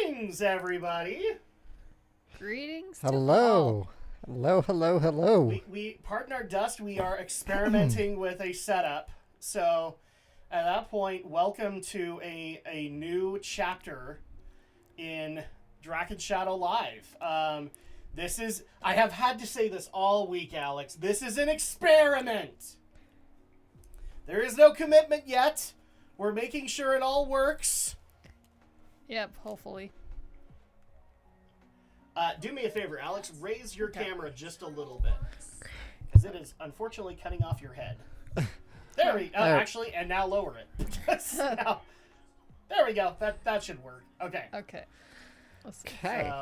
Greetings, everybody. Greetings. Hello. Hello. We pardon our dust. We are experimenting with a setup. So, at that point, welcome to a new chapter in Drak and Shadow Live. This is, I have had to say this all week, Alex. This is an experiment. There is no commitment yet. We're making sure it all works. Yep, hopefully. Do me a favor, Alex. Raise your camera just a little bit. Because it is unfortunately cutting off your head. There we go. Actually, and now lower it. Now, there we go. That should work. Okay. Okay. Let's see. Okay.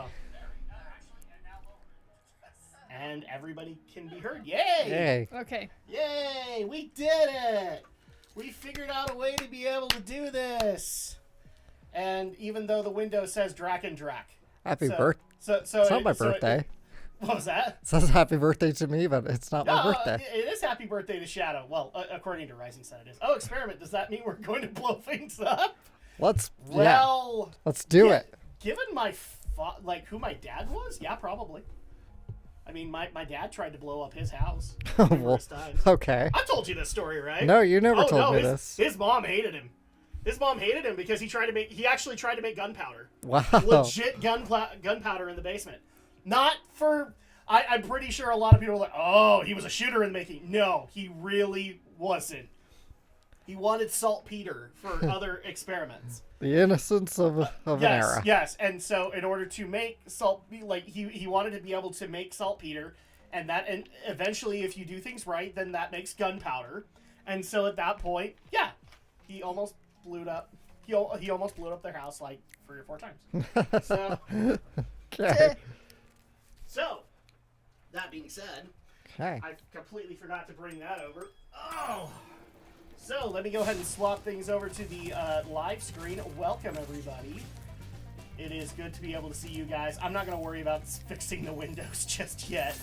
And everybody can be heard. Yay! Yay. Okay. Yay! We did it! We figured out a way to be able to do this. And even though the window says Drak and Drak. Happy birthday. It's not my birthday. What was that? It says happy birthday to me, but it's not my birthday. It is happy birthday to Shadow. Well, according to Rising Sun, it is. Oh, experiment. Does that mean we're going to blow things up? Let's do it. Given who my dad was, yeah, probably. I mean, my dad tried to blow up his house numerous times. Okay. I told you this story, right? No, you never told me this. His mom hated him. His mom hated him because he actually tried to make gunpowder. Wow. Legit gunpowder in the basement. Not for... I'm pretty sure a lot of people were like, oh, he was a shooter in the making. No, he really wasn't. He wanted saltpeter for other experiments. The innocence of an era. Yes, and so in order to make he wanted to be able to make saltpeter, and eventually if you do things right, then that makes gunpowder. And so at that point, yeah, he almost blew it up. He almost blew up their house like 3 or 4 times. So, Okay. So, that being said, Okay. I completely forgot to bring that over. Oh! So, let me go ahead and swap things over to the live screen. Welcome, everybody. It is good to be able to see you guys. I'm not going to worry about fixing the windows just yet.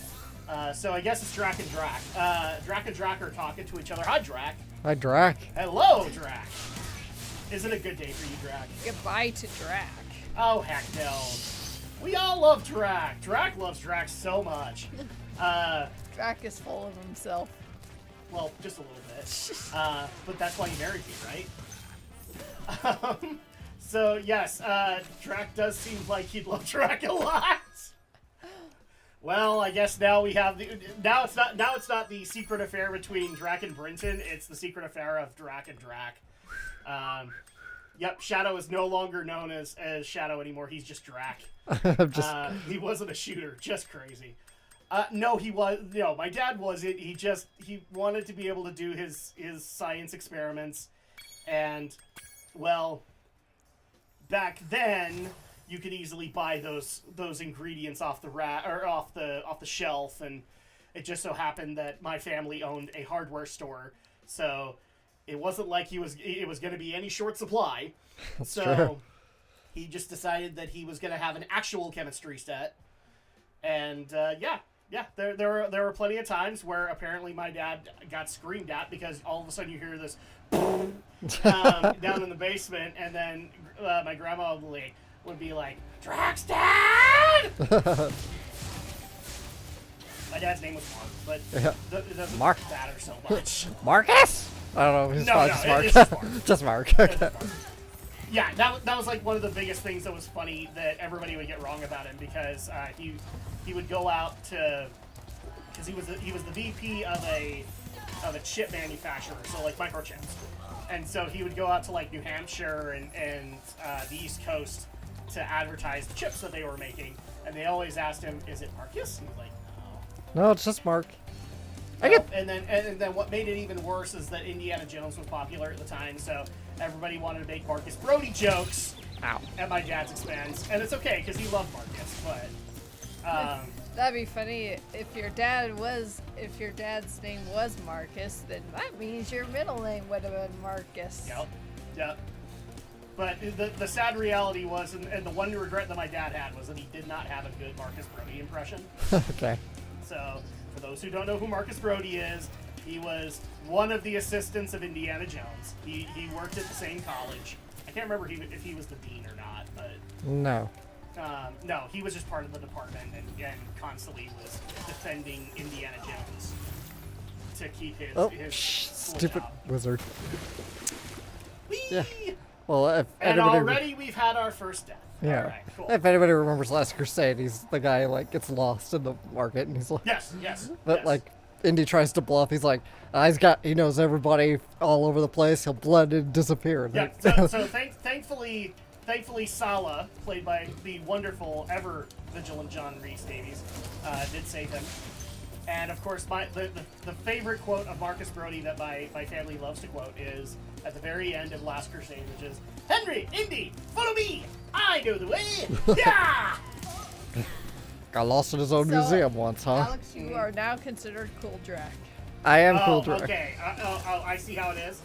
So, I guess it's Drak and Drak. Drak and Drak are talking to each other. Hi, Drak. Hi, Drak. Hello, Drak. Is it a good day for you, Drak? Goodbye to Drak. Oh, heck no. We all love Drak. Drak loves Drak so much. Drak is full of himself. Well, just a little bit. But that's why he married me, right? So, yes, Drak does seem like he'd love Drak a lot. Well, I guess now we have now it's not the secret affair between Drak and Brinton, it's the secret affair of Drak and Drak. Yep, Shadow is no longer known as Shadow anymore. He's just Drak. He wasn't a shooter, just crazy. No, he was. No, my dad wasn't. He wanted to be able to do his science experiments, and well, back then you could easily buy those ingredients off the off the shelf, and it just so happened that my family owned a hardware store, so it wasn't like it was going to be any short supply. That's so true. He just decided that he was going to have an actual chemistry set, and yeah, there were plenty of times where apparently my dad got screamed at because all of a sudden you hear this down in the basement, and then my grandma would be like, Drak's dad! My dad's name was Mark, but it doesn't matter so much. Marcus? I don't know. His It's Mark. just Mark. Just Mark. Okay. Yeah, that was like one of the biggest things that was funny that everybody would get wrong about him, because he would go out to, because he was the VP of a chip manufacturer, so like microchips, and so he would go out to like New Hampshire and the East Coast to advertise the chips that they were making, and they always asked him, "Is it Marcus?" And he's like, "No." No, it's just Mark. And then what made it even worse is that Indiana Jones was popular at the time, so everybody wanted to make Marcus Brody jokes at my dad's expense, and it's okay because he loved Marcus, but That'd be funny if your dad's name was Marcus, then that means your middle name would have been Marcus. Yep. But the sad reality was, and the one regret that my dad had, was that he did not have a good Marcus Brody impression. Okay. So, for those who don't know who Marcus Brody is, he was one of the assistants of Indiana Jones. He worked at the same college. I can't remember if he was the dean or not, but No. No, he was just part of the department and constantly was defending Indiana Jones to keep his, his cool stupid job. wizard. Whee! Yeah. Well, if And anybody, already we've had our first death. yeah. All right, cool. If anybody remembers Last Crusade, he's the guy who, like, gets lost in the market, and he's like, Yes, yes. but yes. like, Indy tries to bluff. He's like, he knows everybody all over the place. He'll blend and disappear. Yeah. So thankfully, Sala, played by the wonderful, ever vigilant John Rhys Davies, did save him. And of course, the favorite quote of Marcus Brody that my family loves to quote is at the very end of Last Crusade, which is, "Henry, Indy, follow me! I know the way! Yeah!" Got lost in his own So, museum once, huh? Alex, you are now considered Cool Drak. I am cool Oh, Drak. okay. I see how it is.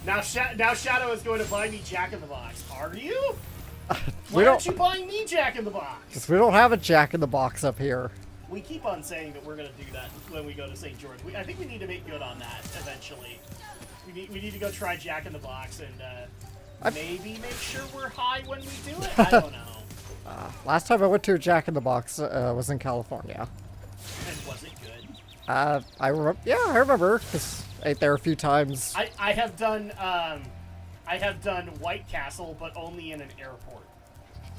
Now Shadow is going to buy me Jack in the Box. Are you? Why aren't you buying me Jack in the Box? Because we don't have a Jack in the Box up here. We keep on saying that we're going to do that when we go to St. George. I think we need to make good on that eventually. We need to go try Jack in the Box and maybe make sure we're high when we do it. I don't know. Last time I went to a Jack in the Box was in California. And was it good? I remember. Yeah, I remember. Cause I ate there a few times. I have done White Castle, but only in an airport.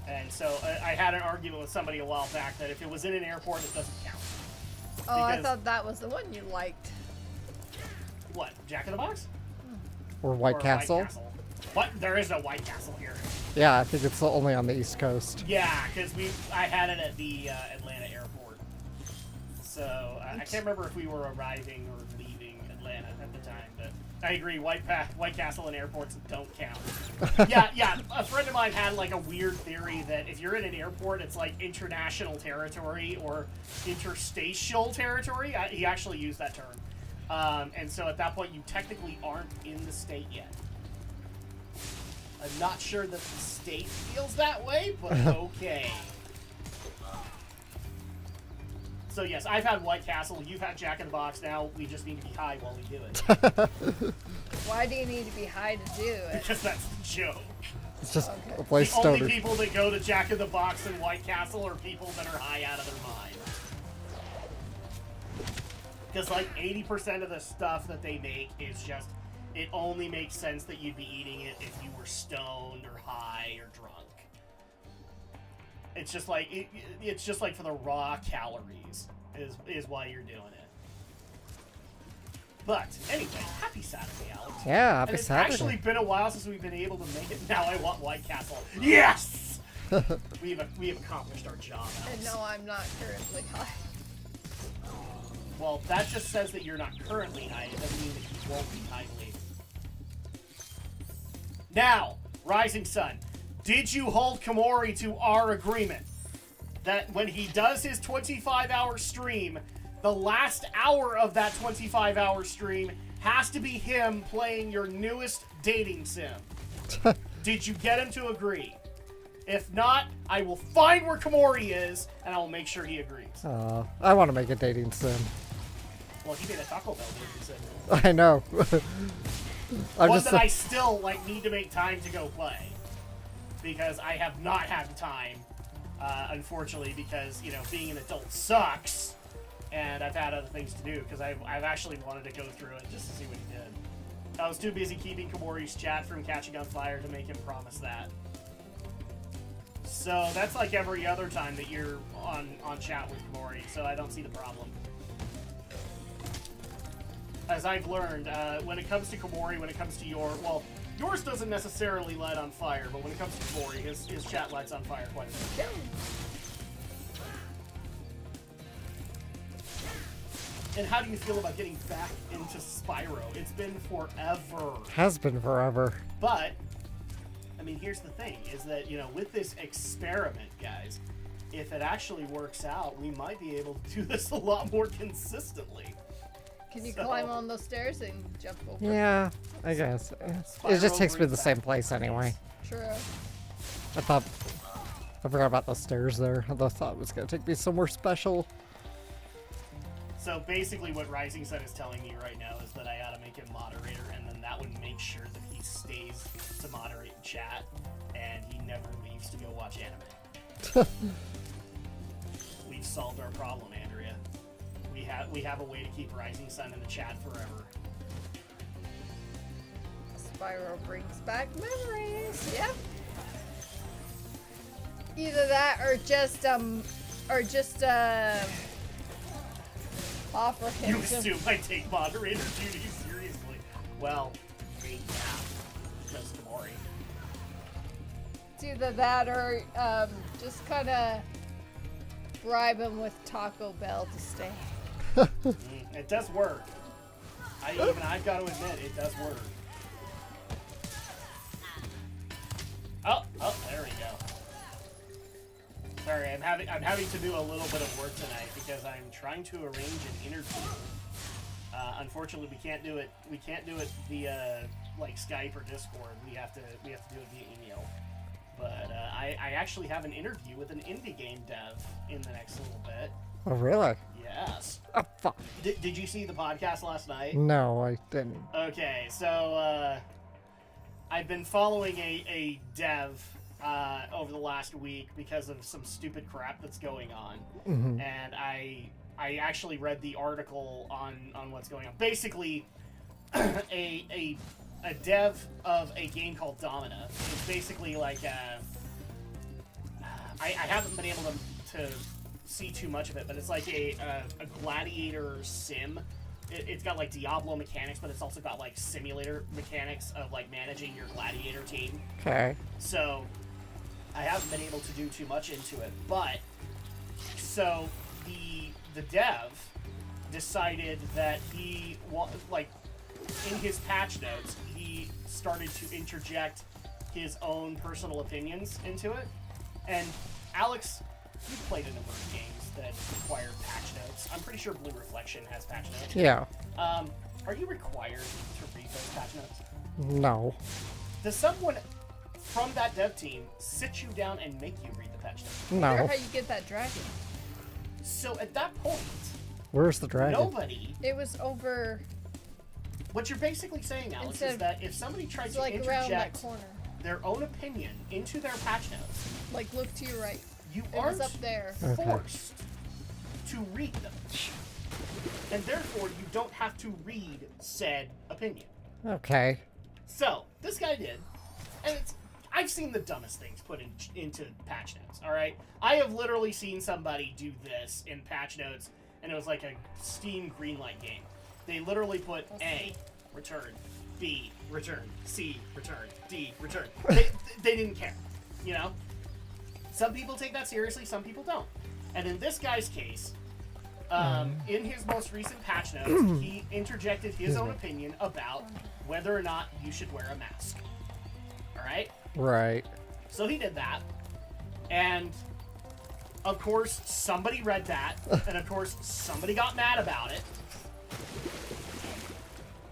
And so I had an argument with somebody a while back that if it was in an airport, it doesn't count. Oh, I Because- thought that was the one you liked. What, Jack in the Box? Or White Or Castle. What? There is no White Castle here. Yeah, I think it's only on the East Coast. Yeah, because I had it at the Atlanta airport. So I can't remember if we were arriving or leaving Atlanta at the time, but I agree. White Castle and airports don't count. yeah. A friend of mine had like a weird theory that if you're in an airport, it's like international territory or interstitial territory. He actually used that term, and so at that point, you technically aren't in the state yet. I'm not sure that the state feels that way, but okay. So yes, I've had White Castle, you've had Jack in the Box, now we just need to be high while we do it. Why do you need to be high to do it? Because that's the joke. It's just Okay. a place The only stoner. people that go to Jack in the Box and White Castle are people that are high out of their mind. Because like 80% of the stuff that they make is just, it only makes sense that you'd be eating it if you were stoned or high or drunk. It's just like it's just like for the raw calories is why you're doing it. But anyway, happy Saturday, Alex. Yeah, And happy it's Saturday. actually been a while since we've been able to make it. Now I want White Castle. Yes, we have accomplished our job, And Alex. no, I'm not currently high. Well, that just says that you're not currently high. It doesn't mean that you won't be high later. Now, Rising Sun, did you hold Komori to our agreement that when he does his 25-hour stream, the last hour of that 25-hour stream has to be him playing your newest dating sim? Did you get him to agree? If not, I will find where Komori is, and I will make sure he agrees. I want to make a dating sim. Well, he made a Taco Bell dating sim. I know. I'm One just. that I still need to make time to go play, because I have not had the time, unfortunately, because being an adult sucks, and I've had other things to do. Because I've actually wanted to go through it just to see what he did. I was too busy keeping Komori's chat from catching on fire to make him promise that. So that's like every other time that you're on chat with Komori, so I don't see the problem. As I've learned, when it comes to Komori, when it comes to yours doesn't necessarily light on fire, but when it comes to Komori, his chat lights on fire quite a bit. And how do you feel about getting back into Spyro? It's been forever. Has been forever. But, I mean, here's the thing, is that, with this experiment, guys, if it actually works out, we might be able to do this a lot more consistently. Can you So- climb on those stairs and jump over? Yeah, I guess. It Spyro just takes me to the brings same back place anyway. True. I forgot about the stairs there. I thought it was gonna take me somewhere special. So basically what Rising Sun is telling me right now is that I ought to make him moderator, and then that one makes sure that he stays to moderate in chat, and he never leaves to go watch anime. We've solved our problem, Andrea. We have a way to keep Rising Sun in the chat forever. Spyro brings back memories. Yep. Either that or just offer him You to. assume I take moderator duties seriously. Well, great now. Because Tamori. It's either that or just kind of bribe him with Taco Bell to stay. It does work. I've got to admit, it does work. Oh, there we go. Sorry, I'm having to do a little bit of work tonight because I'm trying to arrange an interview. Unfortunately, we can't do it. We can't do it via like Skype or Discord. We have to do it via email. But I actually have an interview with an indie game dev in the next little bit. Oh, really? Yes. Oh, fuck. Did you see the podcast last night? No, I didn't. Okay, so I've been following a dev over the last week because of some stupid crap that's going on, and I actually read the article on what's going on. Basically, a dev of a game called Domina is basically like I haven't been able to see too much of it, but it's like a gladiator sim. It's got like Diablo mechanics, but it's also got like simulator mechanics of like managing your gladiator team. Okay. So I haven't been able to do too much into it, but so the dev decided that he like in his patch notes he started to interject his own personal opinions into it. And Alex, you've played a number of games that required patch notes. I'm pretty sure Blue Reflection has patch notes. Yeah. Are you required to read those patch notes? No. Does someone from that dev team sit you down and make you read the patch notes? Or No. how you get that dragon. So at that point, Where's the dragon? nobody... It was over. What you're basically saying, Alex, Instead is of- that if somebody tries It's to like around that interject corner. their own opinion into their patch notes, Like look to your right. you It aren't was up there. Okay. forced to read them. And therefore, you don't have to read said opinion. Okay. So, this guy did, and I've seen the dumbest things put into patch notes, alright? I have literally seen somebody do this in patch notes, and it was like a Steam Greenlight game. They literally put A, return, B, return, C, return, D, return. They didn't care, you know? Some people take that seriously, some people don't. And in this guy's case, in his most recent patch notes, he interjected his own opinion about whether or not you should wear a mask. Alright? Right. So he did that. And, of course, somebody read that. And, of course, somebody got mad about it.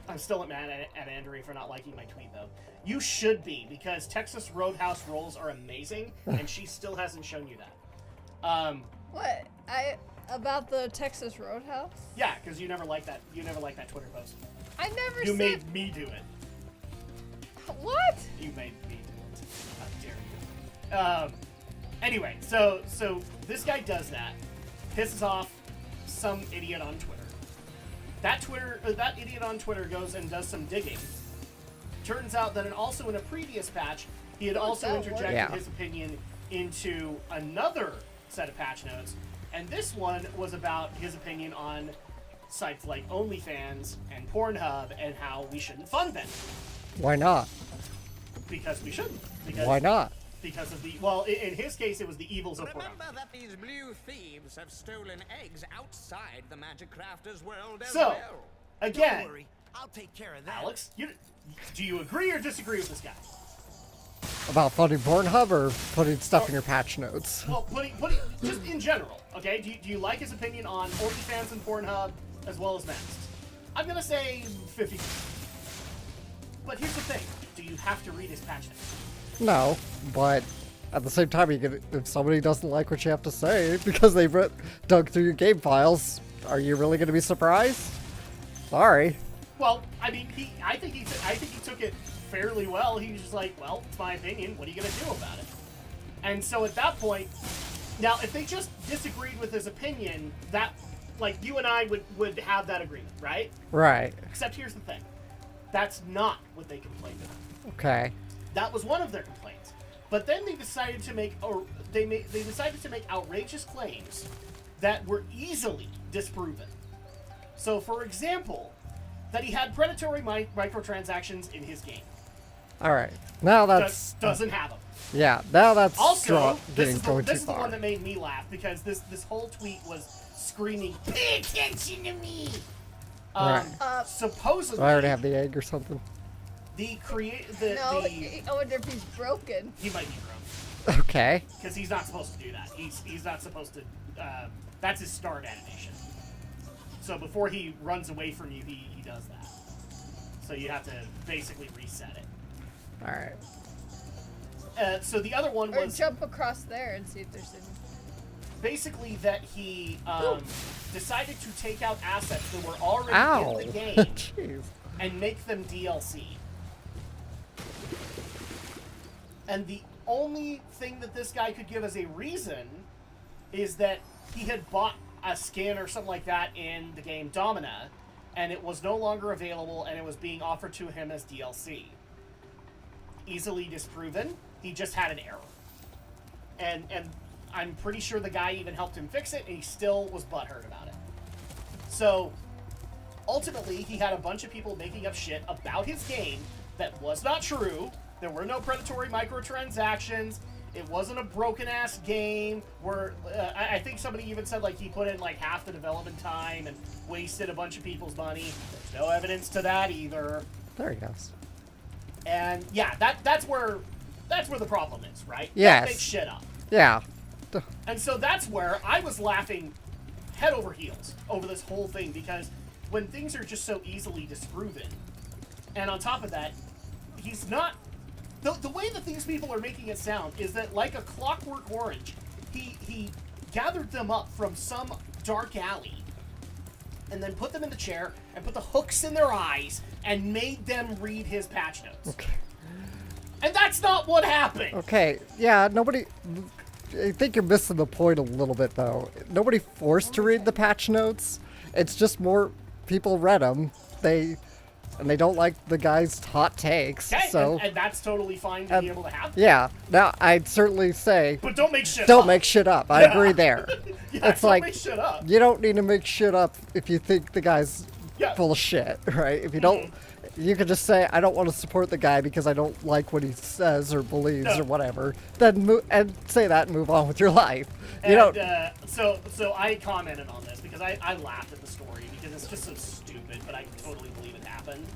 I'm still mad at Andrea for not liking my tweet, though. You should be, because Texas Roadhouse rolls are amazing, and she still hasn't shown you that. What? About the Texas Roadhouse? Yeah, because you never liked that. You never liked that Twitter post. I never You said. made me do it. What? You made me do it. How dare you? Anyway, so this guy does that, pisses off some idiot on Twitter. That idiot on Twitter goes and does some digging. Turns out that also in a previous patch, he had also that interjected work? Yeah. his opinion into another set of patch notes, and this one was about his opinion on sites like OnlyFans and Pornhub and how we shouldn't fund them. Why not? Because we shouldn't. Because, Why not? Because of the, well, in his case, it was the evils of Remember pornography. that these blue thieves have stolen eggs outside the Magic Crafters world as So, well. again, Don't worry, I'll take care of that. Alex, do you agree or disagree with this guy? About funding Pornhub or putting stuff in your patch notes? Well, putting just in general, okay? Do you like his opinion on OnlyFans and Pornhub as well as masks? I'm gonna say 50. But here's the thing: do you have to read his patch notes? No, but at the same time, if somebody doesn't like what you have to say because they've dug through your game files, are you really going to be surprised? Sorry. Well, I mean, I think he took it fairly well. He was just like, well, it's my opinion. What are you gonna do about it? And so at that point, now if they just disagreed with his opinion, that, like, you and I would have that agreement, right? Right. Except here's the thing, that's not what they complained about. Okay. That was one of their complaints. But then they decided to make, they decided to make outrageous claims that were easily disproven. So, for example, that he had predatory microtransactions in his game. All right. Now that's Doesn't have them. yeah. Now that's Also, getting going too this is the far. one that made me laugh because this whole tweet was screaming, "Pay attention to me!" Right. Supposedly, I already have the egg or something. No, I wonder if he's broken. he might be broke Okay. because he's not supposed to do that. He's not supposed to. That's his start animation. So before he runs away from you, he does that. So you have to basically reset it. All right. So the other one Or was jump across there and see if there's any. basically that he decided to take out assets that were already Ow. in the game Jeez. and make them DLC. And the only thing that this guy could give as a reason is that he had bought a skin or something like that in the game Domina, and it was no longer available, and it was being offered to him as DLC. Easily disproven. He just had an error. And I'm pretty sure the guy even helped him fix it, and he still was butthurt about it. So, ultimately, he had a bunch of people making up shit about his game that was not true. There were no predatory microtransactions. It wasn't a broken-ass game where I think somebody even said, like, he put in, like, half the development time and wasted a bunch of people's money. There's no evidence to that either. There he goes. And, yeah, that's where the problem is, right? Yes. Don't make shit up. Yeah. And so that's where I was laughing head over heels over this whole thing, because when things are just so easily disproven, and on top of that, he's not... The way that these people are making it sound is that, like a Clockwork Orange, he gathered them up from some dark alley and then put them in the chair and put the hooks in their eyes and made them read his patch notes. Okay. And that's not what happened! Okay. Yeah. Nobody. I think you're missing the point a little bit, though. Nobody forced to read the patch notes. It's just more people read them. And they don't like the guy's hot takes. Okay, So and that's totally fine to be able to have. yeah. Now I'd certainly say But don't make shit don't up. make shit up. I agree there. Yeah, It's don't like make shit up. you don't need to make shit up if you think the guy's Yeah. full of shit, right? If you don't, you could just say I don't want to support the guy because I don't like what he says or believes No. or whatever. Then and say that and move on with your life. You And, don't. so I commented on this because I laughed at the story because it's just so stupid, but I totally believe it happened.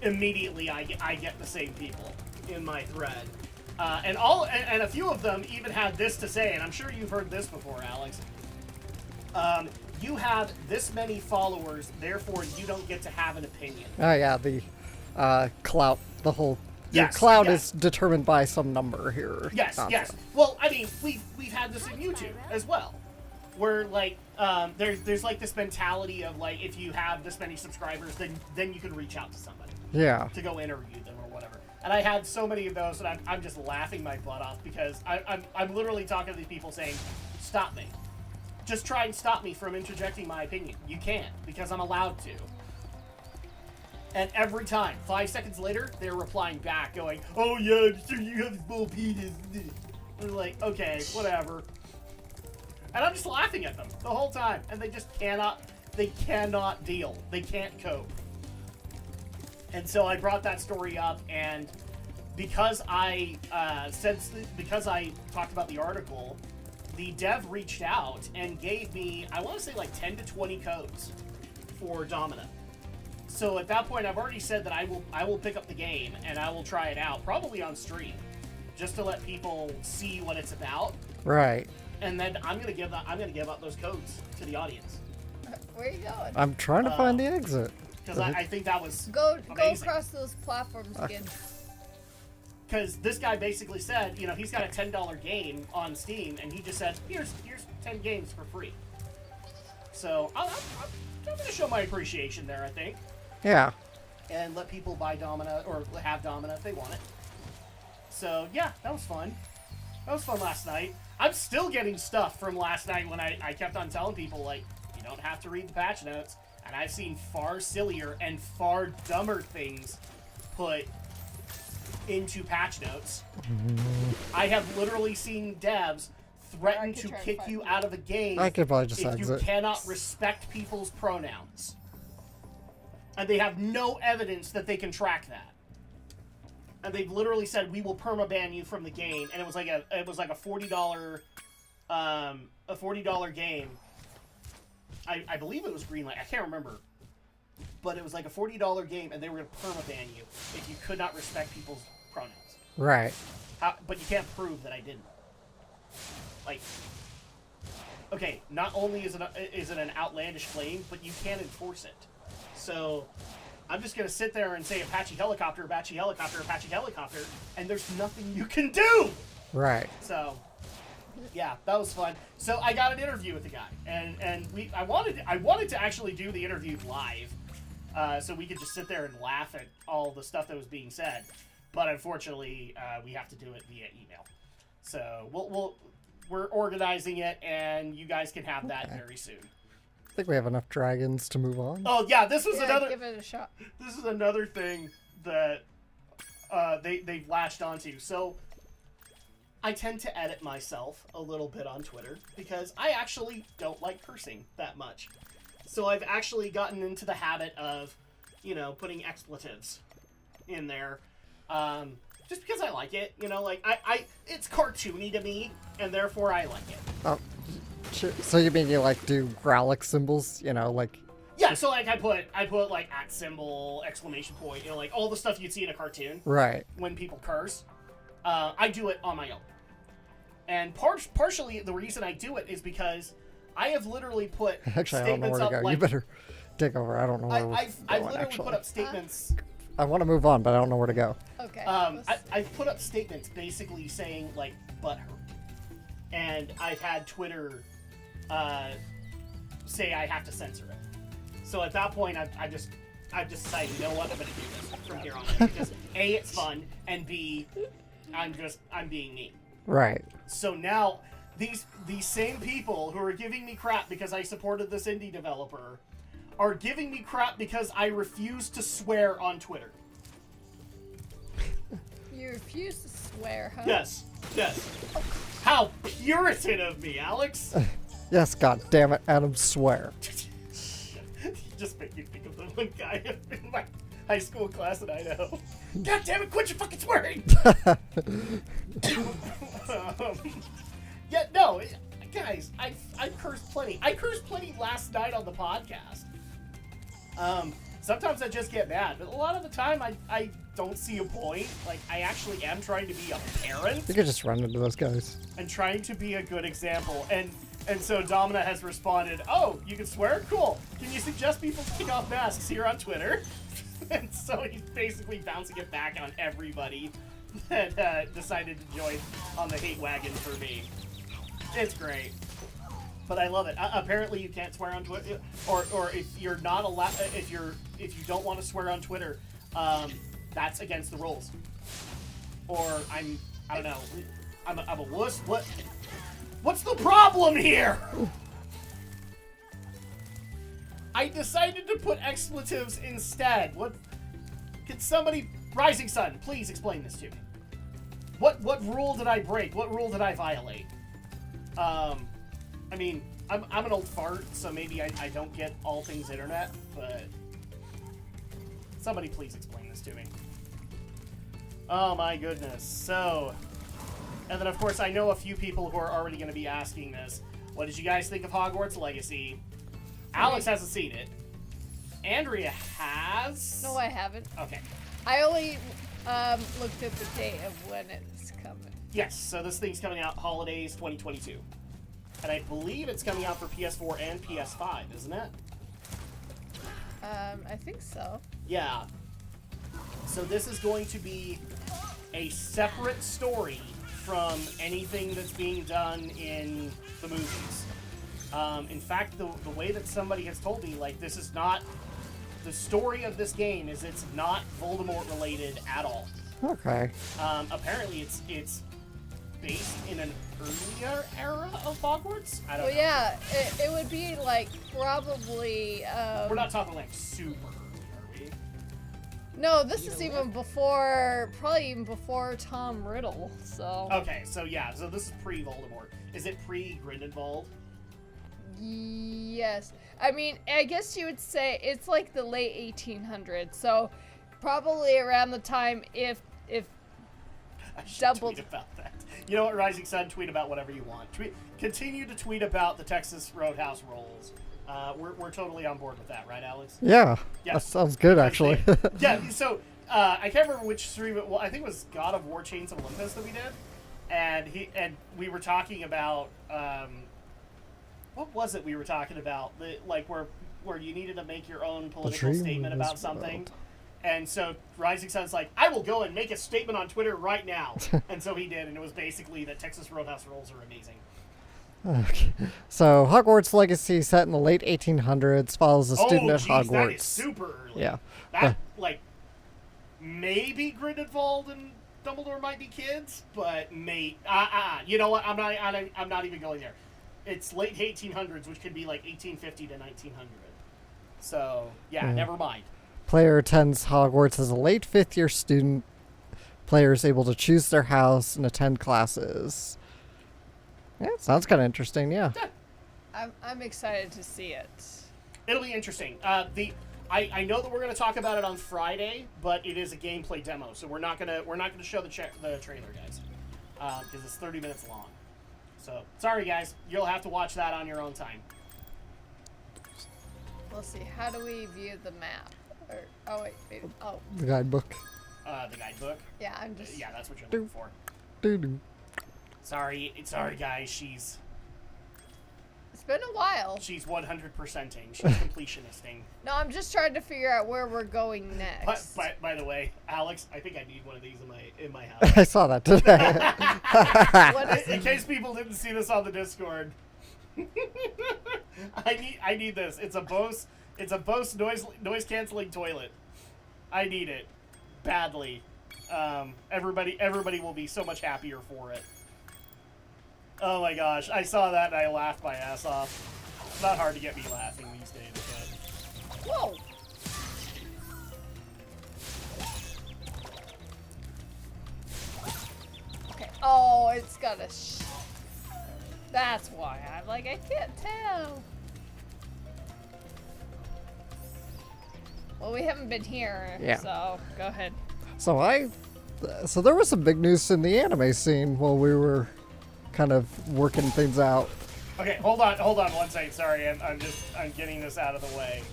Immediately, I get the same people in my thread, and a few of them even had this to say, and I'm sure you've heard this before, Alex. You have this many followers, therefore you don't get to have an opinion. Oh yeah, the clout. The whole. Your Yes, clout yes. is determined by some number here. Yes, nonsense. yes. Well, I mean, we've had this in YouTube as well, where like there's like this mentality of like if you have this many subscribers, then you can reach out to somebody Yeah. to go interview them or whatever. And I had so many of those that I'm just laughing my butt off because I'm literally talking to these people saying, stop me. Just try and stop me from interjecting my opinion. You can't, because I'm allowed to. And every time, 5 seconds later, they're replying back going, oh yeah, I'm sure you have a small penis. And I'm like, okay, whatever. And I'm just laughing at them the whole time. And they just cannot deal. They can't cope. And so I brought that story up, and because I talked about the article, the dev reached out and gave me, I want to say like 10 to 20 codes for Domina. So at that point, I've already said that I will pick up the game and I will try it out, probably on stream, just to let people see what it's about. Right. And then I'm gonna give out those codes to the audience Where are you going? I'm trying to find the exit. because I think that was Go amazing. across those platforms again. Because this guy basically said, you know, he's got a $10 game on Steam, and he just said, here's 10 games for free. So I'm going to show my appreciation there, I think. Yeah. and let people buy Domina or have Domina if they want it. So yeah, that was fun. That was fun last night. I'm still getting stuff from last night when I kept on telling people, like, you don't have to read the patch notes. And I've seen far sillier and far dumber things put into patch notes. I have literally seen devs threaten to kick you out of a game I could probably just if you exit. cannot respect people's pronouns. And they have no evidence that they can track that. And they've literally said, we will permaban you from the game. And it was like a $40 game. I believe it was Greenlight. I can't remember. But it was like a $40 game, and they were going to permaban you if you could not respect people's pronouns. Right. But you can't prove that I didn't. Like, okay, not only is it an outlandish claim, but you can't enforce it. So I'm just going to sit there and say Apache helicopter, Apache helicopter, Apache helicopter, and there's nothing you can do! Right. So, yeah, that was fun. So I got an interview with the guy, and I wanted to actually do the interview live, so we could just sit there and laugh at all the stuff that was being said. But unfortunately, we have to do it via email. So we're organizing it, and you guys can have that very soon. I think we have enough dragons to move on. Oh yeah, this was another. Give it a shot. This is another thing that they've latched onto. So I tend to edit myself a little bit on Twitter because I actually don't like cursing that much. So I've actually gotten into the habit of, putting expletives in there, just because I like it. Like it's cartoony to me, and therefore I like it. Oh, so you mean you do growlic symbols? Like. Yeah, so I put like @ symbol, exclamation point, like all the stuff you'd see in a cartoon. Right. When people curse, I do it on my own. And partially the reason I do it is because I have literally put Actually, I don't know statements where to up go. You better take over. I don't know where we're I've going, literally actually. put up statements. I want to move on, but I don't know where to go. Okay. I've put up statements basically saying like butthurt, and I've had Twitter say I have to censor it. So at that point, I've decided, you know what, I'm gonna do this from here on in because A, it's fun, and B, I'm being me. Right. So now these same people who are giving me crap because I supported this indie developer are giving me crap because I refuse to swear on Twitter. You refuse to swear, huh? Yes. How Puritan of me, Alex. Yes, god damn it, Adam, swear. Just make me think of the one guy in my high school class in Idaho. God damn it, quit your fucking swearing! Yeah, no, guys, I cursed plenty. I cursed plenty last night on the podcast. Sometimes I just get mad, but a lot of the time I don't see a point. Like, I actually am trying to be a parent. You could just run into those guys. And trying to be a good example. And so Domina has responded, oh, you can swear? Cool. Can you suggest people take off masks here on Twitter? And so he's basically bouncing it back on everybody that decided to join on the hate wagon for me. It's great. But I love it. Apparently you can't swear on Twitter, or if you're not allowed, if you don't want to swear on Twitter, that's against the rules. Or I don't know, I'm a wuss. What's the problem here? I decided to put expletives instead. What? Can somebody, Rising Sun, please explain this to me. What rule did I break? What rule did I violate? I mean, I'm an old fart, so maybe I don't get all things internet, but somebody please explain this to me. Oh my goodness. So, and then of course I know a few people who are already going to be asking this. What did you guys think of Hogwarts Legacy? Alex hasn't seen it. Andrea has? No, I haven't. Okay. I only looked at the date of when it's coming. Yes, so this thing's coming out holidays 2022. And I believe it's coming out for PS4 and PS5, isn't it? I think so. Yeah. So this is going to be a separate story from anything that's being done in the movies. In fact, the way that somebody has told me, like, this is not the story of this game is it's not Voldemort related at all. Okay. Apparently, it's based in an earlier era of Hogwarts. I don't Well, know. yeah, it would be like probably. We're not talking like super early, are we? No, this is Either even before, probably even before Tom Riddle. So. Okay, so yeah, so this is pre-Voldemort. Is it pre-Grindelwald? Yes. I mean, I guess you would say it's like the late 1800s. So probably around the time if I should Doubled. tweet about that. You know what, Rising Sun? Tweet about whatever you want. Continue to tweet about the Texas Roadhouse rolls. We're totally on board with that, right, Alex? Yeah. Yeah. That sounds good, actually. Yeah. So I can't remember which stream. Well, I think it was God of War: Chains of Olympus that we did, and we were talking about what was it? We were talking about where you needed to make your own political dream statement is about something. world. And so Rising Sun's like, I will go and make a statement on Twitter right now. And so he did, and it was basically that Texas Roadhouse rolls are amazing. Okay. So, Hogwarts Legacy, set in the late 1800s, follows a student at geez, Hogwarts. that is super early. Yeah. That, maybe Grindelwald and Dumbledore might be kids, but you know what? I'm not even going there. It's late 1800s, which could be like 1850 to 1900. So, yeah, never mind. Player attends Hogwarts as a late fifth-year student. Player is able to choose their house and attend classes. Yeah, sounds kind of interesting, yeah. I'm excited to see it. It'll be interesting. I know that we're gonna talk about it on Friday, but it is a gameplay demo, so we're not gonna show the trailer, guys, because it's 30 minutes long. So sorry, guys, you'll have to watch that on your own time. Let's see. How do we view the map? Oh wait. Oh The guidebook. The guidebook. yeah. I'm just. Yeah, that's what you're looking for. Doo-doo. Sorry, guys. She's It's been a while. 100%ing. She's completionisting. No, I'm just trying to figure out where we're going next. But by the way, Alex, I think I need one of these in my house. I saw that today. What is In case people didn't see this on the Discord, I need this. It's a Bose noise canceling toilet. I need it badly. Everybody will be so much happier for it. Oh my gosh, I saw that and I laughed my ass off. It's not hard to get me laughing these days, but Whoa. Okay. Oh, it's got a. That's why I'm like I can't tell. Well, we haven't been here, Yeah. so go ahead. So there was some big news in the anime scene while we were kind of working things out. okay, hold on 1 second. Sorry, I'm getting this out of the way.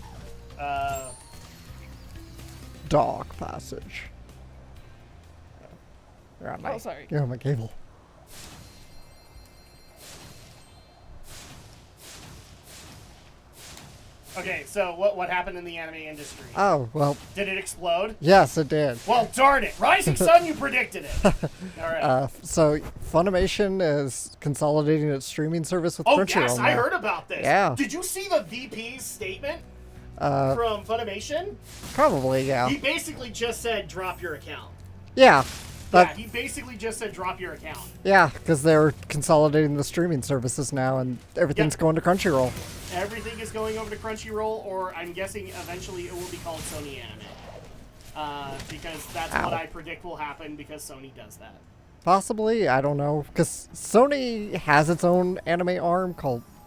Dog passage. You're on my, Oh, sorry. You're on my cable. Okay, so what happened in the anime industry? Oh, well, Did it explode? yes, it did. Well, darn it! Rising Sun, you predicted it. All right. So Funimation is consolidating its streaming service with Oh Crunchyroll yes, I now. heard about this. Yeah. Did you see the VP's statement Uh, from Funimation? Probably, yeah. He basically just said drop your account. Yeah. Yeah, That, he basically just said drop your account. yeah, because they're consolidating the streaming services now, and everything's Yep. going to Crunchyroll. Everything is going over to Crunchyroll, or I'm guessing eventually it will be called Sony Anime. Because that's what Ow. I predict will happen because Sony does that. Possibly, I don't know, because Sony has its own anime arm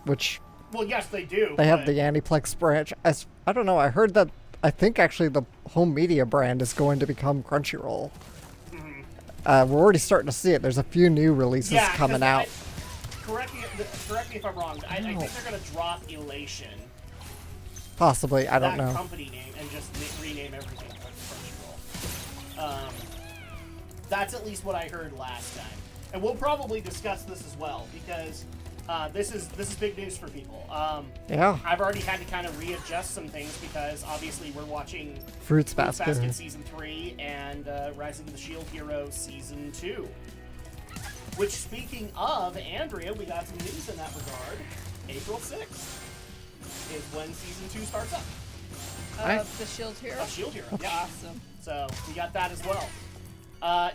which Well, yes, they do. they have but- the Aniplex branch. I don't know. I heard that. I think actually the home media brand is going to become Crunchyroll. We're already starting to see it. There's a few new releases Yeah, 'cause coming out. Correct me if I'm wrong. I think they're going to drop Elation, Possibly, I don't that know. company name, and just rename everything Crunchyroll. That's at least what I heard last time, and we'll probably discuss this as well because this is big news for people. Yeah, I've already had to kind of readjust some things because obviously we're watching Fruits Fruits Basket. Basket Season 3 and Rising of the Shield Hero Season 2. Which, speaking of, Andrea, we got some news in that regard. April 6th is when Season 2 starts up. The Shield Hero? Of Shield Hero. Yeah. Awesome. So we got that as well.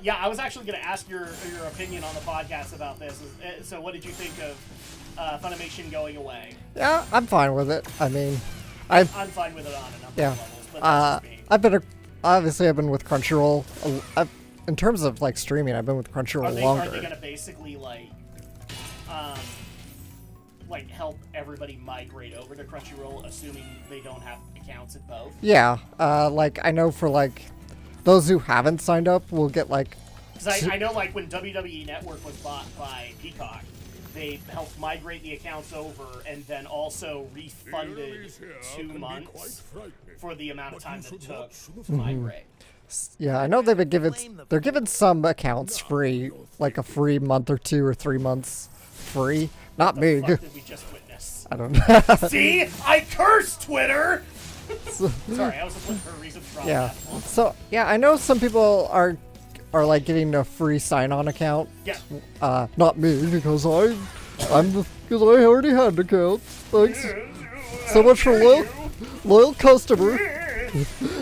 Yeah, I was actually going to ask your opinion on the podcast about this. So what did you think of Funimation going away? Yeah, I'm fine with it. I mean, I'm fine with it on a number of levels, but that's just me. I've been with Crunchyroll. In terms of like streaming, I've been with Crunchyroll longer. Are they going to basically like help everybody migrate over to Crunchyroll, assuming they don't have accounts at both? Yeah, like I know for like those who haven't signed up will get like. Because I know like when WWE Network was bought by Peacock, they helped migrate the accounts over and then also refunded 2 months for the amount of time that it took to migrate. Yeah, I know they're giving some accounts free, like a free month or 2 or 3 months free. Not What me. the fuck did we just witness? I don't know. See? I curse Twitter! Sorry, I was just looking for a reason to drop Yeah. that. So yeah, I know some people are like getting a free sign-on account. Yeah. Not me because I already had an account. Thanks so much for loyal customer.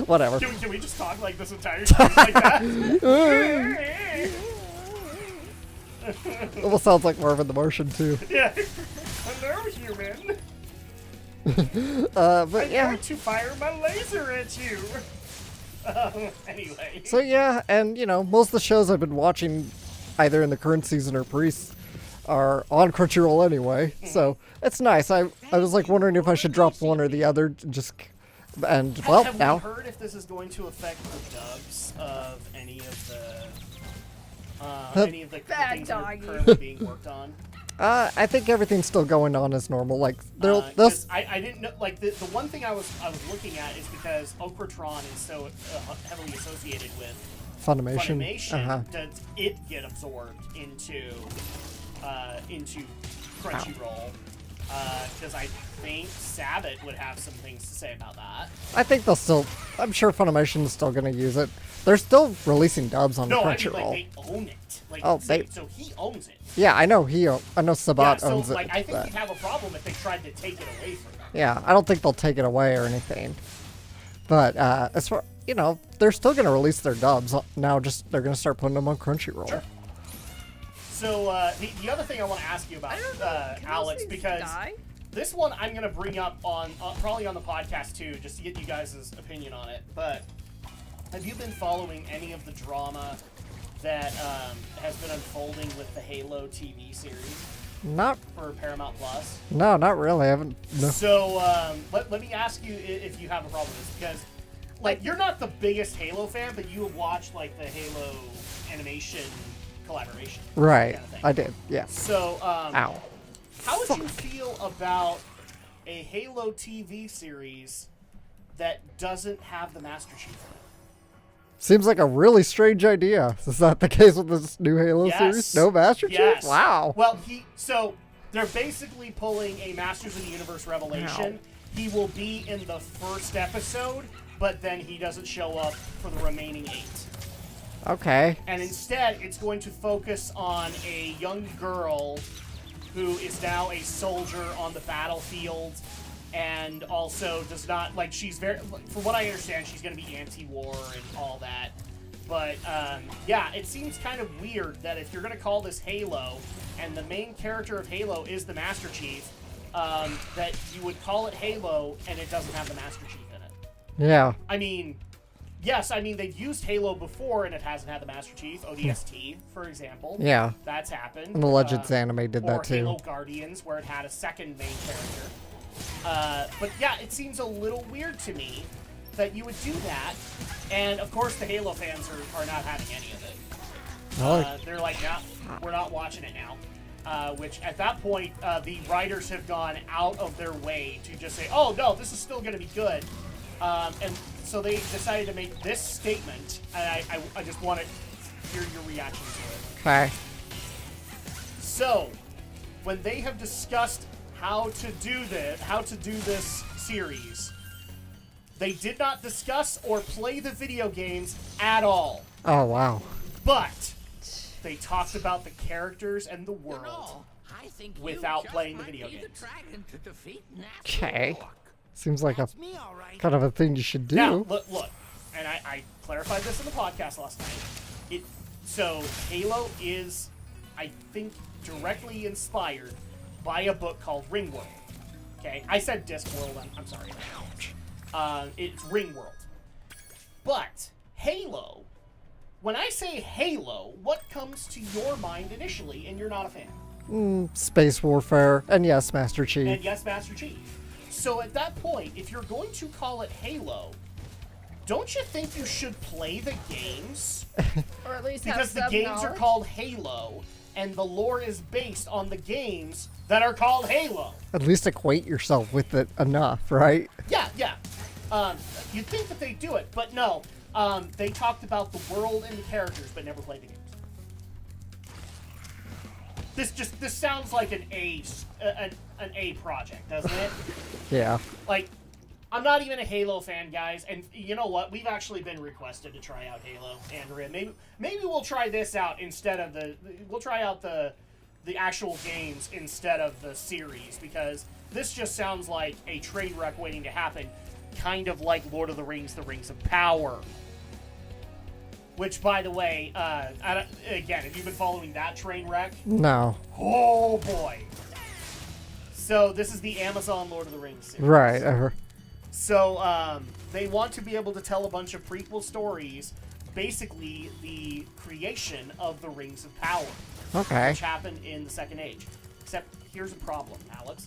Whatever. Can we just talk like this entire time like that? Almost sounds like Marvin the Martian too. Yeah. Hello, human. But I'm yeah. going to fire my laser at you. Anyway. So yeah, and you know, most of the shows I've been watching, either in the current season or Priest, are on Crunchyroll anyway. So it's nice. I was like wondering if I should drop one or the other, and well Have now. we heard if this is going to affect the dubs of any of the Bad things that are doggy. currently being worked on? I think everything's still going on as normal. Like they'll 'Cause I didn't know. Like the one thing I was looking at is because Okratron is so heavily associated with Funimation. Does it get absorbed into Crunchyroll? Because I think Sabbath would have some things to say about that. I think they'll still. I'm sure Funimation's still going to use it. They're still releasing dubs on No, I mean Crunchyroll. like they own it. Like, Oh, so he owns it. Yeah, I know I know Sabat So owns it. like I think but- we'd have a problem if they tried to take it away from them. Yeah, I don't think they'll take it away or anything. But as far they're still going to release their dubs now. Just they're going to start putting them on Crunchyroll. Sure. So the other thing I want to ask you about, I don't know. Can Alex, those things because die? this one I'm going to bring up on probably on the podcast too, just to get you guys' opinion on it. But have you been following any of the drama that has been unfolding with the Halo TV series Not for Paramount Plus? No, not really. I haven't. No. So let me ask you if you have a problem with this, because like you're not the biggest Halo fan, but you have watched like the Halo animation collaboration. Right, kind of thing. I did. Yes. So Ow. how would you feel about a Halo TV series that doesn't have the Master Chief in it? Seems like a really strange idea. Is that the case with this new Halo Yes. series? No Master Yes. Chief? Wow. Well, so they're basically pulling a Masters of the Universe revelation. Wow. He will be in the first episode, but then he doesn't show up for the remaining 8. Okay. And instead, it's going to focus on a young girl who is now a soldier on the battlefield, and also does not, like, she's very, from what I understand, she's going to be anti-war and all that. But, yeah, it seems kind of weird that if you're going to call this Halo, and the main character of Halo is the Master Chief, that you would call it Halo, and it doesn't have the Master Chief in it. Yeah. I mean, yes, I mean, they've used Halo before, and it hasn't had the Master Chief. ODST, for example. Yeah. That's happened. And the Legends anime did that or too. Halo Guardians, where it had a second main character. But yeah, it seems a little weird to me that you would do that. And of course, the Halo fans are not having any of it. They're like, no, we're not watching it now. Which at that point, the writers have gone out of their way to just say, oh no, this is still going to be good. And so they decided to make this statement, and I just want to hear your reaction to it. Okay. So, when they have discussed how to do this series, they did not discuss or play the video games at all. Oh, wow. But they talked about the characters and the world without playing the video games. Okay. Seems like a That's me, all right. kind of a thing you should do. Now, look, and I clarified this in the podcast last night. So Halo is, I think, directly inspired by a book called Ringworld. Okay, I said Discworld. I'm sorry. It's Ringworld. But Halo, when I say Halo, what comes to your mind initially? And you're not a fan. Space warfare, and yes, Master Chief. And yes, Master Chief. So at that point, if you're going to call it Halo, don't you think you should play the games? Or at least Because the have some games are knowledge. called Halo, and the lore is based on the games that are called Halo. At least acquaint yourself with it enough, right? Yeah. You'd think that they do it, but no. They talked about the world and the characters, but never played the games. This sounds like an A project, doesn't it? Yeah. Like, I'm not even a Halo fan, guys, and you know what? We've actually been requested to try out Halo, Andrea. Maybe we'll try this out instead of we'll try out the actual games instead of the series, because this just sounds like a train wreck waiting to happen, kind of like Lord of the Rings: The Rings of Power. Which, by the way, again, have you been following that train wreck? No. Oh boy! So this is the Amazon Lord of the Rings series. Right. So they want to be able to tell a bunch of prequel stories, basically the creation of the Rings of Power, Okay. which happened in the Second Age. Except here's a problem, Alex.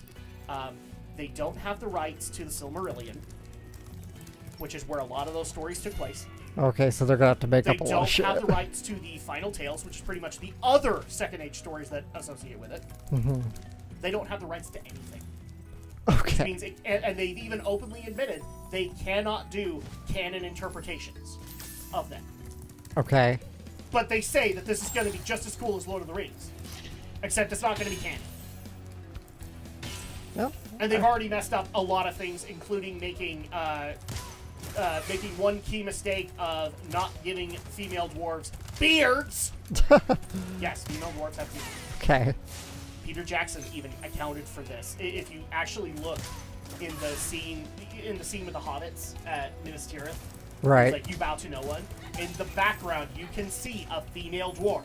They don't have the rights to the Silmarillion, which is where a lot of those stories took place. Okay, so they're gonna have to make They up a lot don't of shit. have the rights to the Final Tales, which is pretty much the other Second Age stories that associate with it. Mm-hmm. They don't have the rights to anything. Which Okay. means and they've even openly admitted they cannot do canon interpretations of them. Okay. But they say that this is going to be just as cool as Lord of the Rings, except it's not going to be canon. Well, And they've already messed up a lot of things, including making one key mistake of not giving female dwarves beards. Yes, female dwarves have beards. okay. Peter Jackson even accounted for this. If you actually look in the scene with the hobbits at Minas Tirith, Right. like you bow to no one. In the background, you can see a female dwarf.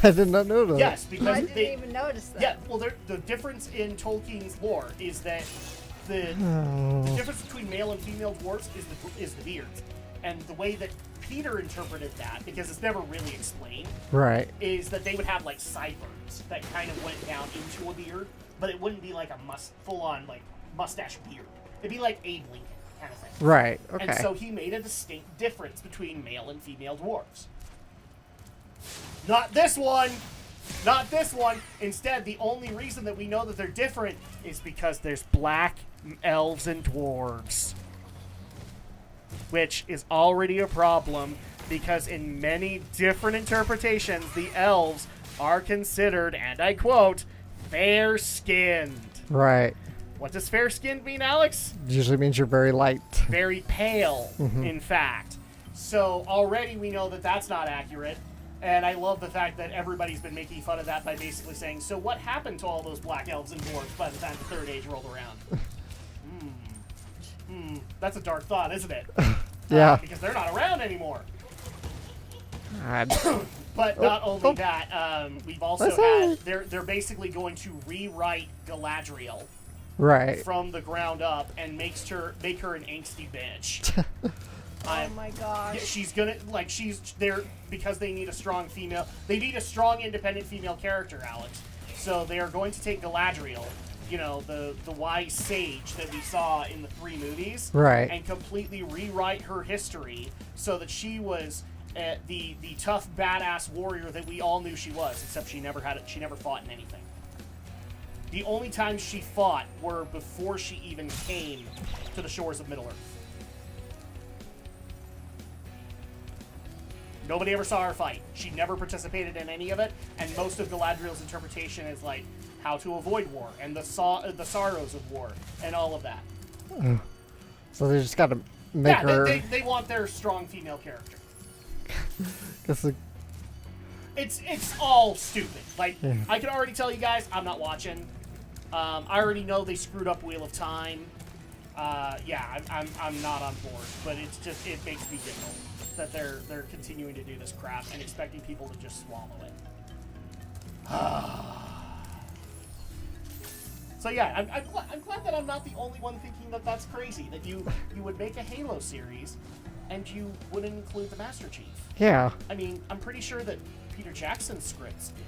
I did not know that. Yes, because I didn't even notice that. Yeah, well, the difference in Tolkien's lore is that the difference between male and female dwarves is the beards, and the way that Peter interpreted that, because it's never really explained, Right. is that they would have like sideburns that kind of went down into a beard, but it wouldn't be like a full-on like mustache beard. It'd be like Abe Lincoln kind of thing. Right. Okay. And so he made a distinct difference between male and female dwarves. Not this one! Not this one! Instead, the only reason that we know that they're different is because there's black elves and dwarves. Which is already a problem, because in many different interpretations, the elves are considered, and I quote, fair-skinned. Right. What does fair-skinned mean, Alex? Usually means you're very light. Very pale, in fact. So already we know that that's not accurate. And I love the fact that everybody's been making fun of that by basically saying, so what happened to all those black elves and dwarves by the time the Third Age rolled around? That's a dark thought, isn't it? Yeah. Because they're not around anymore. God. But not only that, we've also Let's had, see. they're basically going to rewrite Galadriel Right. from the ground up and make her an angsty bitch. Oh my gosh. Yeah, she's gonna she's there because they need a strong female. They need a strong, independent female character, Alex. So they are going to take Galadriel, you know, the wise sage that we saw in the 3 movies, Right. and completely rewrite her history so that she was the tough, badass warrior that we all knew she was. Except she never fought in anything. The only times she fought were before she even came to the shores of Middle-earth. Nobody ever saw her fight. She never participated in any of it, and most of Galadriel's interpretation is like how to avoid war and the sorrows of war and all of that. So they just got to make Yeah, her. they want their strong female character. Guess the- It's all stupid. Like, Yeah. I can already tell you guys, I'm not watching. I already know they screwed up Wheel of Time. yeah, I'm not on board, but it's just, it makes me giggle that they're continuing to do this crap and expecting people to just swallow it. So yeah, I'm glad that I'm not the only one thinking that that's crazy, that you would make a Halo series and you wouldn't include the Master Chief. Yeah. I mean, I'm pretty sure that Peter Jackson's scripts did.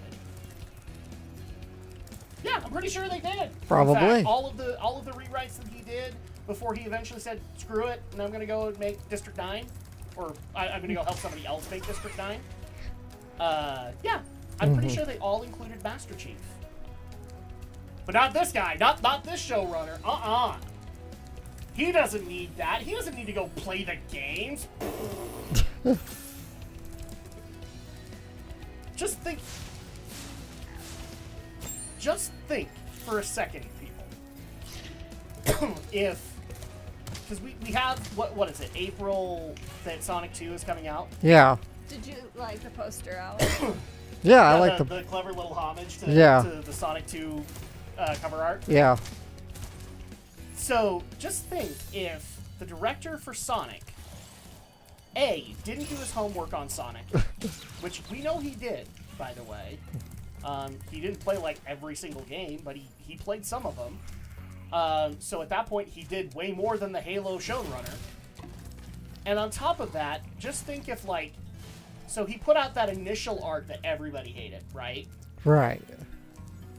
Yeah, I'm pretty sure they did. Probably. In fact, all of the rewrites that he did before he eventually said, "Screw it," and I'm gonna go and make District 9, or I'm gonna go help somebody else make District 9. Yeah, I'm pretty sure they all included Master Chief. But not this guy, not this showrunner. He doesn't need that. He doesn't need to go play the games. Just think for a second, people. Because we have, what is it, April that Sonic 2 is coming out? Yeah. Did you like the poster, Alex? Yeah, I like the clever little homage to, Yeah. to the Sonic 2 cover art. Yeah. So just think if the director for Sonic, A, didn't do his homework on Sonic, which we know he did, by the way. He didn't play like every single game, but he played some of them. So at that point, he did way more than the Halo showrunner. And on top of that, just think if like, so he put out that initial art that everybody hated, right? Right.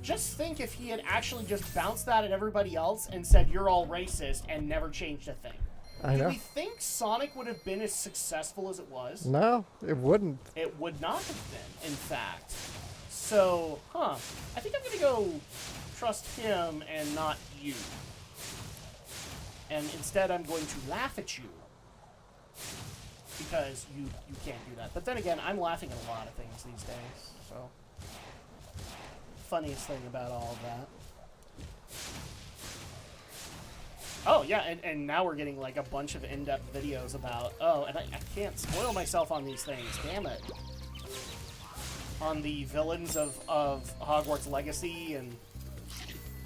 Just think if he had actually just bounced that at everybody else and said, "You're all racist," and never changed a thing. I Do know. we think Sonic would have been as successful as it was? No, it wouldn't. It would not have been, in fact. So, I think I'm going to go trust him and not you. And instead I'm going to laugh at you. Because you can't do that. But then again, I'm laughing at a lot of things these days, so... Funniest thing about all of that. Oh, yeah, and now we're getting, like, a bunch of in-depth videos about... Oh, and I can't spoil myself on these things, damn it. On the villains of Hogwarts Legacy, and...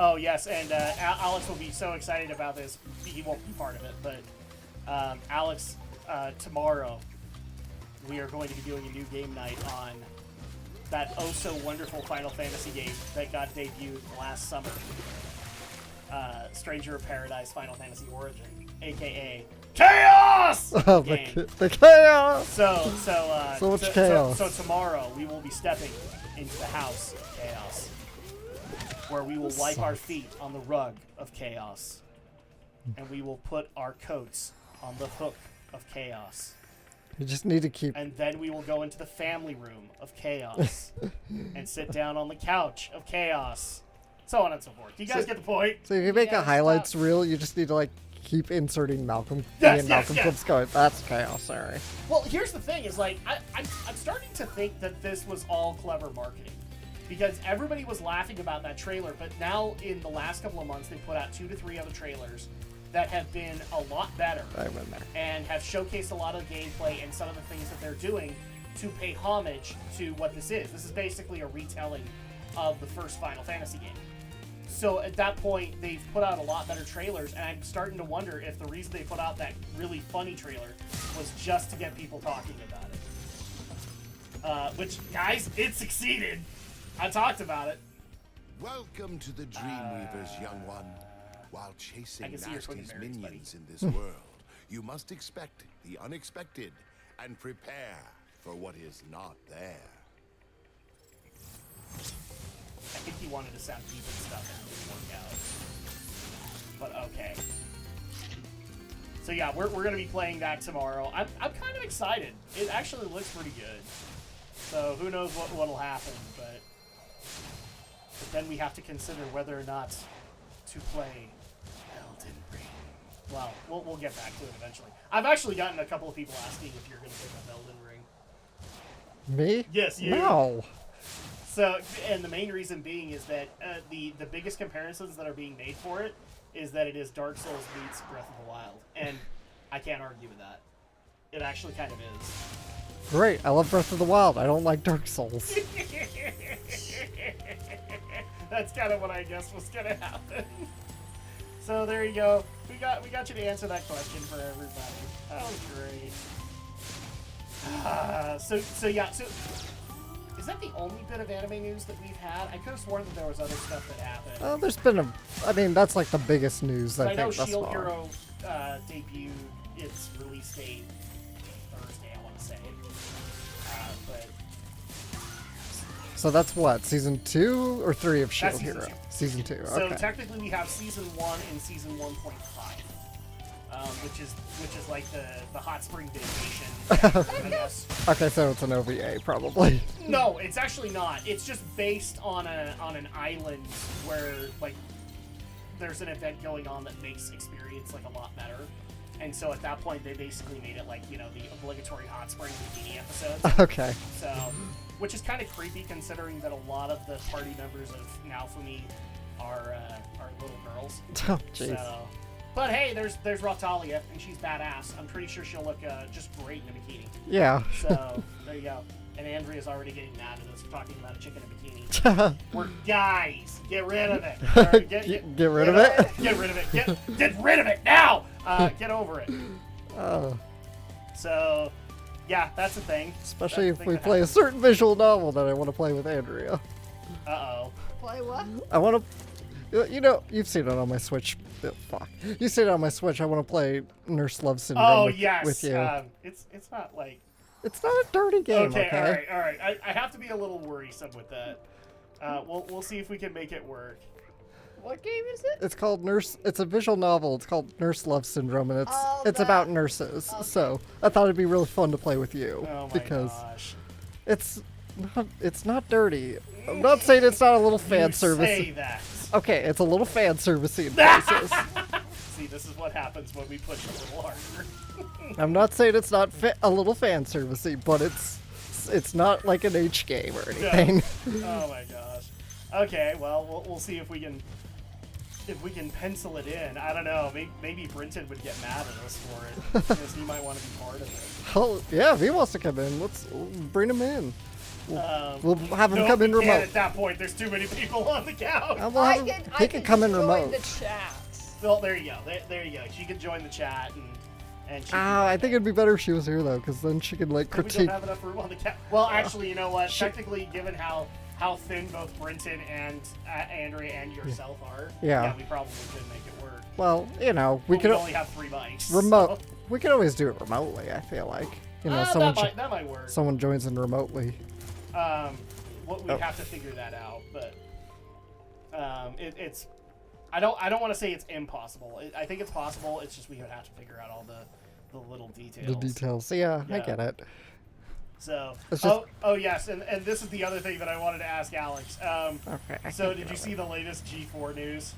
Oh, yes, and Alex will be so excited about this. He won't be part of it, but... Alex, tomorrow, we are going to be doing a new game night on that oh-so-wonderful Final Fantasy game that got debuted last summer. Stranger of Paradise Final Fantasy Origin, a.k.a. Chaos! Oh, game. the chaos! So much chaos. So tomorrow we will be stepping into the house of chaos, where we will wipe our feet on the rug of chaos, and we will put our coats on the hook of chaos. You just need to keep... And then we will go into the family room of chaos and sit down on the couch of chaos. So on and so forth. Do you guys get the point? So if you make Yeah, a highlights stop. reel, you just need to, like, keep inserting Malcolm. Yes, and yes, Malcolm yes. clips going, that's chaos, sorry. Well, here's the thing, is like, I'm starting to think that this was all clever marketing. Because everybody was laughing about that trailer, but now in the last couple of months, they put out 2 to 3 other trailers that have been a lot better. I went there. And have showcased a lot of the gameplay and some of the things that they're doing to pay homage to what this is. This is basically a retelling of the first Final Fantasy game. So at that point, they've put out a lot better trailers, and I'm starting to wonder if the reason they put out that really funny trailer was just to get people talking about it. Which, guys, it succeeded. I talked about it. Welcome to the Dreamweavers, young one. While chasing I can see your twin Nasty's merits, minions in this world, you must expect the unexpected and prepare for what is not there. I think he wanted to sound deep and stuff and it didn't work out. But okay. So yeah, we're going to be playing that tomorrow. I'm kind of excited. It actually looks pretty good. So who knows what'll happen, but then we have to consider whether or not to play Elden Ring. Well, we'll get back to it eventually. I've actually gotten a couple of people asking if you're going to pick up Elden Ring. Me? Yes, you. No. So, and the main reason being is that the biggest comparisons that are being made for it is that it is Dark Souls meets Breath of the Wild. And I can't argue with that. It actually kind of is. Great, I love Breath of the Wild. I don't like Dark Souls. That's kind of what I guess was going to happen. So there you go. We got you to answer that question for everybody. That was great. So is that the only bit of anime news that we've had? I could have sworn that there was other stuff that happened. Oh, there's been I mean, that's like the biggest news, I I know think, thus Shield far. Hero debuted its release date Thursday, I want to say. But So that's what, season 2 or 3 of Shield That's season Hero? 2. Season 2, so okay. technically we have season 1 and season 1.5. Which is like the hot spring vacation, I guess. Okay, so it's an OVA, probably. No, it's actually not. It's just based on an island where like there's an event going on that makes experience like a lot better. And so at that point they basically made it like, you know, the obligatory hot spring bikini episodes. Okay. So, which is kind of creepy considering that a lot of the party members of Naofumi are little girls. Oh, jeez. So, but hey, there's Rotalia, and she's badass. I'm pretty sure she'll look just great in a bikini. Yeah. So there you go. And Andrea's already getting mad at us for talking about a chick in a bikini. We're guys. Get rid of it. All right, Get rid of it? Get rid of it. Get rid of it now. Get over it. Oh. So, yeah, that's the thing. Especially That's if the we thing play a that certain visual novel that I want to play with Andrea. happens. Uh-oh. Play what? I want to... You know, you've seen it on my Switch. Fuck. You've seen it on my Switch. I want to play Nurse Love Syndrome Oh, with, yes. with you. It's not like... It's not a dirty game, okay? All right. I have to be a little worrisome with that. We'll see if we can make it work. What game is it? It's called Nurse... It's a visual novel. It's called Nurse Love Syndrome, and Oh, it's about nurses. Okay. So I thought it'd be really fun to play with you. Oh my because gosh. it's not dirty. I'm not saying it's not a little fan You service. say that. Okay, it's a little fan servicey in places. See, this is what happens when we push a little harder. I'm not saying it's not a little fan servicey, but it's not like an H game or anything. Oh my gosh. Okay, well, we'll see if we can pencil it in. I don't know. Maybe Brenton would get mad at us for it because he might want to be part of it. Oh, yeah, if he wants to come in, let's bring him in. We'll have him No, come in we can't remote. At that point, there's too many people on the couch. We'll have him, he can come in join remote. the chat. Well, there you go. There you go. She could join the chat and she. I think it'd be better if she was here though, because then she could like We critique. don't have enough room on the couch. Well, actually, you know what? Technically, given how thin both Brenton and Andrea and yourself are, Yeah. we probably could make it work. Well, you know, we But could only have 3 mics. remote. so- We could always do it remotely. I feel like, you know, someone that might work. someone joins in remotely. We'd have to figure that out, but it's. I don't want to say it's impossible. I think it's possible. It's just we would have to figure out all the little details. The details. Yeah, I Yeah. get it. So, It's just- oh yes, and this is the other thing that I wanted to ask Alex. Okay. So did you see the latest G4 news?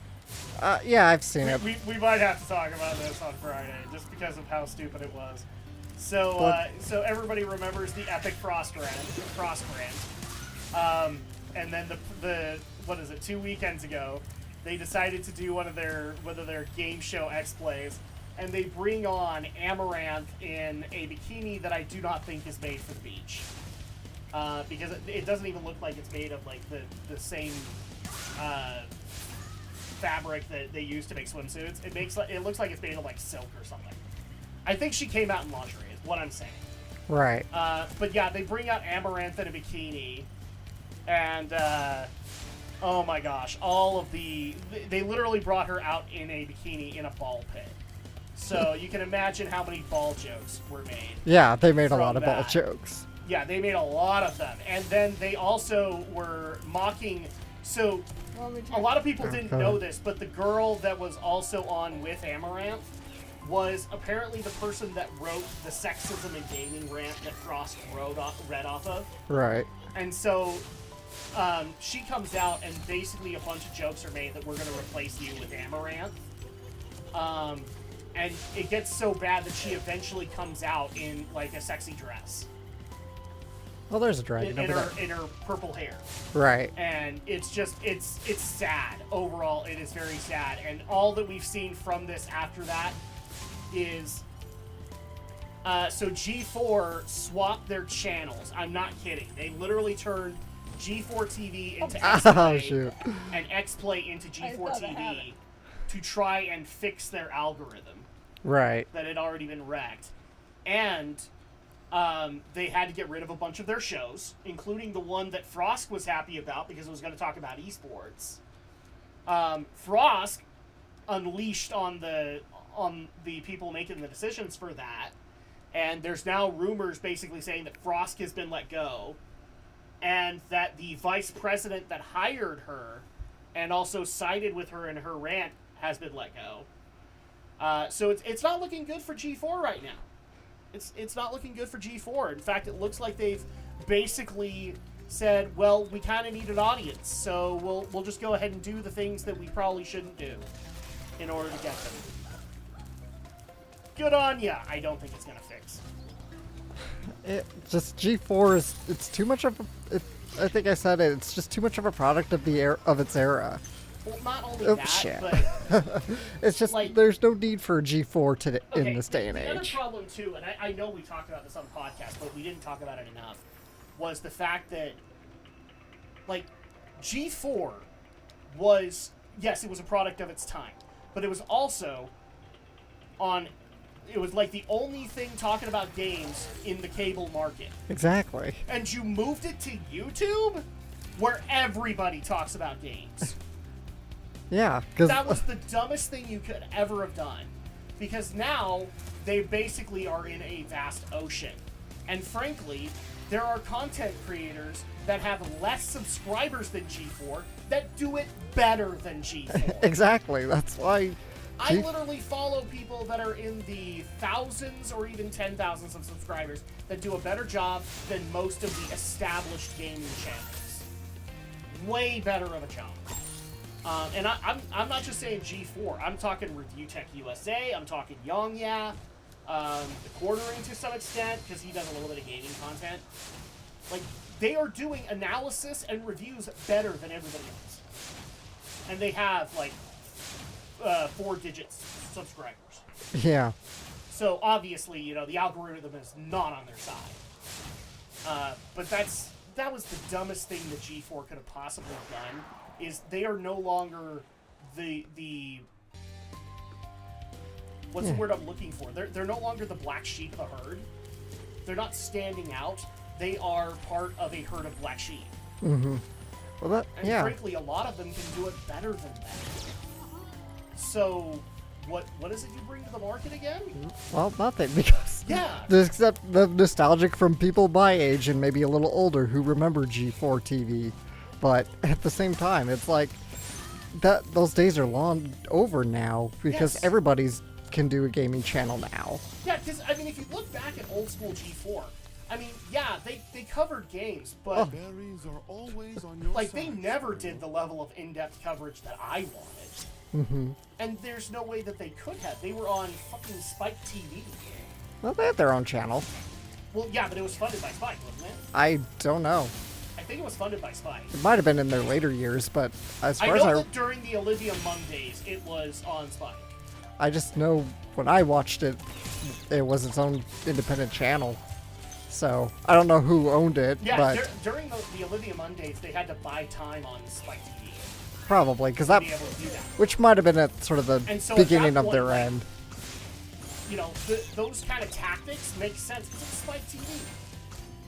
Yeah, I've seen it. We might have to talk about this on Friday just because of how stupid it was. So so everybody remembers the epic Frost Grant. And then the what is it? 2 weekends ago, they decided to do one of their game show X-Plays, and they bring on Amaranth in a bikini that I do not think is made for the beach, because it doesn't even look like it's made of like the same fabric that they use to make swimsuits. It looks like it's made of like silk or something. I think she came out in lingerie, is what I'm saying. Right. But yeah, they bring out Amaranth in a bikini, and oh my gosh, they literally brought her out in a bikini in a ball pit. So you can imagine how many ball jokes were made. Yeah, they made a from lot of ball that. jokes. Yeah, they made a lot of them. And then they also were mocking, so a lot of people didn't know this, but the girl that was also on with Amaranth was apparently the person that wrote the sexism and gaming rant that Frost read off of. Right. And so she comes out and basically a bunch of jokes are made that we're going to replace you with Amaranth. And it gets so bad that she eventually comes out in like a sexy dress. Well, there's a dragon over there. In her purple hair. Right. And it's just, it's sad. Overall, it is very sad. And all that we've seen from this after that is, so G4 swapped their channels. I'm not kidding. They literally turned G4 TV into X-Play Oh, shoot. and X-Play into I G4 thought I had TV. it. to try and fix their algorithm Right. that had already been wrecked. And they had to get rid of a bunch of their shows, including the one that Frost was happy about because it was going to talk about esports. Frost unleashed on the people making the decisions for that, and there's now rumors basically saying that Frost has been let go, and that the vice president that hired her and also sided with her in her rant has been let go. So it's not looking good for G4 right now. It's not looking good for G4. In fact, it looks like they've basically said, well, we kind of need an audience, so we'll just go ahead and do the things that we probably shouldn't do in order to get them. Good on ya. I don't think it's gonna fix. It just G4 is it's too much of a, I think I said it. It's just too much of a product of the of its era. Well, not only Oh, that, shit. but It's just like- there's no need for a G4 today okay, in this day and the other age. problem too, and I know we talked about this on the podcast, but we didn't talk about it enough, was the fact that like G4 was, yes, it was a product of its time, but it was also it was like the only thing talking about games in the cable market. Exactly. And you moved it to YouTube, where everybody talks about games. Yeah, because That was the dumbest thing you could ever have done. Because now, they basically are in a vast ocean. And frankly, there are content creators that have less subscribers than G4 that do it better than G4. exactly. That's why. I literally follow people that are in the thousands or even 10,000s of subscribers that do a better job than most of the established gaming channels. Way better of a job. And I'm not just saying G4. I'm talking Review Tech USA. I'm talking Yongya. The Quartering to some extent, because he does a little bit of gaming content. Like, they are doing analysis and reviews better than everybody else. And they have, like, 4-digit subscribers. Yeah. So obviously, you know, the algorithm is not on their side. But that was the dumbest thing that G4 could have possibly done. Is they are no longer the what's the word I'm looking for? They're no longer the black sheep of the herd. They're not standing out. They are part of a herd of black sheep. Mm-hmm. Well, that And yeah. frankly, a lot of them can do it better than that. So, what is it you bring to the market again? Well, nothing because Yeah. except the nostalgic from people my age and maybe a little older who remember G4 TV. But at the same time, it's like that those days are long over now because Yes. everybody's can do a gaming channel now. Yeah, because, I mean, if you look back at old school G4, I mean, yeah, they covered games, but, Berries are always on your like, they side. never did the level of in-depth coverage that I wanted. Mm-hmm. And there's no way that they could have. They were on fucking Spike TV. Well, they had their own channel. Well, yeah, but it was funded by Spike, wasn't it? I don't know. I think it was funded by Spike. It might have been in their later years, but as I far know as that during the Olivia Munn days, it was on Spike. I just know when I watched it, it was its own independent channel. So I don't know who owned it, Yeah, but during the Olivia Munn days, they had to buy time on Spike TV probably because to that, be able to do that. which might have been at sort of the And so at beginning that of point, their like, end. You know, those kind of tactics make sense because it's Spike TV.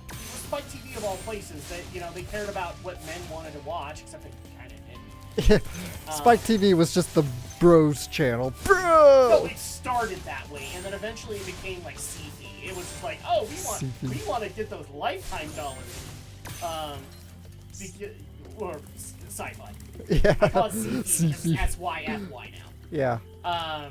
It was Spike TV of all places that, you know, they cared about what men wanted to watch, except they kind of didn't. Spike TV was just the bros channel. So Bro! it started that way, and then eventually it became like sci-fi. It was just like, oh, we want to get those lifetime dollars, or sci-fi. Yeah. I call it sci-fi because Sci-fi. it's SYFY Yeah. now.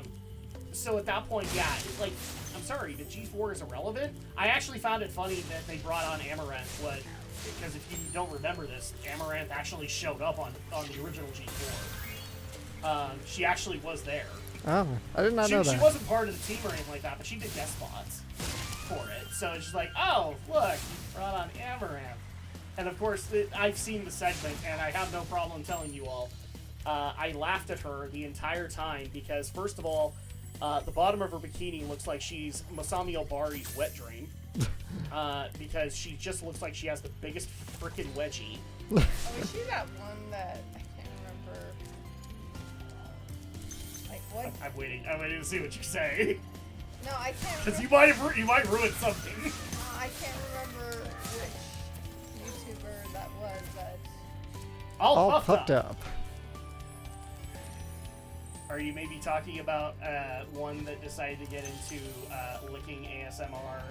So at that point, yeah, it's like, I'm sorry, the G4 is irrelevant. I actually found it funny that they brought on Amaranth, because if you don't remember this, Amaranth actually showed up on the original G4. She actually was there. Oh, I did not know She that. wasn't part of the team or anything like that, but she did guest spots for it. So it's just like, oh, look, you brought on Amaranth. And of course, I've seen the segment, and I have no problem telling you all. I laughed at her the entire time because, first of all, the bottom of her bikini looks like she's Masami Obari's wet dream. Because she just looks like she has the biggest frickin' wedgie. Oh, is she that one that I can't remember? What? I'm waiting. I'm waiting to see what you say. No, I can't. Because Remember. you might ruin something. I can't remember which YouTuber that was. All puffed up. Are you maybe talking about one that decided to get into licking ASMR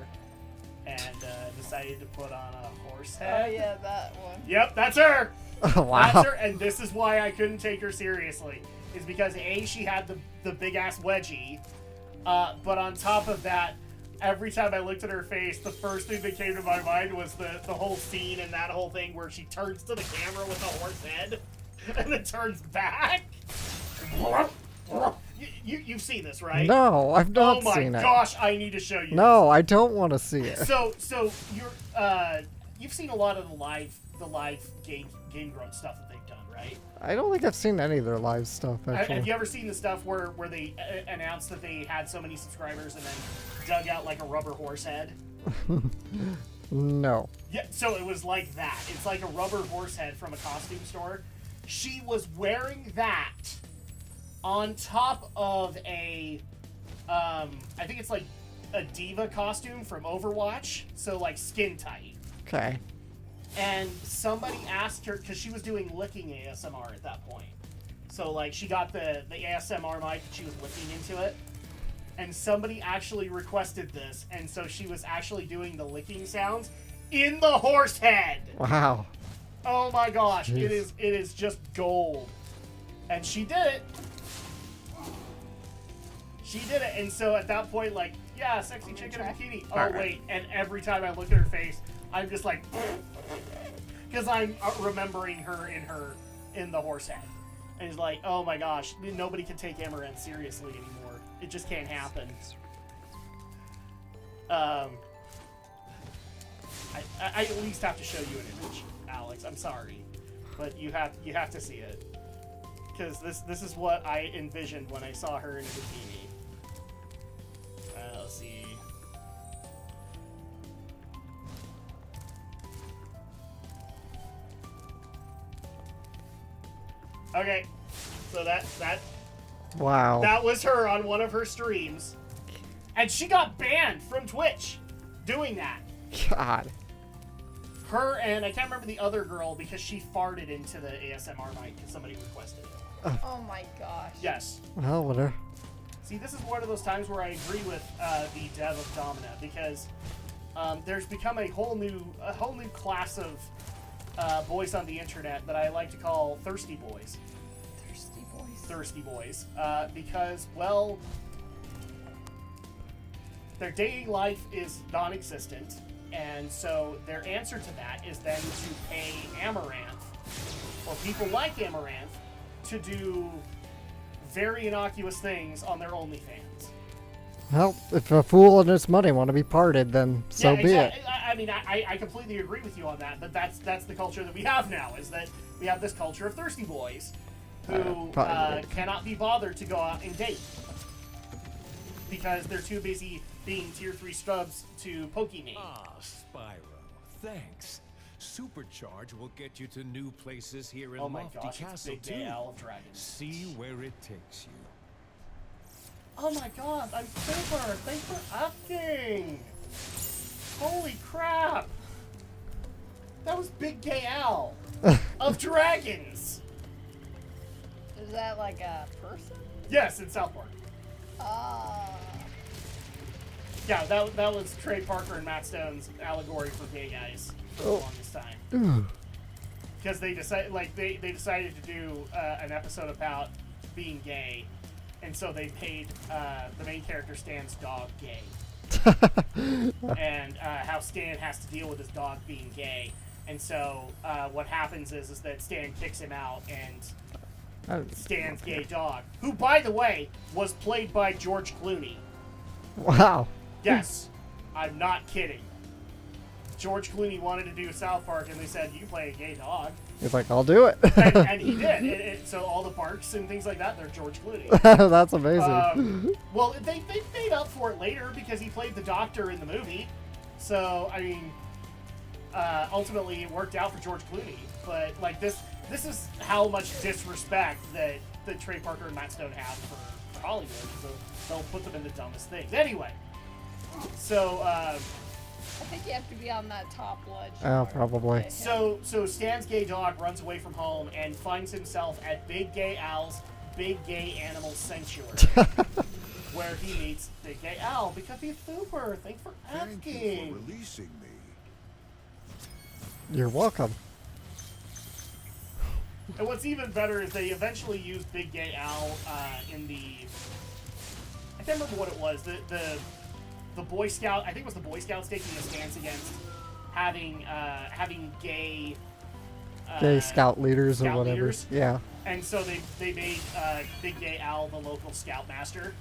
and decided to put on a horse head? Oh yeah, that one. Yep, that's her. Oh, wow. That's her, and this is why I couldn't take her seriously. Is because A, she had the big ass wedgie, but on top of that, every time I looked at her face, the first thing that came to my mind was the whole scene and that whole thing where she turns to the camera with a horse head and then turns back. You've seen this, right? No, I've not Oh my seen it. gosh, I need to show you. No, I don't want to see it. So you've seen a lot of the live game grunt stuff that they've done, right? I don't think I've seen any of their live stuff, actually. Have you ever seen the stuff where they announced that they had so many subscribers and then dug out like a rubber horse head? No. Yeah, so it was like that. It's like a rubber horse head from a costume store. She was wearing that on top of a, I think it's like a diva costume from Overwatch, so like skin tight. Okay. And somebody asked her, because she was doing licking ASMR at that point. So like she got the ASMR mic, she was licking into it. And somebody actually requested this, and so she was actually doing the licking sounds in the horse head. Wow. Oh my gosh, Jeez. it is just gold. And she did it. She did it, and so at that point, like, yeah, sexy chick in a bikini. Oh wait, and every time I look at her face, I'm just like, because I'm remembering her in the horse head, and it's like, oh my gosh, nobody can take Amaranth seriously anymore. It just can't happen. I at least have to show you an image, Alex. I'm sorry, but you have to see it, because this is what I envisioned when I saw her in a bikini. Let's see. Okay, so that Wow. that was her on one of her streams, and she got banned from Twitch doing that. God. Her and I can't remember the other girl because she farted into the ASMR mic and somebody requested it. Oh my gosh. Yes. Well, whatever. See, this is one of those times where I agree with the dev of Domina, because there's become a whole new class of boys on the internet that I like to call thirsty boys. Thirsty boys. Thirsty boys, because, well, their dating life is non-existent, and so their answer to that is then to pay Amaranth, or people like Amaranth, to do very innocuous things on their OnlyFans. Well, if a fool and his money want to be parted, then so be it. I mean, I completely agree with you on that, but that's the culture that we have now, is that we have this culture of thirsty boys who cannot be bothered to go out and date because they're too busy being tier 3 scrubs to Pokemon. Ah, Spyro, thanks. Supercharge will get you to new places here in Oh my Lofty gosh, it's Castle Big too. Gay Owl of Dragons. See where it takes you. Oh my god, I'm super! Thanks for asking! Holy crap! That was Big Gay Owl of Dragons! Is that like a person? Yes, in South Park. Ah. Yeah, that was Trey Parker and Matt Stone's allegory for gay guys for the longest time. Ooh. Because they decided, they decided to do an episode about being gay, and so they made the main character Stan's dog gay, and how Stan has to deal with his dog being gay. And so what happens is that Stan kicks him out, and Stan's gay dog, who by the way was played by George Clooney. Wow. Yes, I'm not kidding. George Clooney wanted to do South Park, and they said, you play a gay dog. He's like, I'll do it. And he did. So all the parks and things like that, they're George Clooney. That's amazing. Well, they made up for it later because he played the Doctor in the movie. So, I mean, ultimately it worked out for George Clooney. But, like, this is how much disrespect that that Trey Parker and Matt Stone have for Hollywood. So they'll put them in the dumbest things. Anyway, so I think you have to be on that top ledge. Oh, probably. so Stan's gay dog runs away from home and finds himself at Big Gay Al's Big Gay Animal Sanctuary, where he meets Big Gay Al because he's super. Thanks for Thank you asking. for releasing me. You're welcome. And what's even better is they eventually used Big Gay Al in the. I can't remember what it was. The Boy Scout. I think it was the Boy Scouts taking a stance against having gay. Gay scout leaders or scout whatever. leaders. Yeah. And so they made Big Gay Al the local scoutmaster.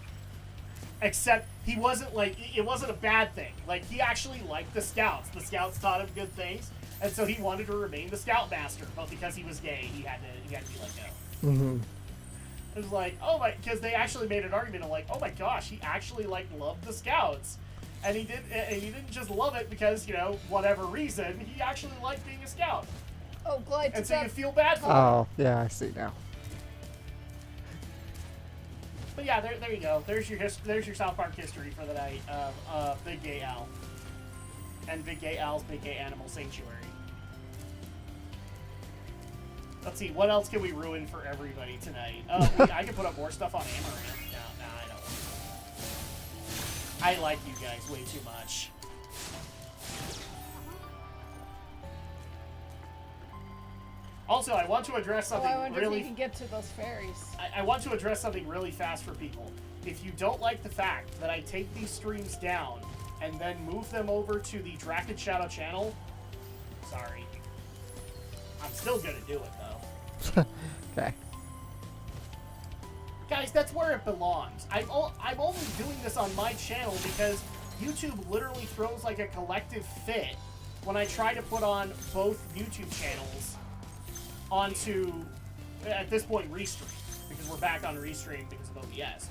Except he wasn't like it wasn't a bad thing. Like he actually liked the scouts. The scouts taught him good things, and so he wanted to remain the scoutmaster. But because he was gay, he had to be let go. Mm-hmm. It was like, oh my, because they actually made an argument of like, oh my gosh, he actually like loved the scouts, and he didn't just love it because whatever reason, he actually liked being a scout, Oh, glide to and so you that. feel bad for him. Oh, yeah, I see now. But yeah, there you go. There's your South Park history for the night of Big Gay Al and Big Gay Al's Big Gay Animal Sanctuary. Let's see, what else can we ruin for everybody tonight? I can put up more stuff on Amaranth. No, I don't. I like you guys way too much. Also, I want to address Oh, something I wonder if really. you can get to those fairies. I want to address something really fast for people. If you don't like the fact that I take these streams down and then move them over to the Drak and Shadow channel, sorry. I'm still gonna do it though. Okay. Guys, that's where it belongs. I'm only doing this on my channel because YouTube literally throws like a collective fit when I try to put on both YouTube channels onto, at this point, Restream, because we're back on Restream because of OBS.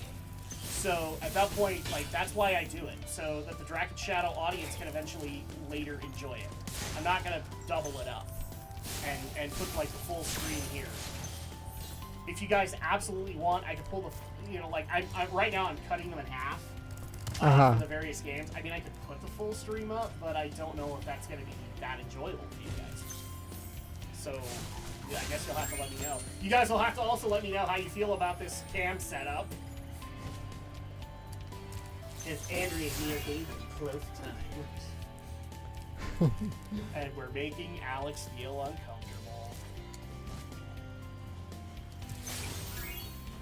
So at that point, like, that's why I do it, so that the Drak and Shadow audience can eventually later enjoy it. I'm not gonna double it up and put like the full screen here. If you guys absolutely want, I can pull the, like, I right now I'm cutting them in half for the various games. I mean, I could put the full stream up, but I don't know if that's gonna be that enjoyable for you guys. So. Yeah, I guess you'll have to let me know. You guys will have to also let me know how you feel about this cam setup. If Andrea here gave close time. And we're making Alex feel uncomfortable.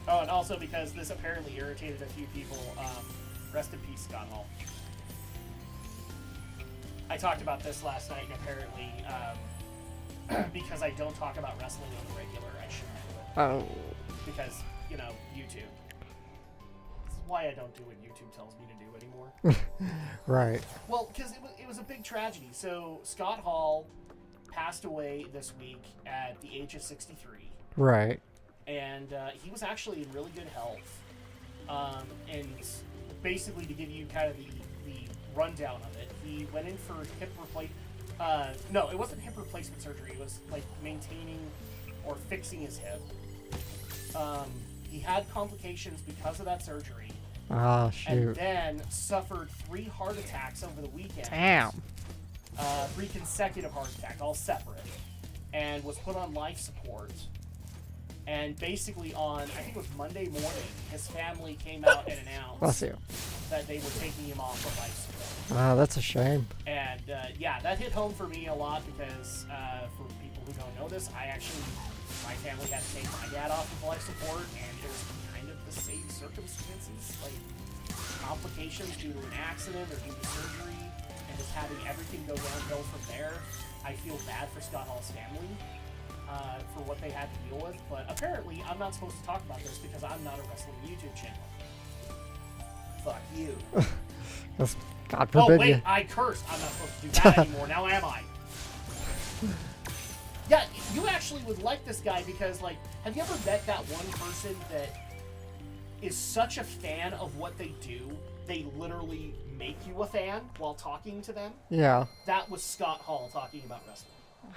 Oh, and also because this apparently irritated a few people, rest in peace, Scott Hall. I talked about this last night, and apparently, because I don't talk about wrestling on the regular, I shouldn't do it. Oh. Because, YouTube. This is why I don't do what YouTube tells me to do anymore. Right. Well, because it was a big tragedy. So, Scott Hall passed away this week at the age of 63. Right. And he was actually in really good health. And basically, to give you kind of the rundown of it, he went in for hip replacement. No, it wasn't hip replacement surgery. It was like maintaining or fixing his hip. He had complications because of that surgery. Ah, And shoot. then suffered 3 heart attacks over the weekend. Damn. 3 consecutive heart attacks, all separate. And was put on life support. And basically on, I think it was Monday morning, his family came out and Bless announced you. that they were taking him off of life support. Ah, that's a shame. And yeah, that hit home for me a lot because for people who don't know this, my family had to take my dad off of life support, and it was kind of the same circumstances, like complications due to an accident or due to surgery, and just having everything go downhill from there. I feel bad for Scott Hall's family for what they had to deal with, but apparently I'm not supposed to talk about this because I'm not a wrestling YouTube channel. Fuck you. That's, God Oh forbid wait, you. I cursed. I'm not supposed to do that anymore. Now am I? Yeah, you actually would like this guy because, like, have you ever met that one person that is such a fan of what they do, they literally make you a fan while talking to them? Yeah. That was Scott Hall talking about wrestling.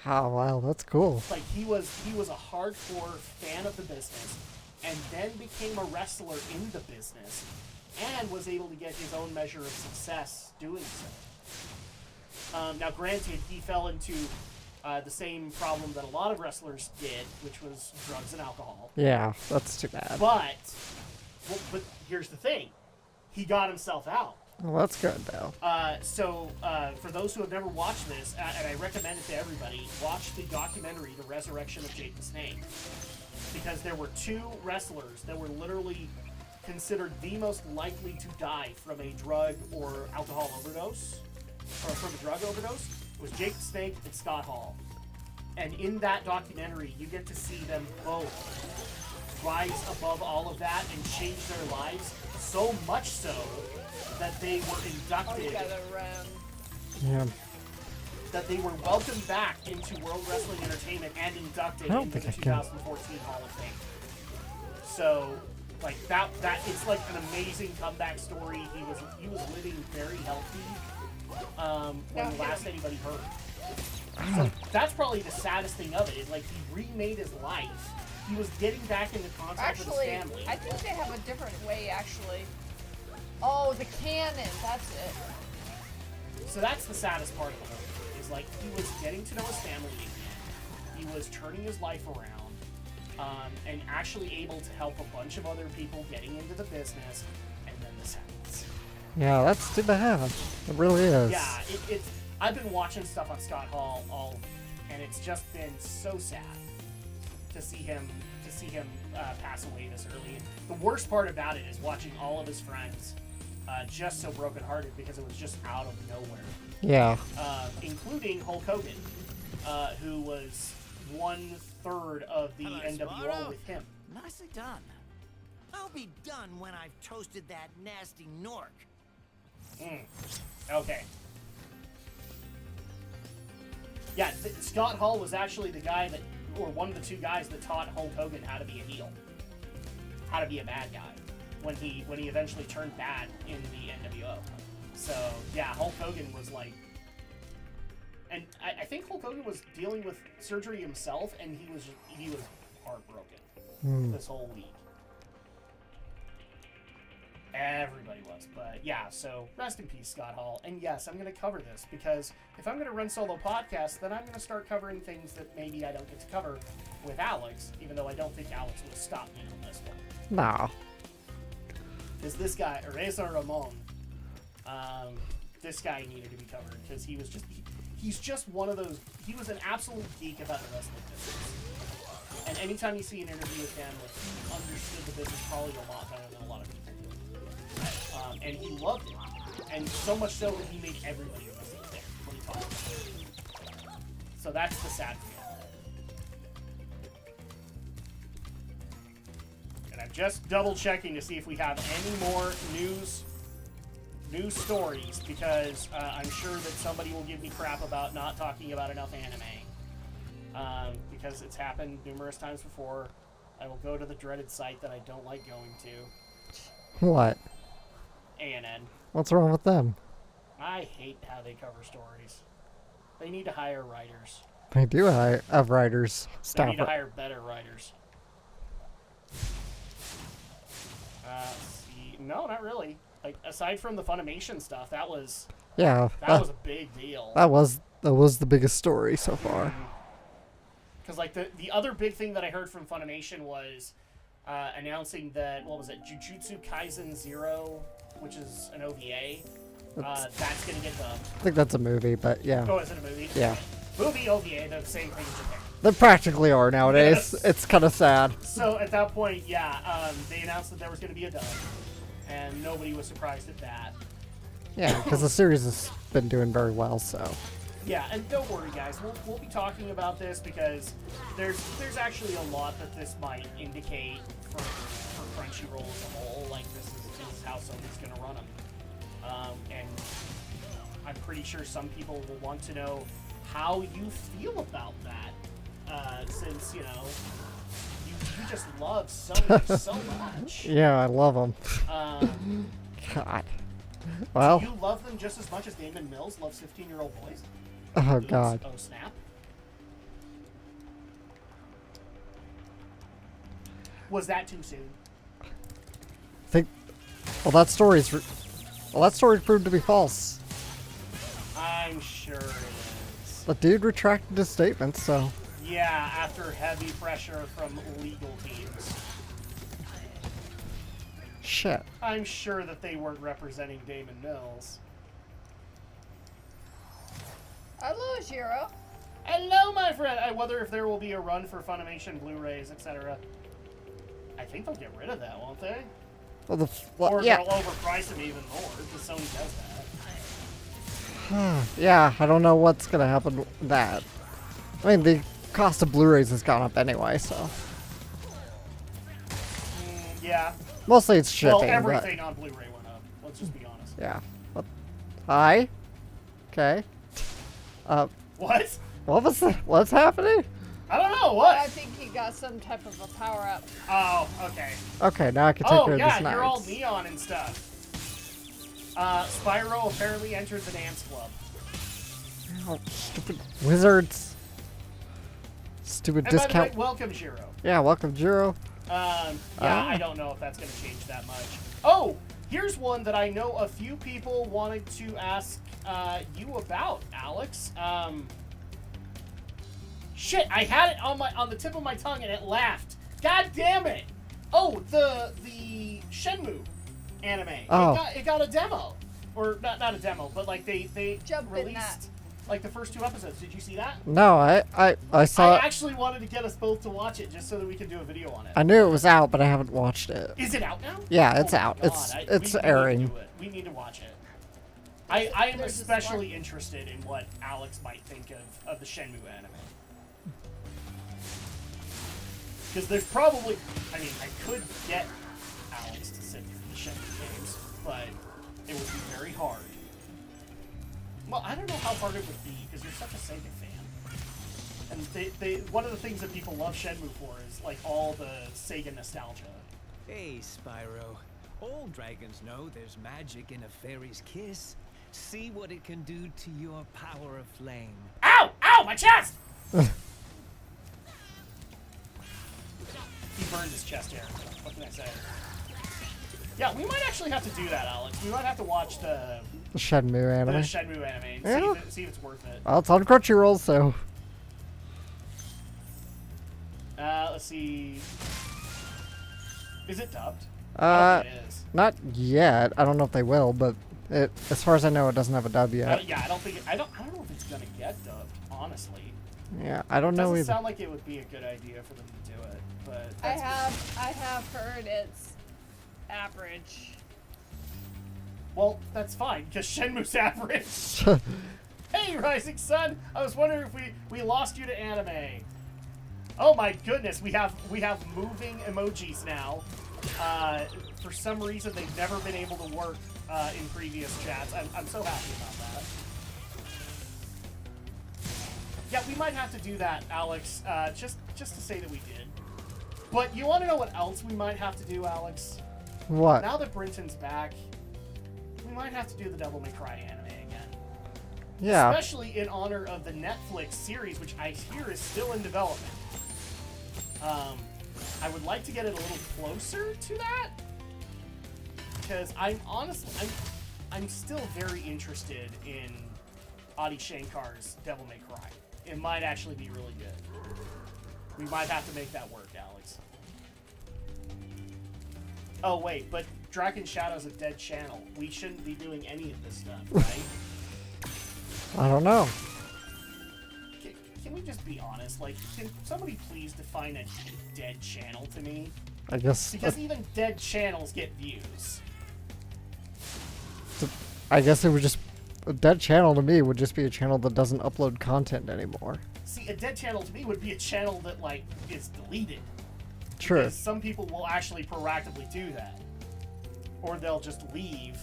Oh, wow, that's cool. Like, he was a hardcore fan of the business, and then became a wrestler in the business, and was able to get his own measure of success doing so. Now, granted, he fell into the same problem that a lot of wrestlers did, which was drugs and alcohol. Yeah, that's too bad. But here's the thing. He got himself out. Well, that's good, though. So, for those who have never watched this, and I recommend it to everybody, watch the documentary, The Resurrection of Jake the Snake. Because there were two wrestlers that were literally considered the most likely to die from a drug or alcohol overdose, or from a drug overdose. It was Jake the Snake and Scott Hall. And in that documentary, you get to see them both rise above all of that and change their lives, so much so that they were inducted, Yeah. that they were welcomed back into World Wrestling Entertainment and inducted I don't into think the I can. 2014 Hall of Fame. So, like that it's like an amazing comeback story. He was living very healthy when last anybody heard. So that's probably the saddest thing of it. Is like he remade his life. He was getting back into contact with his family. I think they have a different way, actually. Oh, the cannon, that's it. So that's the saddest part of the whole thing, is like he was getting to know his family again. He was turning his life around, and actually able to help a bunch of other people getting into the business, and then this happens. Yeah, that's too bad. It really is. Yeah, it's. I've been watching stuff on Scott Hall and it's just been so sad to see him pass away this early. The worst part about it is watching all of his friends just so brokenhearted because it was just out of nowhere. Yeah. Including Hulk Hogan, who was 1/3 of the Hello, NWO Spyro. with him. Nicely done. I'll be done when I've toasted that nasty Nork. Okay. Yeah, Scott Hall was actually the guy that, or one of the two guys that taught Hulk Hogan how to be a heel, how to be a bad guy, when he eventually turned bad in the NWO. So yeah, Hulk Hogan was like, and I think Hulk Hogan was dealing with surgery himself, and he was heartbroken this whole week. Everybody was, but yeah, so rest in peace, Scott Hall. And yes, I'm going to cover this, because if I'm going to run solo podcasts, then I'm going to start covering things that maybe I don't get to cover with Alex, even though I don't think Alex would stop me on this one. Nah. Because this guy, Reza Ramon, this guy needed to be covered, because he's just one of those, he was an absolute geek about the wrestling business. And anytime you see an interview with him, like, he understood the business probably a lot better than a lot of people do. And he loved it. And so much so that he made everybody a wrestling fan when he talked about it. So that's the sad thing. And I'm just double checking to see if we have any more news stories, because I'm sure that somebody will give me crap about not talking about enough anime. Because it's happened numerous times before. I will go to the dreaded site that I don't like going to. What? ANN. What's wrong with them? I hate how they cover stories. They need to hire writers. They do have writers. They Stop need to it. hire better writers. See, no, not really. Like, aside from the Funimation stuff, that was Yeah. that was a big deal. That was the biggest story so far. Because like the other big thing that I heard from Funimation was announcing that, what was it, Jujutsu Kaisen 0, which is an OVA, that's gonna get dubbed. I think that's a movie, but yeah. Oh, is it a movie? Yeah. Movie, OVA, they're the same thing in Japan. They practically are nowadays. Yes. It's kind of sad. So at that point, yeah, they announced that there was gonna be a dub, and nobody was surprised at that. Yeah, because the series has been doing very well, so. Yeah, and don't worry, guys. We'll be talking about this, because there's actually a lot that this might indicate for Crunchyroll as a whole. Like, this is how Sony's going to run them. And I'm pretty sure some people will want to know how you feel about that, since, you know, you just love Sony so much. Yeah, I love them. God. Well. Do you love them just as much as Damon Mills loves 15-year-old boys? Oh, Oops. God. Oh, snap. Was that too soon? Think. Well, that story's proved to be false. I'm sure it is. The dude retracted his statement, so. Yeah, after heavy pressure from legal teams. Shit. I'm sure that they weren't representing Damon Mills. Hello, Shiro. Hello, my friend. I wonder if there will be a run for Funimation Blu-rays, etc. I think they'll get rid of that, won't they? Well, Or yeah. they'll overprice them even more, because Sony does that. Yeah, I don't know what's gonna happen with that. I mean, the cost of Blu-rays has gone up anyway, so. Yeah. Mostly it's shipping, Well, everything on Blu-ray went up. Let's just be honest. but yeah. But, hi? Okay. What? What was that? What's happening? I don't know. I What? think he got some type of a power up. Oh, okay. Okay, now I can take Oh, care of yeah, this you're all night. neon and stuff. Spyro apparently entered the dance club. Oh, stupid wizards. Stupid And by discount. the way, welcome, Jiro. Yeah, welcome, Jiro. Yeah, Ah. I don't know if that's going to change that much. Oh, here's one that I know a few people wanted to ask you about, Alex. Shit, I had it on the tip of my tongue and it laughed. God damn it! Oh, the Shenmue anime. Oh. It got a demo, or not a demo, but like they Jump in that. released like the first 2 episodes. Did you see that? No, I saw I it. actually wanted to get us both to watch it just so that we could do a video on it. I knew it was out, but I haven't watched it. Is it out now? Yeah, it's Oh my out. God, It's we it's need to airing. do it. We need to watch it. I am There's a especially smart- interested in what Alex might think of the Shenmue anime. Because there's probably, I mean, I could get Alex to sit through the Shenmue games, but it would be very hard. Well, I don't know how hard it would be because you're such a Sega fan. And they one of the things that people love Shenmue for is like all the Sega nostalgia. Hey, Spyro. All dragons know there's magic in a fairy's kiss. See what it can do to your power of flame. Ow! Ow! My chest! He burned his chest hair. What can I say? Yeah, we might actually have to do that, Alex. We might have to watch the Shenmue anime. Shenmue anime and Yeah. see if it's worth it. Well, it's on Crunchyroll, so. Let's see. Is it dubbed? I Uh, don't think it is. not yet. I don't know if they will, but as far as I know, it doesn't have a dub yet. Yeah, I don't think I don't know if it's gonna get dubbed. Honestly, Yeah, I don't know doesn't either. sound like it would be a good idea for them to do it. But I that's have heard it's average. well, that's fine because Shenmue's average. Hey, Rising Sun! I was wondering if we lost you to anime. Oh my goodness, we have moving emojis now. For some reason, they've never been able to work in previous chats. I'm so happy about that. Yeah, we might have to do that, Alex, just to say that we did. But you want to know what else we might have to do, Alex? What? Now that Brinton's back, we might have to do the Devil May Cry anime again. Yeah. Especially in honor of the Netflix series, which I hear is still in development. I would like to get it a little closer to that, because I'm still very interested in Adi Shankar's Devil May Cry. It might actually be really good. We might have to make that work, Alex. Oh wait, but Dragon Shadow's a dead channel. We shouldn't be doing any of this stuff, right? I don't know. Can we just be honest? Like, can somebody please define a dead channel to me? I guess. Because even dead channels get views. I guess it would just. A dead channel to me would just be a channel that doesn't upload content anymore. See, a dead channel to me would be a channel that, like, is deleted. True. Because some people will actually proactively do that. Or they'll just leave.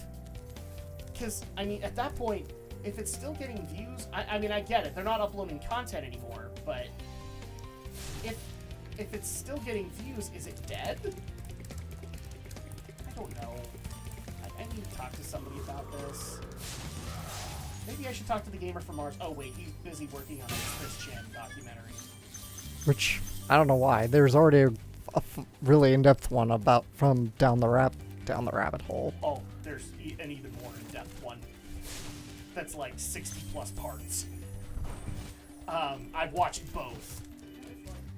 Because, I mean, at that point, if it's still getting views, I mean, I get it. They're not uploading content anymore, but if it's still getting views, is it dead? I don't know. I need to talk to somebody about this. Maybe I should talk to the Gamer from Mars. Oh, wait, he's busy working on a Chris Chan documentary. Which, I don't know why. There's already a really in-depth one about from down the rabbit hole. Oh, there's an even more in-depth one. That's like 60 plus parts. I've watched both.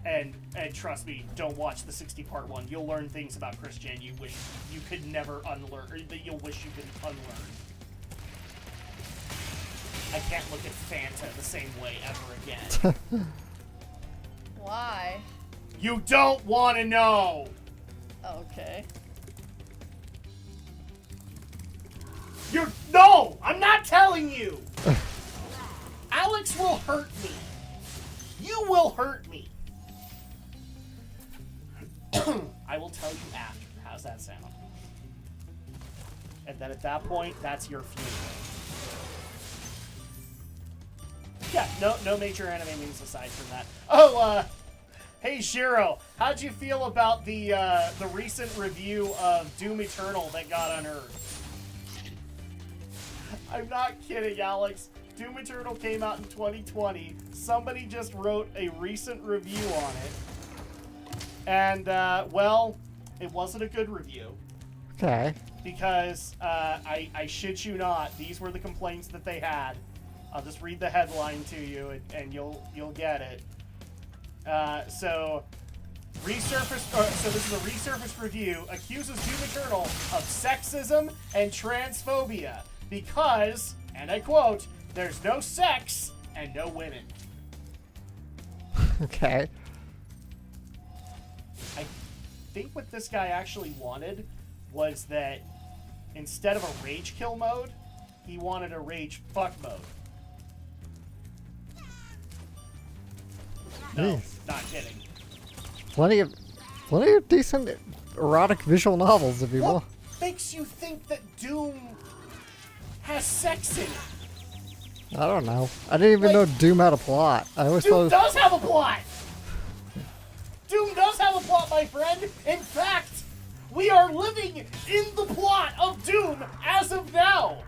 And trust me, don't watch the 60-part one. You'll learn things about Christian you wish you could never unlearn, or that you'll wish you could unlearn. I can't look at Fanta the same way ever again. Why? You don't want to know! Okay. No! I'm not telling you! Alex will hurt me. You will hurt me. I will tell you after. How's that sound? And then at that point, that's your funeral. Yeah, no major anime news aside from that. Oh, hey Shiro, how'd you feel about the recent review of Doom Eternal that got unearthed? I'm not kidding, Alex. Doom Eternal came out in 2020. Somebody just wrote a recent review on it. And, well, it wasn't a good review. Okay. Because, I shit you not, these were the complaints that they had. I'll just read the headline to you, and you'll get it. So this is a resurfaced review, accuses Doom Eternal of sexism and transphobia because, and I quote, there's no sex and no women. Okay. I think what this guy actually wanted was that instead of a rage kill mode, he wanted a rage fuck mode. No, Jeez. not kidding. Plenty of decent erotic visual novels, if you will. What makes you think that Doom has sex in it? I don't know. I didn't even know Doom had a plot. I always Doom thought. does have a plot! Doom does have a plot, my friend! In fact, we are living in the plot of Doom as of now!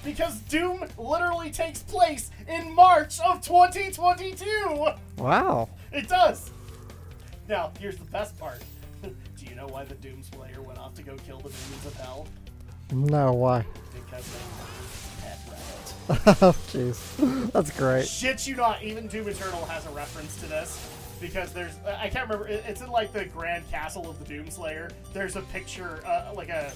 Because Doom literally takes place in March of 2022! Wow. It does! Now, here's the best part. Do you know why the Doom Slayer went off to go kill the minions of Hell? No, why? Because they pet rabbit. Oh, jeez. That's great. Shit you not, even Doom Eternal has a reference to this. Because there's, I can't remember, it's in like the Grand Castle of the Doom Slayer. There's a picture, like a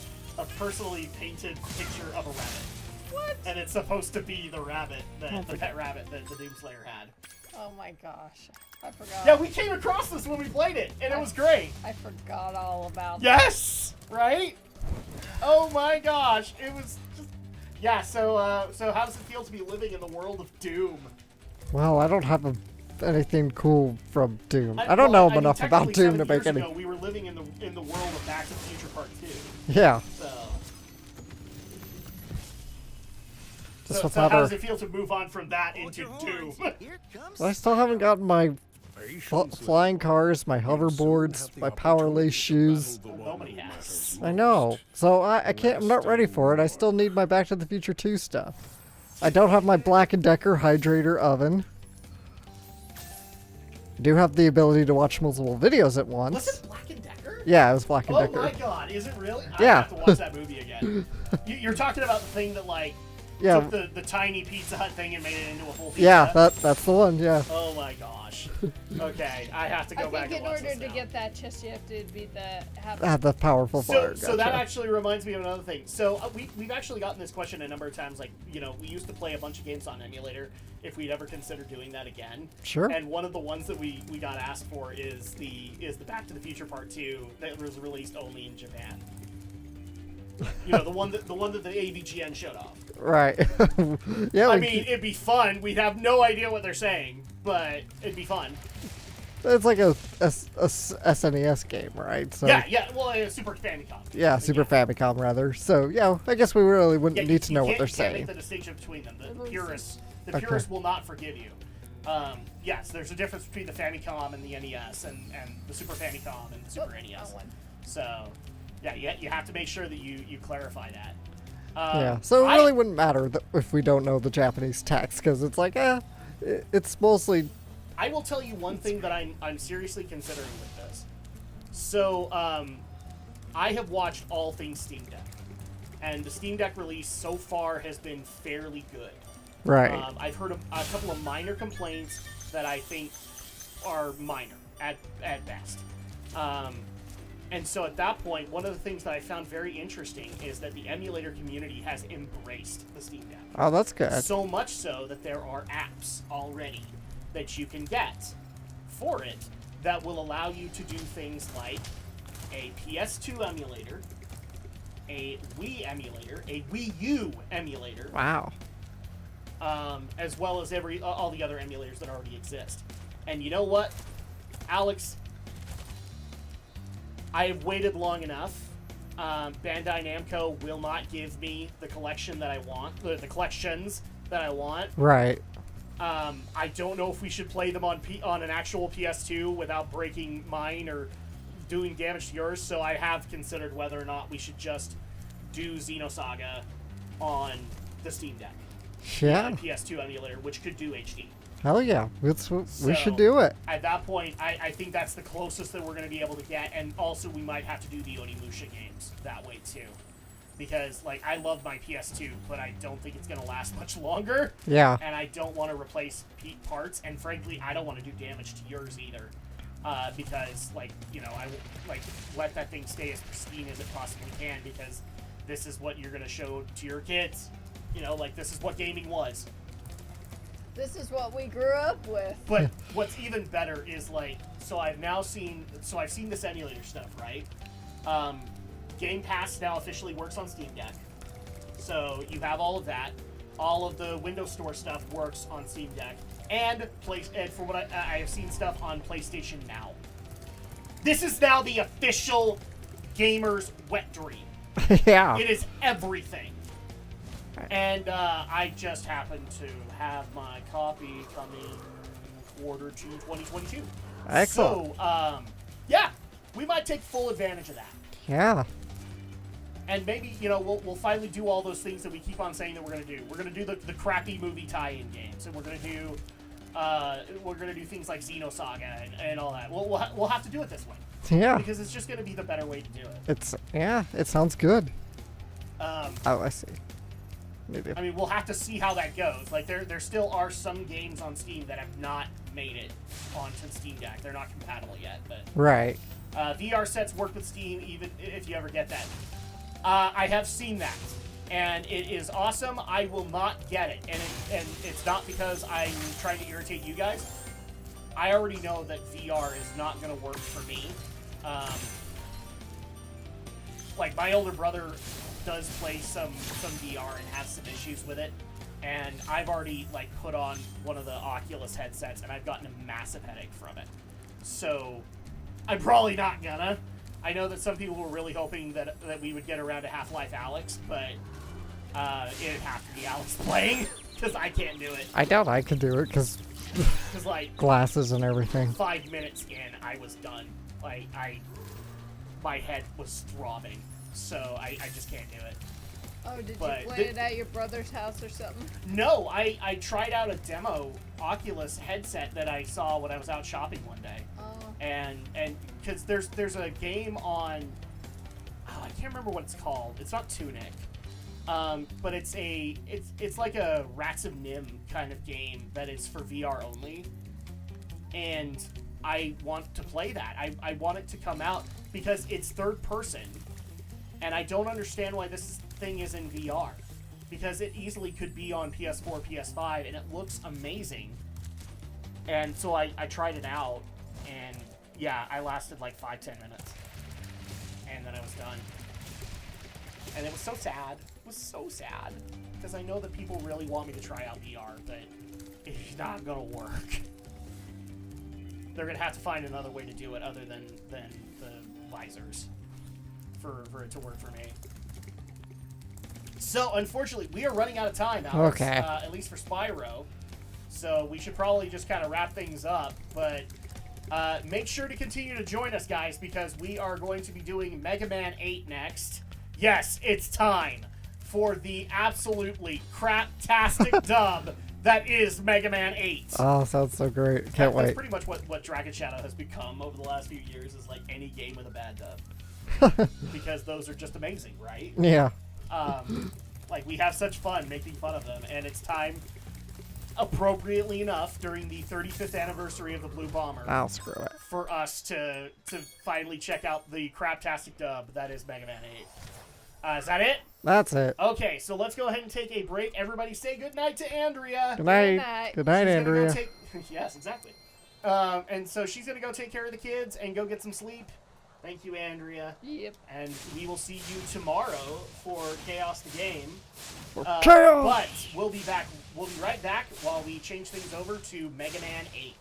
personally painted picture of a rabbit. What? And it's supposed to be the rabbit, the pet rabbit that the Doom Slayer had. Oh my gosh. I forgot. Yeah, we came across this when we played it, and it was great. I forgot all about Yes! Right? Oh my gosh, it was just... Yeah, so how does it feel to be living in the world of Doom? Well, I don't have anything cool from Doom. I don't know enough about Doom to make any. We were living in the world of Back to the Future Part 2. Yeah. So how does it feel to move on from that into Doom? I still haven't gotten my flying cars, my hoverboards, my power lace shoes. Nobody has. I know. So I can't. I'm not ready for it. I still need my Back to the Future 2 stuff. I don't have my Black & Decker hydrator oven. I do have the ability to watch multiple videos at once. Was it Black & Decker? Yeah, it was Black & Decker. Oh my god, is it really? Yeah. I have to watch that movie again. You're talking about the thing that like took the tiny Pizza Hut thing and made it into a full pizza? Yeah, that's the one, yeah. Oh my gosh. Okay, I have to go back and watch in order this to now. get that chest, you have to beat The powerful fire. So that actually reminds me of another thing. So we've actually gotten this question a number of times. Like, you know, we used to play a bunch of games on emulator. If we'd ever consider doing that again. Sure. And one of the ones that we got asked for is the Back to the Future Part 2 that was released only in Japan. You know, the one that the AVGN showed off. Right. Yeah. I mean, it'd be fun. We'd have no idea what they're saying, but it'd be fun. It's like a SNES game, right? So Yeah. Well, a Super Famicom. yeah, Super Famicom rather. So yeah, I guess we really wouldn't need to know what they're You can't saying. make the distinction between them. The purists will not forgive you. Yes, there's a difference between the Famicom and the NES, and the Super Famicom and the Super NES. So, yeah, you have to make sure that you clarify that. Yeah, so it really wouldn't matter if we don't know the Japanese text, because it's like, it's mostly... I will tell you one thing that I'm seriously considering with this. So, I have watched all things Steam Deck. And the Steam Deck release so far has been fairly good. Right. I've heard a couple of minor complaints that I think are minor at best. And so at that point, one of the things that I found very interesting is that the emulator community has embraced the Steam Deck. Oh, that's good. So much so that there are apps already that you can get for it that will allow you to do things like a PS2 emulator, a Wii emulator, a Wii U emulator, Wow. as well as all the other emulators that already exist. And you know what, Alex? I have waited long enough. Bandai Namco will not give me the collection that I want, the collections that I want. Right. I don't know if we should play them on an actual PS2 without breaking mine or doing damage to yours. So I have considered whether or not we should just do Xenosaga on the Steam Deck. Yeah. The PS2 emulator, which could do HD. Hell yeah. We should So, do it. At that point, I think that's the closest that we're going to be able to get, and also we might have to do the Onimusha games that way too. Because, like, I love my PS2, but I don't think it's going to last much longer. Yeah. And I don't want to replace parts, and frankly, I don't want to do damage to yours either. Because, like, you know, I will, like, let that thing stay as pristine as it possibly can, because this is what you're going to show to your kids. You know, like, this is what gaming was. This is what we grew up with. But what's even better is, like, I've seen this emulator stuff, right? Game Pass now officially works on Steam Deck. So you have all of that. All of the Windows Store stuff works on Steam Deck. And for what I have seen stuff on PlayStation Now. This is now the official gamer's wet dream. Yeah. It is everything. And I just happen to have my copy coming quarter to 2022. Excellent. So, yeah, we might take full advantage of that. Yeah. And maybe, you know, we'll finally do all those things that we keep on saying that we're going to do. We're going to do the crappy movie tie-in games, and we're going to do things like Xenosaga and all that. We'll have to do it this way. Yeah. Because it's just going to be the better way to do it. It sounds good. Oh, I see. Maybe. I mean, we'll have to see how that goes. Like, there still are some games on Steam that have not made it onto the Steam Deck. They're not compatible yet, but Right. VR sets work with Steam, even if you ever get that. I have seen that, and it is awesome. I will not get it, and it's not because I'm trying to irritate you guys. I already know that VR is not going to work for me. Like, my older brother does play some VR and has some issues with it, and I've already, like, put on one of the Oculus headsets, and I've gotten a massive headache from it. So I'm probably not gonna. I know that some people were really hoping that we would get around to Half-Life Alyx, but it'd have to be Alex playing, because I can't do it. I doubt I could do it, because Because, like, glasses and everything. 5 minutes in, I was done. Like, my head was throbbing, so I just can't do it. Oh, did But you play it at your brother's house or something? No, I tried out a demo Oculus headset that I saw when I was out shopping one day. Oh. And because there's a game on, I can't remember what it's called. It's not Tunic, but it's like a Rats of Nim kind of game that is for VR only. And I want to play that. I want it to come out because it's third person, and I don't understand why this thing is in VR, because it easily could be on PS4, PS5, and it looks amazing. And so I tried it out, and yeah, I lasted like 5-10 minutes, and then I was done. And it was so sad. It was so sad, because I know that people really want me to try out VR, but it's not gonna work. They're gonna have to find another way to do it other than the visors for it to work for me. So, unfortunately, we are running out of time, Alex. Okay. At least for Spyro. So, we should probably just kind of wrap things up. But make sure to continue to join us, guys, because we are going to be doing Mega Man 8 next. Yes, it's time for the absolutely crap-tastic dub that is Mega Man 8. Oh, sounds so great. Can't That's wait. pretty much what Dragon Shadow has become over the last few years, is like any game with a bad dub. Because those are just amazing, right? Yeah. Like, we have such fun making fun of them, and it's time, appropriately enough, during the 35th anniversary of the Blue Bomber, I'll screw it. for us to finally check out the craptastic dub that is Mega Man 8. Is that it? That's it. Okay, so let's go ahead and take a break. Everybody say goodnight to Andrea. Good night. night. Good night, She's gonna go Andrea. take- yes, exactly. And so she's going to go take care of the kids and go get some sleep. Thank you, Andrea. Yep. And we will see you tomorrow for Chaos the Game. Chaos! But we'll be back. We'll be right back while we change things over to Mega Man 8.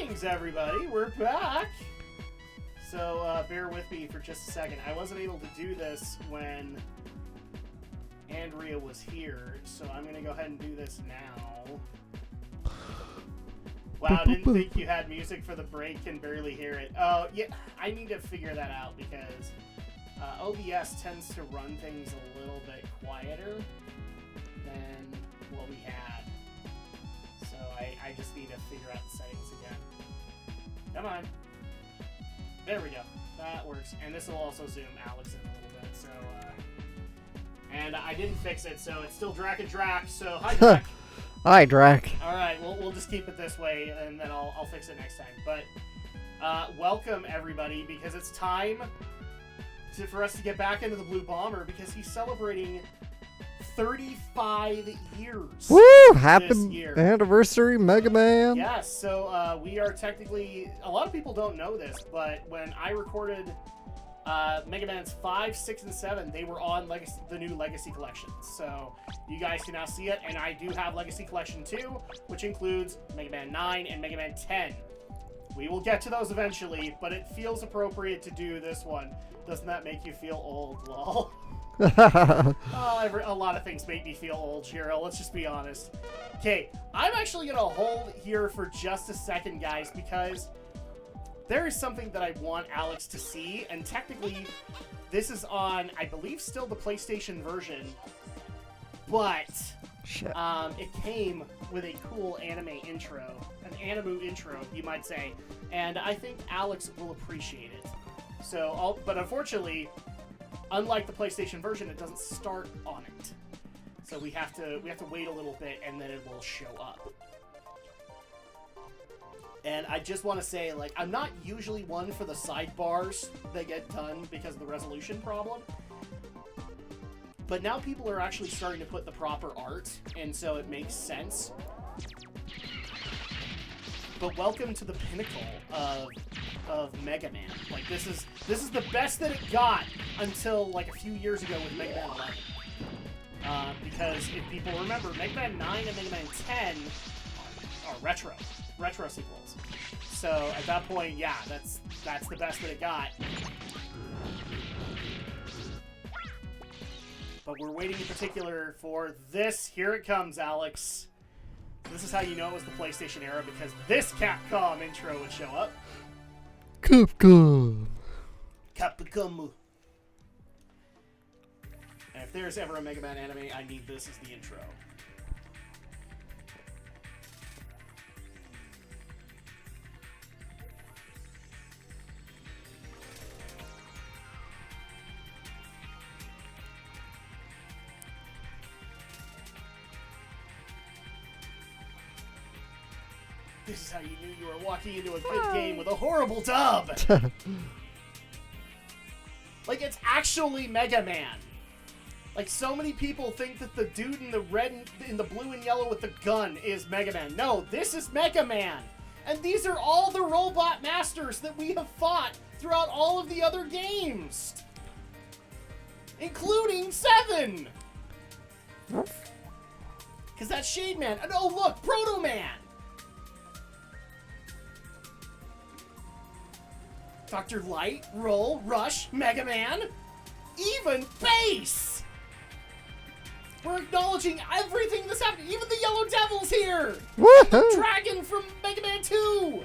Greetings, everybody. We're back. So bear with me for just a second. I wasn't able to do this when Andrea was here, so I'm going to go ahead and do this now. Wow, didn't think you had music for the break. Can barely hear it. Oh, yeah, I need to figure that out because OBS tends to run things a little bit quieter than what we had. So I just need to figure out the settings again. Come on. There we go. That works. And this will also zoom Alex in a little bit. So, and I didn't fix it, so it's still Drak and Drak. So, hi, Drak. Hi, Drak. All right, we'll just keep it this way, and then I'll fix it next time. But welcome, everybody, because it's time for us to get back into the Blue Bomber, because he's celebrating 35 years. Woo! This Happy year. anniversary, Mega Man. Yes, so we are technically, a lot of people don't know this, but when I recorded Mega Man's 5, 6, and 7, they were on the new Legacy Collection. So you guys can now see it, and I do have Legacy Collection 2, which includes Mega Man 9 and Mega Man 10. We will get to those eventually, but it feels appropriate to do this one. Doesn't that make you feel old, lol? Oh, a lot of things make me feel old, Shiro. Let's just be honest. Okay, I'm actually going to hold here for just a second, guys, because there is something that I want Alex to see, and technically, this is on, I believe, still the PlayStation version, but Shit. it came with a cool anime intro, an anime intro, you might say, and I think Alex will appreciate it. So, but unfortunately, unlike the PlayStation version, it doesn't start on it. So we have to wait a little bit, and then it will show up. And I just want to say, like, I'm not usually one for the sidebars that get done because of the resolution problem. But now people are actually starting to put the proper art, and so it makes sense. But welcome to the pinnacle of Mega Man. Like, this is the best that it got until like a few years ago with Mega Man 11. Because if people remember, Mega Man 9 and Mega Man 10 are retro sequels. So at that point, yeah, that's the best that it got. But we're waiting in particular for this. Here it comes, Alex. This is how you know it was the PlayStation era, because this Capcom intro would show up. Capcom. Capcom. And if there's ever a Mega Man anime, I need this as the intro. This is how you knew you were walking into a good game with a horrible dub. Like, it's actually Mega Man. Like, so many people think that the dude in the in the blue and yellow with the gun is Mega Man. No, this is Mega Man. And these are all the robot masters that we have fought throughout all of the other games. Including 7. Because that's Shade Man. And oh, look, Proto Man. Dr. Light, Roll, Rush, Mega Man, even Bass! We're acknowledging everything that's happening. Even the Yellow Devil's here! Woohoo! Dragon from Mega Man 2!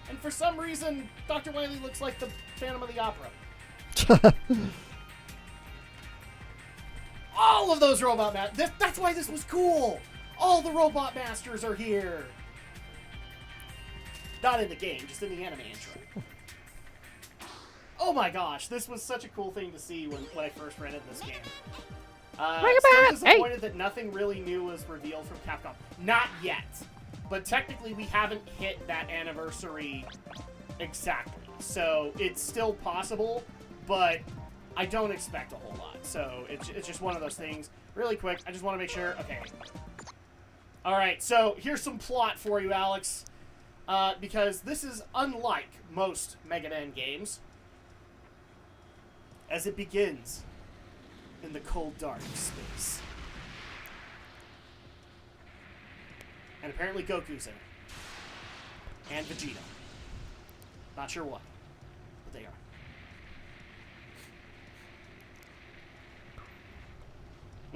And for some reason, Dr. Wily looks like the Phantom of the Opera. All of those Robot Masters. That's why this was cool! All the Robot Masters are here! Not in the game, just in the anime intro. Oh my gosh, this was such a cool thing to see when I first rented this game. Still disappointed that nothing really new was revealed from Capcom. Not yet. But technically we haven't hit that anniversary exactly. So it's still possible, but I don't expect a whole lot. So it's just one of those things. Really quick, I just want to make sure. Okay. Alright, so here's some plot for you, Alex. Because this is unlike most Mega Man games. As it begins in the cold, dark space. And apparently Goku's in it. And Vegeta. Not sure what, but they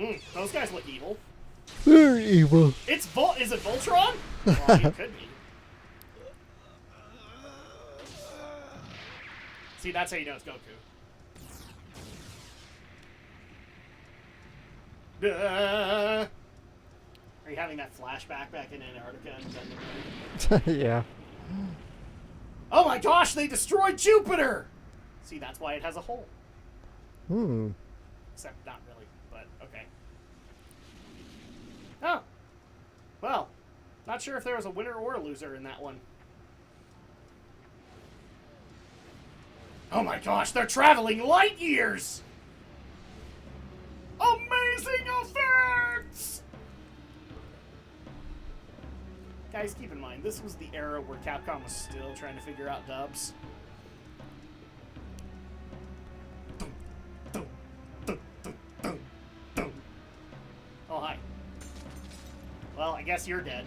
are. Those guys look evil. They're evil. It's Is it Voltron? Well, it could be. See, that's how you know it's Goku. Are you having that flashback back in Antarctica? Yeah. Oh my gosh, they destroyed Jupiter! See, that's why it has a hole. Except not really, but okay. Oh. Well, not sure if there was a winner or a loser in that one. Oh my gosh, they're traveling light years! Amazing effects! Guys, keep in mind, this was the era where Capcom was still trying to figure out dubs. Oh, hi. Well, I guess you're dead.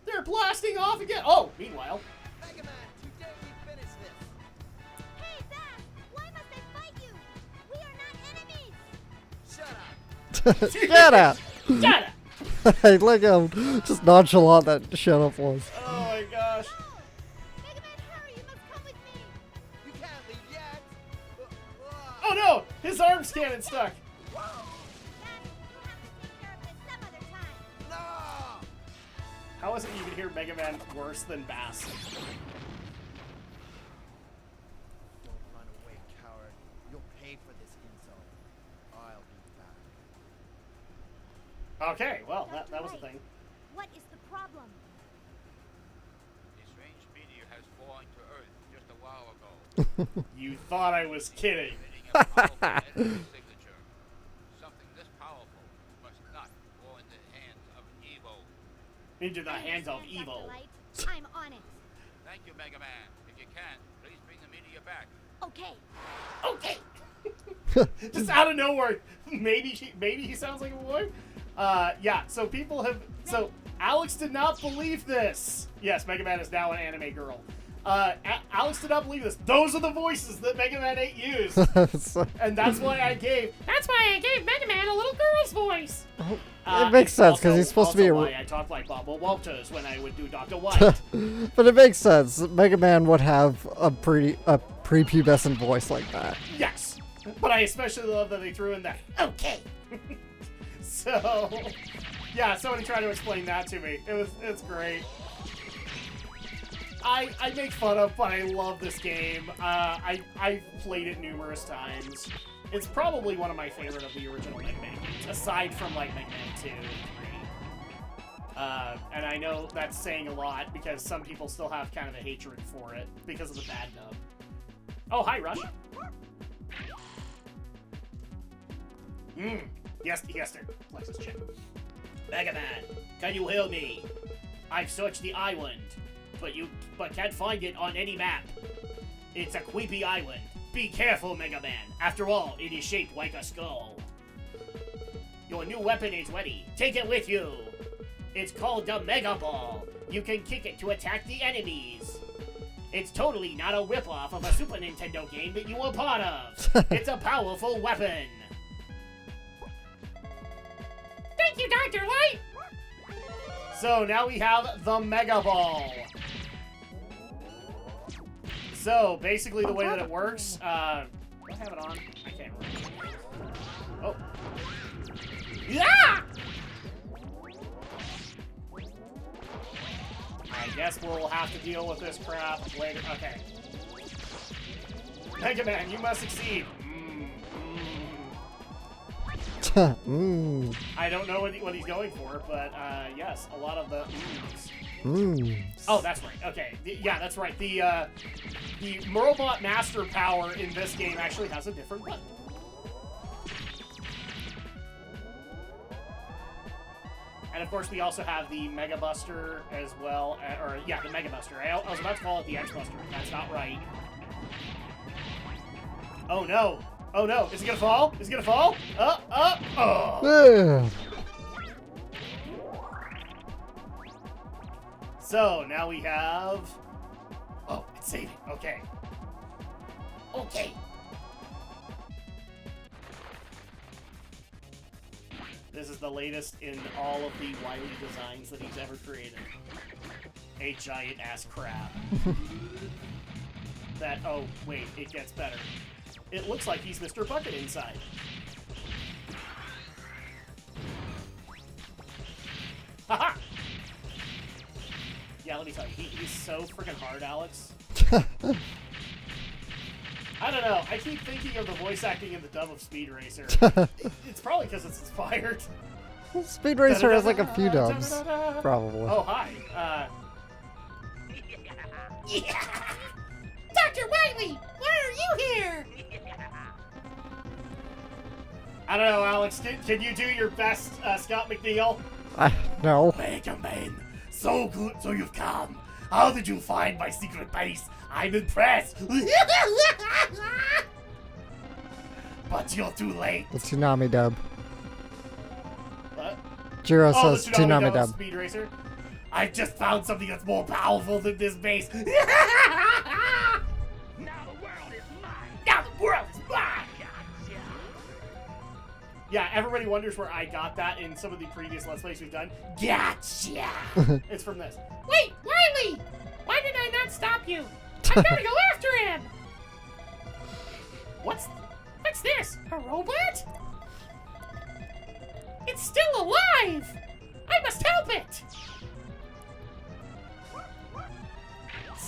They're blasting off again! Oh, meanwhile... Mega Man, today we finish this. Hey, Dad! Why must I fight you? We are not enemies! Shut up. Shut up! Shut up! Hey, look how just nonchalant that shut up was. Oh my gosh. Mega Man, hurry! You must come with me! You can't leave yet. Oh no! His arm's cannon stuck! Dad, we'll have to take care of this some other time. No! How is it even here Mega Man worse than Bass? Don't run away, coward. You'll pay for this insult. I'll be back. Okay, well, that Dr. was a Light, thing. What is the problem? A strange meteor has fallen to Earth just a while ago, You thought I was kidding. emitting a powerful energy signature. Something this powerful must not fall into the hands of evil. Into the hands of Understand, Dr. evil. Light. I'm on it. Thank you, Mega Man. If you can, please bring the meteor back. Okay. Okay! Just out of nowhere. Maybe he sounds like a boy? Yeah, so people have... So, Alex did not believe this. Yes, Mega Man is now an anime girl. Alex did not believe this. Those are the voices that Mega Man 8 used. And that's why I gave Mega Man a little girl's voice. It makes sense because he's supposed to be a. why I talk like Bob Walters when I would do Dr. White. But it makes sense. Mega Man would have a prepubescent voice like that. Yes, but I especially love that they threw in that. Okay. So, yeah, somebody tried to explain that to me. It's great. I make fun of, but I love this game. I've played it numerous times. It's probably one of my favorite of the original Mega Man games, aside from like Mega Man 2 and 3. And I know that's saying a lot because some people still have kind of a hatred for it because of the bad dub. Oh, hi, Rush. Yes, sir. Lexus check. Mega Man, can you hear me? I've searched the island, but can't find it on any map. It's a creepy island. Be careful, Mega Man. After all, it is shaped like a skull. Your new weapon is ready. Take it with you. It's called the Mega Ball. You can kick it to attack the enemies. It's totally not a ripoff of a Super Nintendo game that you were part of. It's a powerful weapon. Thank you, Dr. Light! So now we have the Mega Ball. So basically the way that it works, do I have it on? I can't remember. Oh. Yeah! I guess we'll have to deal with this crap later. Okay. Mega Man, you must succeed. I don't know what he's going for, but yes, a lot of the Oh, that's right. Okay, yeah, that's right. The Robot Master Power in this game actually has a different button. And of course, we also have the Mega Buster as well, the Mega Buster. I was about to call it the X Buster. That's not right. Oh no! Oh no! Is it gonna fall? Is it gonna fall? Oh! Yeah. So now we have. Oh, it's saving. Okay. Okay. This is the latest in all of the Wily designs that he's ever created. A giant ass crab. Oh, wait, it gets better. It looks like he's Mr. Bucket inside. Haha! Yeah, let me tell you, he's so freaking hard, Alex. I don't know. I keep thinking of the voice acting in the dub of Speed Racer. It's probably because it's inspired. Well, Speed Racer has like a few dubs, probably. Oh, hi. Dr. Wily, why are you here? I don't know, Alex. Can you do your best, Scott McNeil? No. Mega Man, so good, so you've come. How did you find my secret base? I'm impressed. But you're too late. The Tsunami dub. What? Jiro Oh, says the Tsunami of dub. Speed Racer. I've just found something that's more powerful than this base. Now the world is mine. Now the world is mine. Gotcha. Yeah, everybody wonders where I got that in some of the previous Let's Plays we've done. Gotcha! It's from this. Wait, Wily! Why did I not stop you? I gotta go after him! What's this? A robot? It's still alive! I must help it!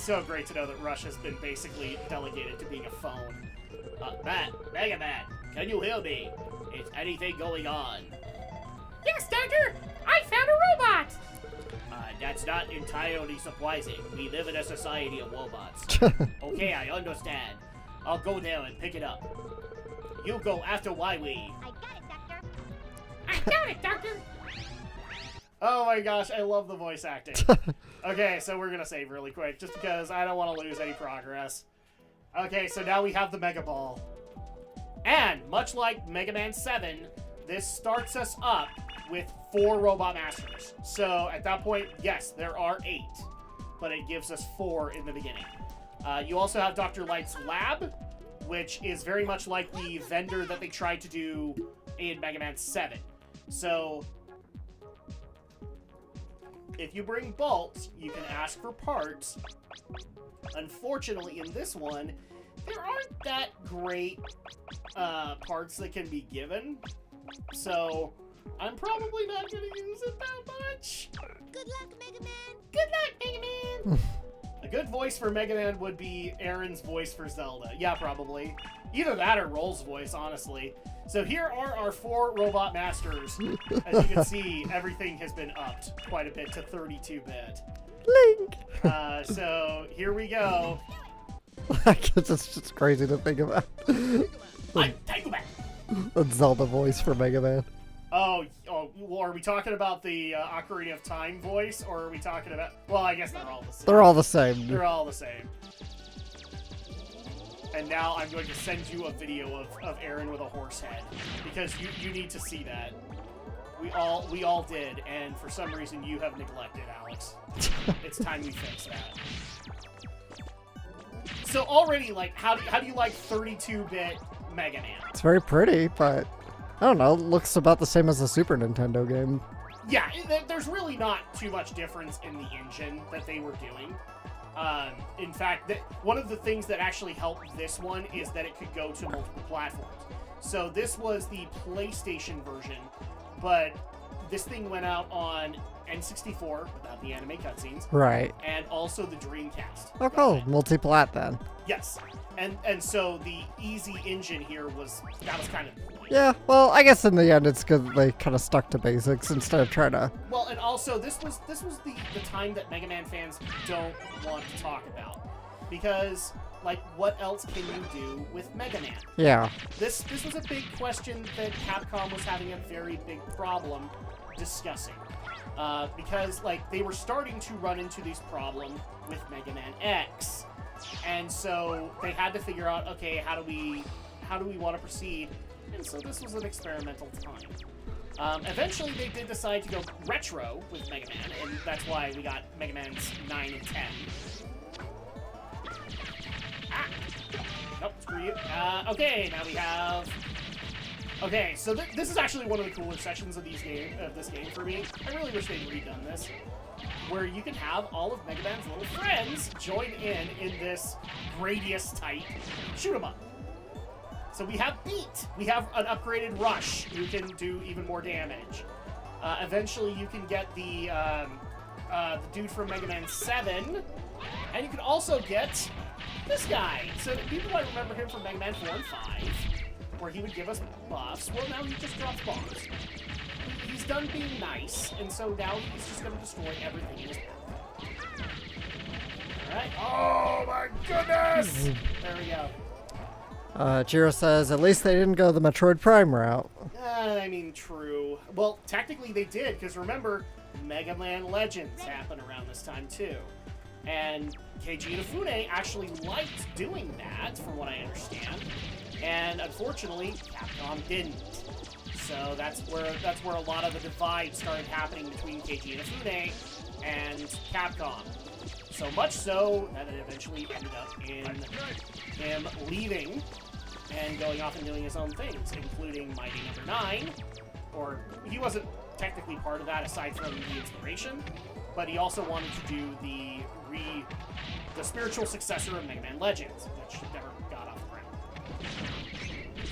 so great to know that Rush has been basically delegated to being a phone. Mega Man, can you hear me? Is anything going on? Yes, Doctor! I found a robot! That's not entirely surprising. We live in a society of robots. Okay, I understand. I'll go there and pick it up. You go after Wily. I got it, Doctor. I got it, Doctor! Oh my gosh, I love the voice acting. Okay, so we're gonna save really quick, just because I don't want to lose any progress. Okay, so now we have the Mega Ball. And, much like Mega Man 7, this starts us up with 4 Robot Masters. So, at that point, yes, there are 8. But it gives us 4 in the beginning. You also have Dr. Light's Lab, which is very much like the vendor that they tried to do in Mega Man 7. So, if you bring bolts, you can ask for parts. Unfortunately, in this one, there aren't that great parts that can be given. So, I'm probably not going to use it that much. Good luck, Mega Man! Good luck, Mega Man! A good voice for Mega Man would be Aaron's voice for Zelda. Yeah, probably. Either that or Roll's voice, honestly. So here are our 4 Robot Masters. As you can see, everything has been upped quite a bit to 32-bit. Link! So here we go. I guess it's just crazy to think about. I'm Tigerman! The Zelda voice for Mega Man. Oh, well, are we talking about the Ocarina of Time voice, or are we talking about... Well, I guess they're all the same. They're all the same. They're all the same. And now I'm going to send you a video of Aaron with a horse head, because you need to see that. We all did, and for some reason you have neglected, Alex. It's time we fix that. So already, like, how do you like 32-bit Mega Man? It's very pretty, but I don't know. It looks about the same as the Super Nintendo game. Yeah, there's really not too much difference in the engine that they were doing. In fact, one of the things that actually helped this one is that it could go to multiple platforms. So this was the PlayStation version, but this thing went out on N64 without the anime cutscenes. Right. And also the Dreamcast. Oh, cool. Multi-plat then. Yes. And so the easy engine here was kind of the point. Yeah, well, I guess in the end it's good they kind of stuck to basics instead of trying to... Well, and also this was the time that Mega Man fans don't want to talk about. Because, like, what else can you do with Mega Man? Yeah. This was a big question that Capcom was having a very big problem discussing. Because, like, they were starting to run into these problems with Mega Man X. And so they had to figure out, okay, how do we want to proceed? And so this was an experimental time. Eventually, they did decide to go retro with Mega Man, and that's why we got Mega Man's 9 and 10. Ah! Nope, screw you. Okay, now we have... Okay, so this is actually one of the cooler sections of this game for me. I really wish they'd redone this. Where you can have all of Mega Man's little friends join in this Gradius-type shoot-'em-up. So we have Beat. We have an upgraded Rush who can do even more damage. Eventually, you can get the dude from Mega Man 7, and you can also get this guy. So people might remember him from Mega Man 4 and 5, where he would give us buffs. Well, now he just drops bombs. He's done being nice, and so now he's just going to destroy everything in his path. Alright. Oh my goodness! There we go. Jiro says, at least they didn't go the Metroid Prime route. I mean, true. Well, technically they did, because remember, Mega Man Legends happened around this time too. And Keiji Inafune actually liked doing that, from what I understand. And unfortunately, Capcom didn't. So that's where a lot of the divide started happening between Keiji Inafune and Capcom. So much so that it eventually ended up in him leaving and going off and doing his own things, including Mighty No. 9. Or he wasn't technically part of that aside from the inspiration, but he also wanted to do the spiritual successor of Mega Man Legends, which never got off the ground.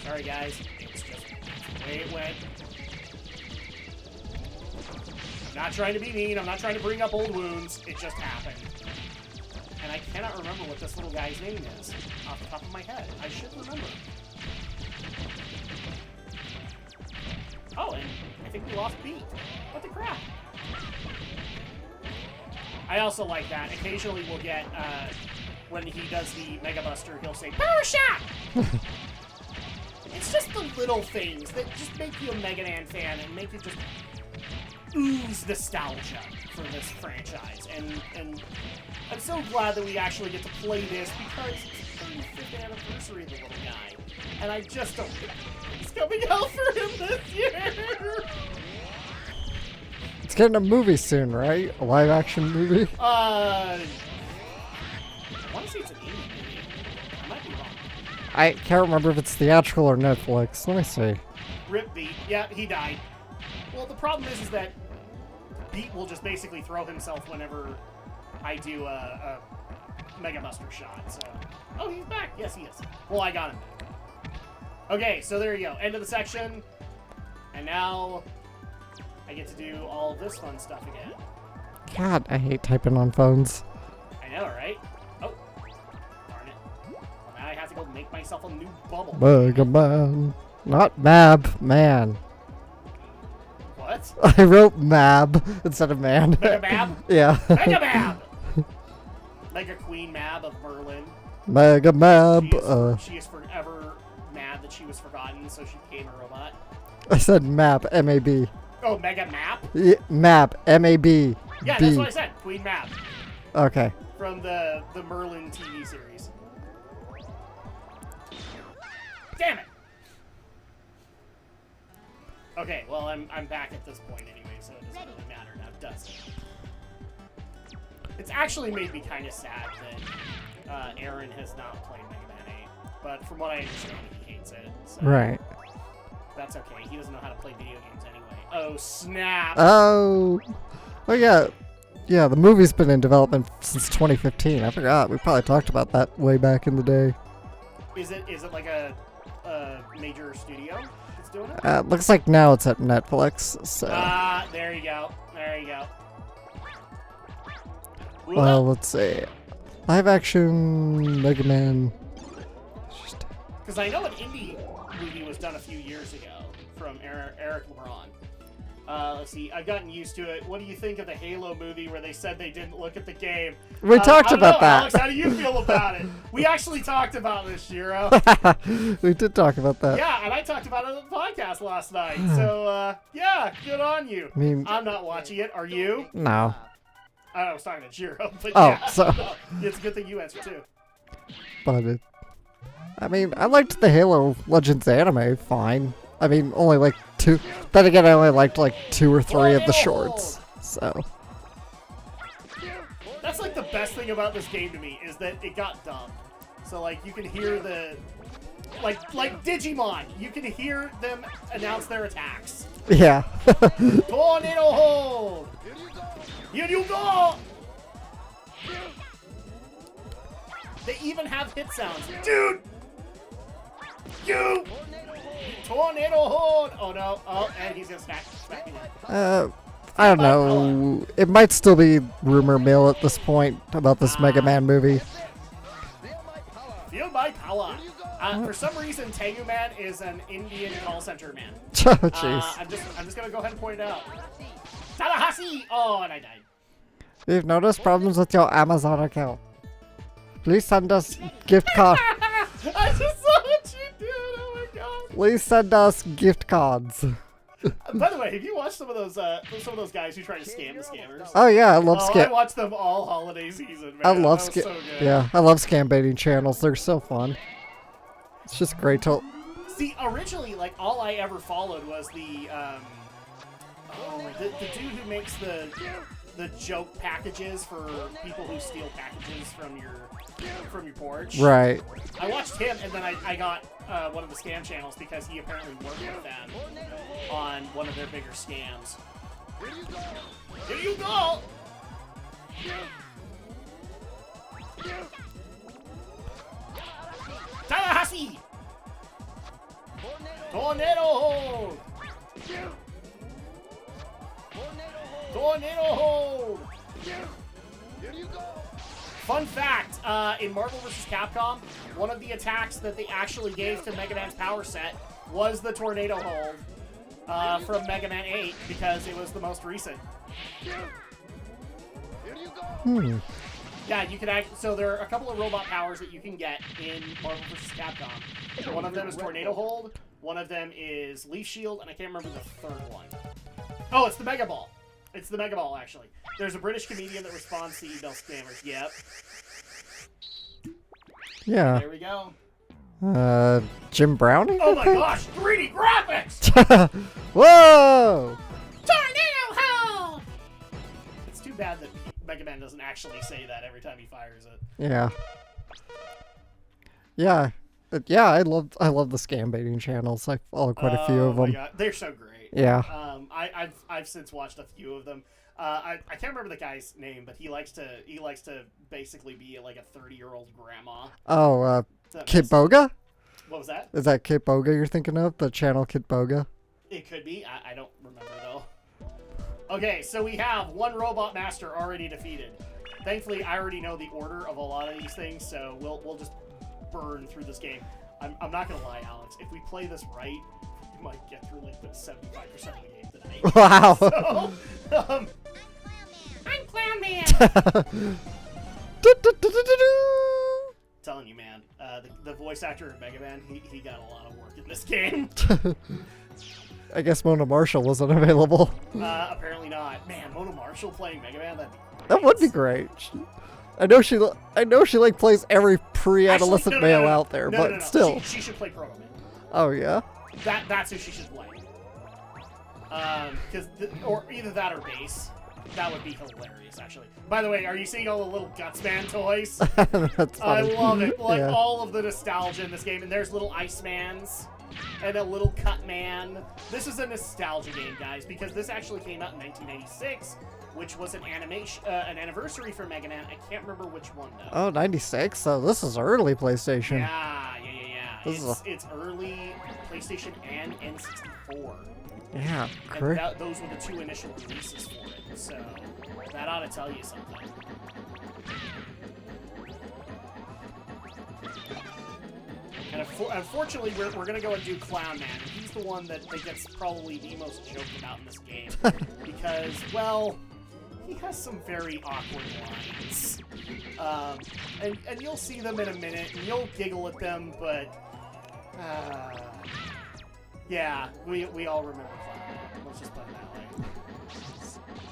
Sorry guys, it's just the way it went. I'm not trying to be mean, I'm not trying to bring up old wounds, it just happened. And I cannot remember what this little guy's name is off the top of my head. I should remember. Oh, and I think we lost Beat. What the crap? I also like that. Occasionally we'll get, when he does the Mega Buster, he'll say, Power Shot! It's just the little things that just make you a Mega Man fan and make you just ooze nostalgia for this franchise. And I'm so glad that we actually get to play this because it's the 35th anniversary of the little guy. And I just don't think it's coming out for him this year. It's getting a movie soon, right? A live-action movie? I want to say it's an indie movie. I might be wrong. I can't remember if it's theatrical or Netflix. Let me see. Rip Beat. Yeah, he died. Well, the problem is that Beat will just basically throw himself whenever I do a Mega Buster shot. So, oh, he's back. Yes, he is. Well, I got him. Okay, so there you go. End of the section. And now I get to do all this fun stuff again. God, I hate typing on phones. I know, right? Oh, darn it. Well, now I have to go make myself a new bubble. Mega Man. Not Mab, man. What? I wrote Mab instead of man. Mega Mab? Yeah. Mega Mab! Mega Queen Mab of Merlin. Mega Mab. She is forever mad that she was forgotten, so she became a robot. I said Mab, M-A-B. Oh, Mega Map? Yeah, Mab, M-A-B. Yeah, that's what I said. Queen Mab. Okay. From the Merlin TV series. Damn it! Okay, well, I'm back at this point anyway, so it doesn't really matter now, does it? It's actually made me kind of sad that Aaron has not played Mega Man 8, but from what I understand, he hates it. So Right. that's okay. He doesn't know how to play video games anyway. Oh, snap! Oh. Oh, yeah. Yeah, the movie's been in development since 2015. I forgot. We probably talked about that way back in the day. Is it like a major studio that's doing it? Looks like now it's at Netflix, so... There you go. There you go. Well, let's see. Live action Mega Man. Because I know an indie movie was done a few years ago from Eric LeBron. Let's see. I've gotten used to it. What do you think of the Halo movie where they said they didn't look at the game? We talked about that. Alex, how do you feel about it? We actually talked about this, Jiro. We did talk about that. Yeah, and I talked about it on the podcast last night. So, yeah, good on you. I mean, I'm not watching it. Are you? No. I was talking to Jiro, but Oh, yeah. so... It's a good thing you answered, too. But I mean, I liked the Halo Legends anime fine. I mean, only like two. Then again, I only liked like 2 or 3 of the shorts. So. That's like the best thing about this game to me is that it got dubbed. So like you can hear the like Digimon, you can hear them announce their attacks. Yeah. Tornado hold. Here you go. They even have hit sounds, dude. You tornado hold. Oh no. Oh, and he's gonna smack me. I don't know. It might still be rumor mill at this point about this Mega Man movie. Feel my power. For some reason, Tengu Man is an Indian call center man. Oh, jeez. I'm just gonna go ahead and point it out. Tallahassee! Oh, and I died. We've noticed problems with your Amazon account. Please send us gift card. I just saw what you did. Oh my god. Please send us gift cards. By the way, have you watched some of those guys who try to scam the scammers? Oh yeah, I love I scam. watched them all holiday season. Man. I love scam. scam. Yeah, I love scam baiting channels. They're so fun. It's just great to. See, originally, like all I ever followed was the dude who makes the joke packages for people who steal packages from your porch. Right. I watched him, and then I got one of the scam channels because he apparently worked with them on one of their bigger scams. Here you go! Tallahassee! Tornado hold! Tornado hold! Fun fact, in Marvel vs. Capcom, one of the attacks that they actually gave to Mega Man's power set was the Tornado Hold from Mega Man 8 because it was the most recent. Yeah, you can so there are a couple of robot powers that you can get in Marvel vs. Capcom. One of them is Tornado Hold, one of them is Leaf Shield, and I can't remember the third one. Oh, it's the Mega Ball. It's the Mega Ball, actually. There's a British comedian that responds to email scammers. Yep. Yeah. There we go. Jim Browning? Oh my gosh, 3D graphics! Whoa! Tornado hold! It's too bad that Mega Man doesn't actually say that every time he fires it. Yeah. Yeah. Yeah, I love the scam baiting channels. I follow quite a few of them. Oh my god, they're so great. Yeah. I've since watched a few of them. I can't remember the guy's name, but he likes to basically be like a 30-year-old grandma. Oh, Kid Boga? What was that? Is that Kid Boga you're thinking of? The channel Kid Boga? It could be. I don't remember though. Okay, so we have one Robot Master already defeated. Thankfully, I already know the order of a lot of these things, so we'll just burn through this game. I'm not gonna lie, Alex. If we play this right, we might get through like the 75% of the game tonight. Wow. So, I'm Clown Man! telling you, man, the voice actor of Mega Man, he got a lot of work in this game. I guess Mona Marshall wasn't available. Apparently not. Man, Mona Marshall playing Mega Man, that'd be great. That would be great. I know she like plays every pre-adolescent male out there, but still. She should play Proto Man. Oh yeah. That's who she should play. Or either that or Bass. That would be hilarious, actually. By the way, are you seeing all the little Gutsman toys? That's I funny. love it. Like Yeah. all of the nostalgia in this game, and there's little Icemans and a little Cut Man. This is a nostalgia game, guys, because this actually came out in 1996, which was an anniversary for Mega Man. I can't remember which one though. Oh, 96. So this is early PlayStation. Yeah. This It's early PlayStation and N64. Yeah, And great. those were the two initial releases for it, so that ought to tell you something. And unfortunately, we're going to go and do Clown Man. He's the one that gets probably the most joked about in this game. Because, well, he has some very awkward lines. And you'll see them in a minute, and you'll giggle at them, but... yeah, we all remember Clown Man. Let's just put it that way.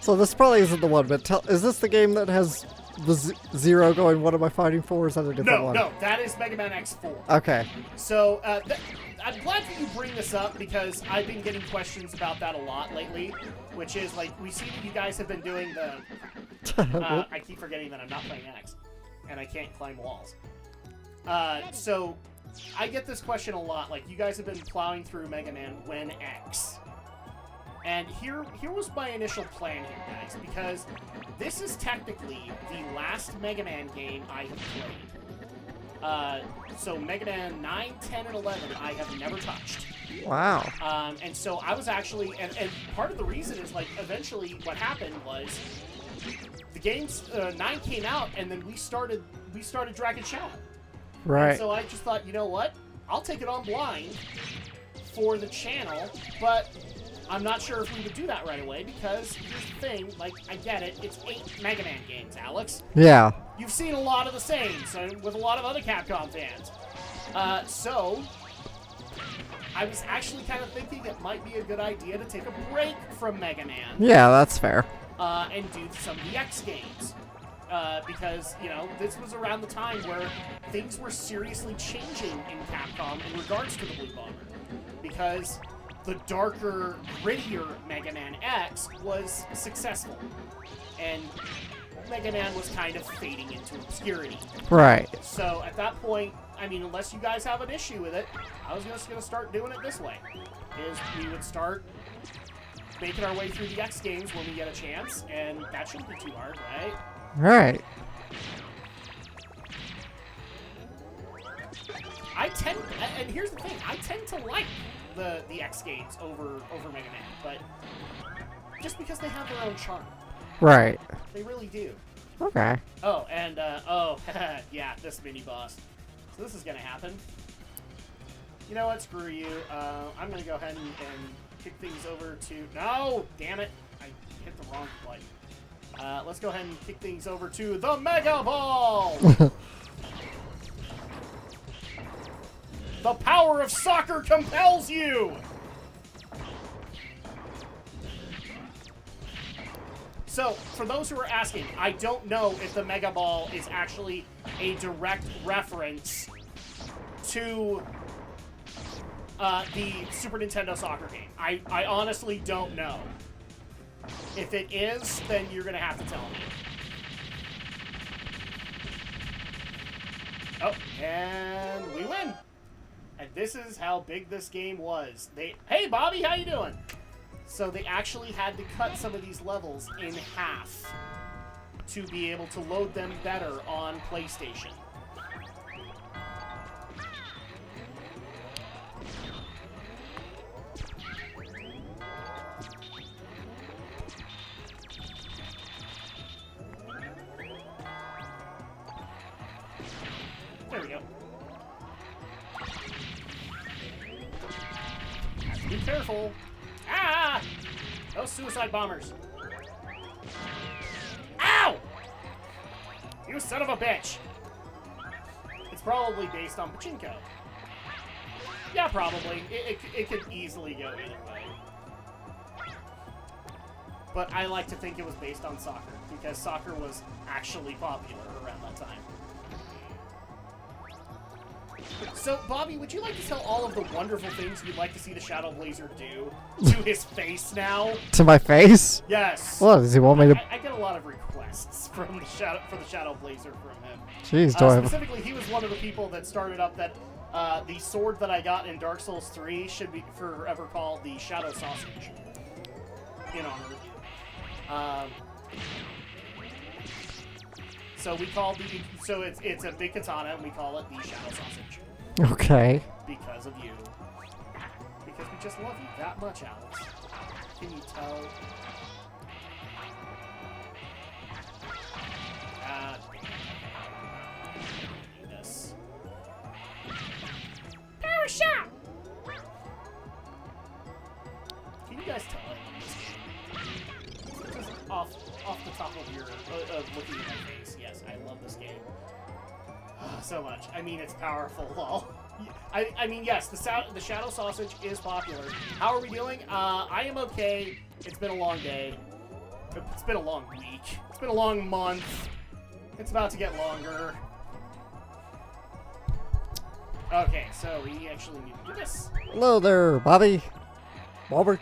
So this probably isn't the one, but is this the game that has was Zero going, what am I fighting for? Is that a different one? No, that is Mega Man X4. Okay. So, I'm glad that you bring this up because I've been getting questions about that a lot lately, which is, like, we see that you guys have been doing the... I keep forgetting that I'm not playing X, and I can't climb walls. So, I get this question a lot, like, you guys have been plowing through Mega Man when X. And here was my initial plan here, guys, because this is technically the last Mega Man game I have played. So Mega Man 9, 10, and 11 I have never touched. Wow. And so I was actually, and part of the reason is, like, eventually what happened was the games, 9 came out, and then we started Dragon Shadow. Right. And so I just thought, you know what? I'll take it on blind for the channel, but I'm not sure if we would do that right away because here's the thing, like, I get it, it's 8 Mega Man games, Alex. Yeah. You've seen a lot of the same, so with a lot of other Capcom fans. So, I was actually kind of thinking it might be a good idea to take a break from Mega Man. Yeah, that's fair. And do some of the X games. Because, you know, this was around the time where things were seriously changing in Capcom in regards to the Blue Bomber. Because the darker, grittier Mega Man X was successful. And Mega Man was kind of fading into obscurity. Right. So at that point, I mean, unless you guys have an issue with it, I was just going to start doing it this way. Is we would start making our way through the X games when we get a chance, and that shouldn't be too hard, right? Right. And here's the thing, I tend to like the X games over Mega Man, but just because they have their own charm. Right. They really do. Okay. Oh, and, yeah, this mini-boss. So this is gonna happen. You know what, screw you. I'm gonna go ahead and kick things over to... No! Damn it! I hit the wrong button. Let's go ahead and kick things over to the Mega Ball! The power of soccer compels you! So, for those who are asking, I don't know if the Mega Ball is actually a direct reference to the Super Nintendo soccer game. I honestly don't know. If it is, then you're going to have to tell me. Oh, and we win. And this is how big this game was. Hey, Bobby, how you doing? So they actually had to cut some of these levels in half to be able to load them better on PlayStation. There we go. Have to be careful. Ah! Those suicide bombers. Ow! You son of a bitch. It's probably based on Pachinko. Yeah, probably. It could easily go either way. But I like to think it was based on soccer, because soccer was actually popular around that time. So, Bobby, would you like to tell all of the wonderful things you'd like to see the Shadow Blazer do to his face now? To my face? Yes. What, does he want me to... I get a lot of requests from the Shadow Blazer from him. Jeez, do I have... Specifically, he was one of the people that started up that the sword that I got in Dark Souls 3 should be forever called the Shadow Sausage. In honor of you. So we call it's a big katana, and we call it the Shadow Sausage. Okay. Because of you. Because we just love you that much, Alex. Can you tell? This. Power shot! Can you guys tell it? Just off the top of your looking at my face. Yes, I love this game. So much. I mean, it's powerful. Lol. I mean, yes, the Shadow Sausage is popular. How are we doing? I am okay. It's been a long day. It's been a long week. It's been a long month. It's about to get longer. Okay, so we actually need to do this. Hello there, Bobby. Bobber.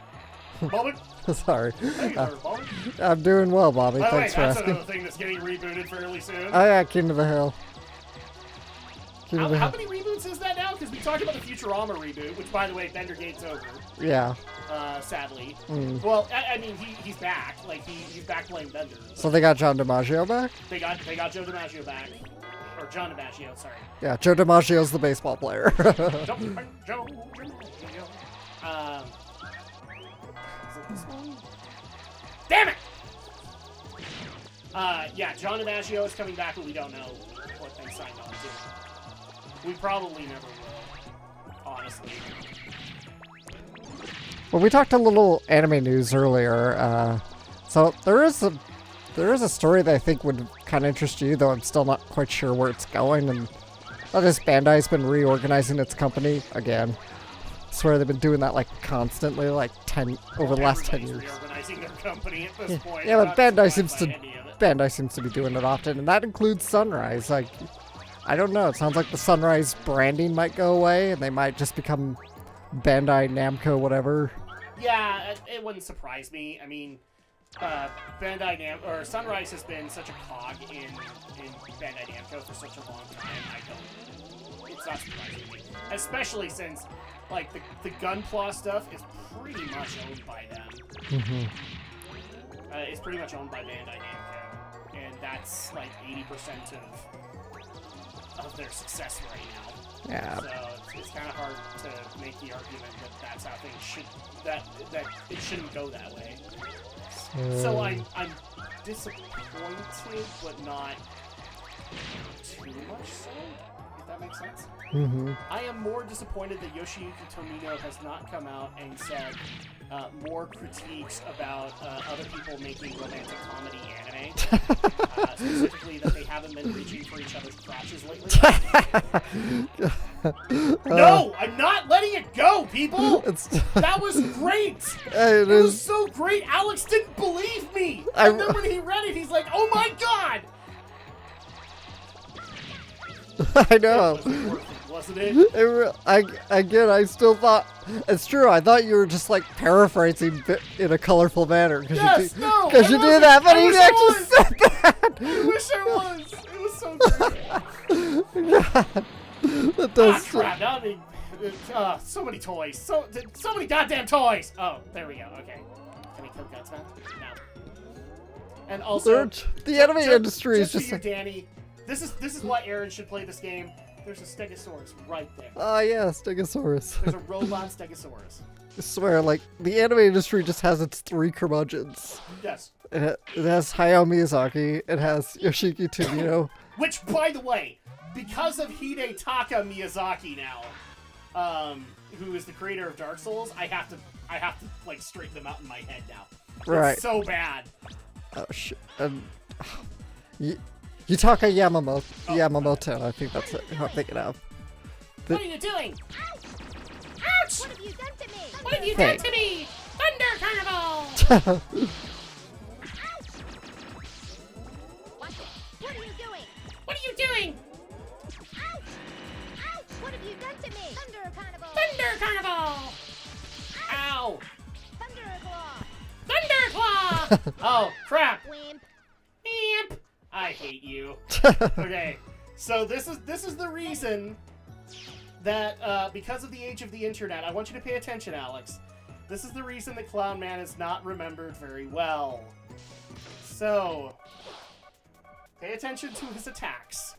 Bobby? Sorry. Hey there, Bobby. I'm doing well, Bobby. By the way, Thanks for that's asking. another thing that's getting rebooted fairly soon. Oh yeah, King of the Hill. King of the How Hill. many reboots is that now? Because we talked about the Futurama reboot, which, by the way, Bender Gate's over. Yeah. Sadly. Mm. Well, I mean, he's back. Like he's back playing Bender. So they got John DiMaggio back? They got Joe DiMaggio back, or John DiMaggio. Sorry. Yeah, Joe DiMaggio's the baseball player. Joe DiMaggio. Is it this one? Damn it! Yeah, John DiMaggio is coming back, but we don't know what they signed on to. We probably never will, honestly. Well, we talked a little anime news earlier. So there is a story that I think would kind of interest you, though I'm still not quite sure where it's going. And that is Bandai's been reorganizing its company again. I swear they've been doing that like constantly, like over the last 10 years. Reorganizing their company at this point. Yeah, I'm but not Bandai surprised seems to by any of it. Bandai seems to be doing it often, and that includes Sunrise. Like, I don't know. It sounds like the Sunrise branding might go away, and they might just become Bandai Namco, whatever. Yeah, it wouldn't surprise me. I mean, Sunrise has been such a cog in Bandai Namco for such a long time. It's not surprising me, especially since like the Gunpla stuff is pretty much owned by them. Mm-hmm. It's pretty much owned by Bandai Namco, and that's like 80% of their success right now. Yeah. So it's kind of hard to make the argument that that's how things should that it shouldn't go that way. So I'm disappointed, but not too much so. If that makes sense. Mm-hmm. I am more disappointed that Yoshiyuki Tomino has not come out and said more critiques about other people making romantic comedy anime. Specifically that they haven't been reaching for each other's crotches lately. No! I'm not letting it go, people! That was great! It was so great! Alex didn't believe me! And then when he read it, he's like, oh my god! I know. It was worth it, wasn't it? Again, I still thought it's true. I thought you were just like paraphrasing in a colorful manner because Yes, you did that, but he actually said that. I wish I was. It was so great. God, that does. Crap! Now so many toys. So many goddamn toys. Oh, there we go. Okay. Can we kill Gutsman? No. And also, the anime industry is just just. for you, Danny. This is why Aaron should play this game. There's a Stegosaurus right there. Oh yeah, Stegosaurus. There's a robot Stegosaurus. I swear, like the anime industry just has its three curmudgeons. Yes. It has Hayao Miyazaki. It has Yoshiki Tomino. Which, by the way, because of Hidetaka Miyazaki now, who is the creator of Dark Souls, I have to like straighten them out in my head now. Right. It's so bad. Oh shit. Yutaka Yamamoto, I think that's who I'm thinking of. What are you doing? Ouch! What have you done to me? What have you done to me? Thunder Carnival! Watch it. What are you doing? What are you doing? Ouch! Ouch! What have you done to me? Thunder Carnival! Thunder Carnival! Ow! Thunder Claw! Thunder Claw! Oh, crap! Wimp! Imp! I hate you. Okay, so this is the reason that because of the age of the internet, I want you to pay attention, Alex. This is the reason that Clown Man is not remembered very well. So, pay attention to his attacks.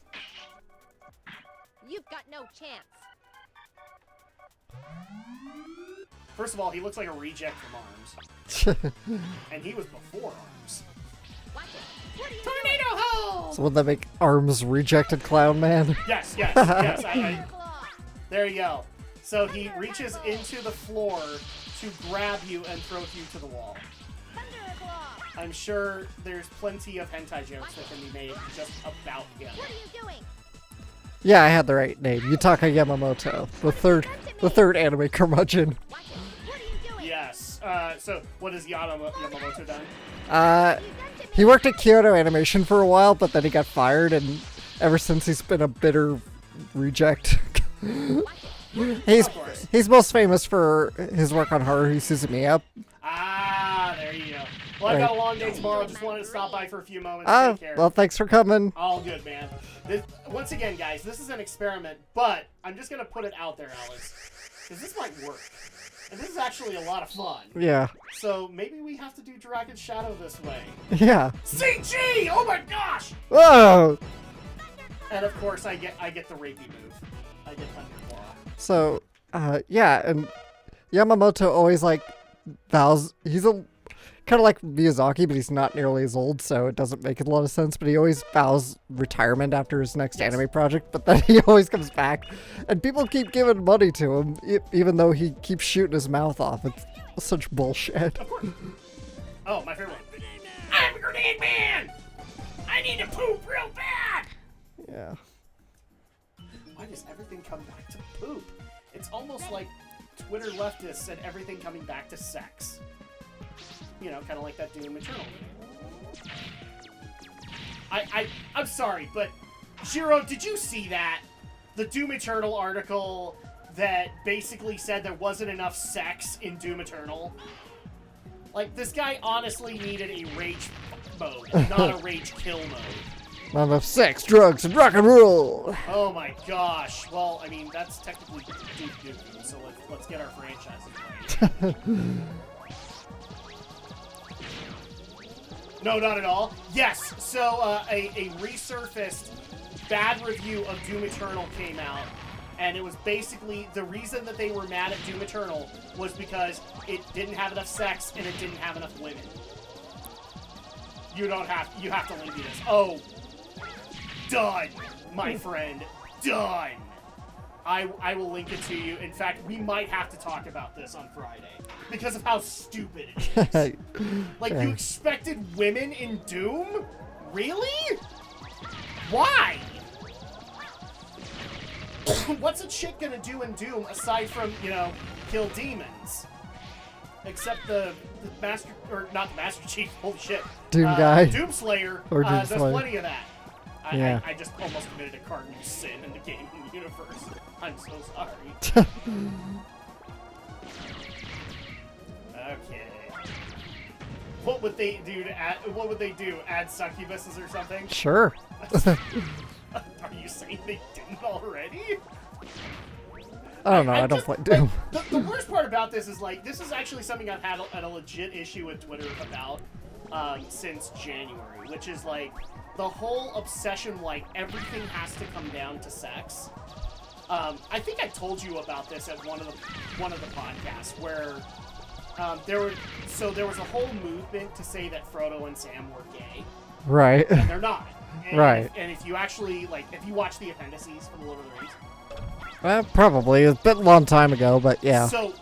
You've got no chance. First of all, he looks like a reject from ARMS. And he was before ARMS. Watch it. What are you Tornado hole! So would that make Arms rejected Clown Man? Yes. doing? Claw! There you go. So he reaches into the floor to grab you and throw you to the wall. Thunder Claw! I'm sure there's plenty of hentai jokes that can be made just about him. What are you doing? Yeah, I had the right name. Yutaka Yamamoto, the third anime curmudgeon. Watch it. What are you doing? Yes. So what has Yamamoto done? He worked at Kyoto Animation for a while, but then he got fired, and ever since he's been a bitter reject. He's most famous for his work on Haruhi Suzumiya. Ah, there you go. Well, I've got a long day tomorrow. Just wanted to stop by for a few moments. Oh, Take care. well, thanks for coming. All good, man. Once again, guys, this is an experiment, but I'm just going to put it out there, Alex, because this might work. And this is actually a lot of fun. Yeah. So maybe we have to do Dragon's Shadow this way. Yeah. CG! Oh my gosh! Whoa! And of course, I get the rapey move. I get Thunderclaw. So, yeah, and Yamamoto always, like, vows... He's a kind of like Miyazaki, but he's not nearly as old, so it doesn't make a lot of sense. But he always vows retirement after his next anime project, but then he always comes back. And people keep giving money to him, even though he keeps shooting his mouth off. It's such bullshit. Of course. Oh, my favorite one. I'm a grenade man! I need to poop real bad! Yeah. Why does everything come back to poop? It's almost like Twitter leftists said everything coming back to sex. You know, kind of like that Doom Eternal. I'm sorry, but Shiro, did you see that? The Doom Eternal article that basically said there wasn't enough sex in Doom Eternal? Like, this guy honestly needed a rage mode, not a rage kill mode. Not enough sex, drugs, and rock and roll! Oh my gosh. Well, I mean, that's technically Duke Nukem, so let's get our franchises right. No, not at all. Yes, so a resurfaced bad review of Doom Eternal came out, and it was basically the reason that they were mad at Doom Eternal was because it didn't have enough sex and it didn't have enough women. You have to link me this. Oh, done, my friend, done. I will link it to you. In fact, we might have to talk about this on Friday because of how stupid it is. Like, you expected women in Doom? Really? Why? What's a chick gonna do in Doom aside from, you know, kill demons? Except the Master, or not the Master Chief, holy shit. Doom guy. Doom Slayer, Or Doom there's Slayer. plenty of that. Yeah. I just almost committed a cardinal sin in the gaming universe. I'm so sorry. Okay. What would they do to add? What would they do? Add succubuses or something? Sure. Are you saying they didn't already? I don't know, I don't play Doom. Like, the worst part about this is, like, this is actually something I've had a legit issue with Twitter about since January, which is, like, the whole obsession, like, everything has to come down to sex. I think I told you about this at one of the podcasts where there was a whole movement to say that Frodo and Sam were gay. Right. And they're not. And Right. And if you actually, like, if you watch the appendices for The Lord of the Rings. Probably. It's been a long time ago, but yeah. So,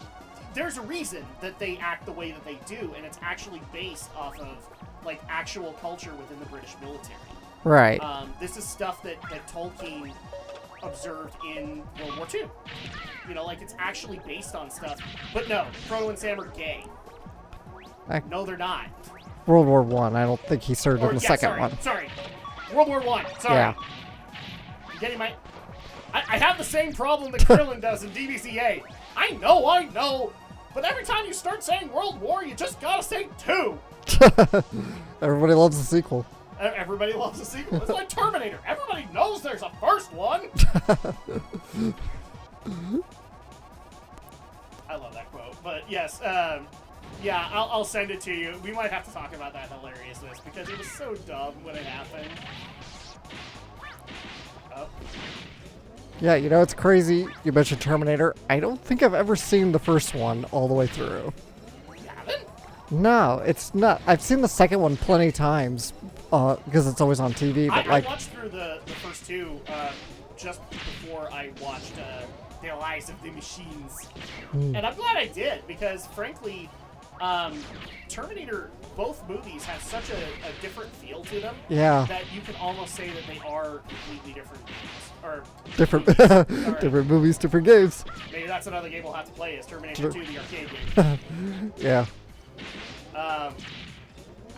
there's a reason that they act the way that they do, and it's actually based off of, like, actual culture within the British military. Right. This is stuff that Tolkien observed in World War II. You know, like, it's actually based on stuff. But no, Frodo and Sam are gay. No, they're not. World War One. I don't think he served in the second one. Sorry. World War One. Sorry. Yeah. You getting my... I have the same problem that Krillin does in DBCA. I know. But every time you start saying World War, you just gotta say 2. Everybody loves the sequel. Everybody loves the sequel. It's like Terminator. Everybody knows there's a first one. I love that quote. But yes, yeah, I'll send it to you. We might have to talk about that hilariousness because it was so dumb when it happened. Oh. Yeah, you know, it's crazy. You mentioned Terminator. I don't think I've ever seen the first one all the way through. You haven't? No, it's not. I've seen the second one plenty of times because it's always on TV. But I watched through the first two just before I watched The Lies of the Machines. And I'm glad I did because, frankly, Terminator, both movies have such a different feel to them. Yeah. That you can almost say that they are completely different games. Or Different, movies. Sorry. different movies, different games. Maybe that's another game we'll have to play is Terminator 2, the arcade game. Yeah. I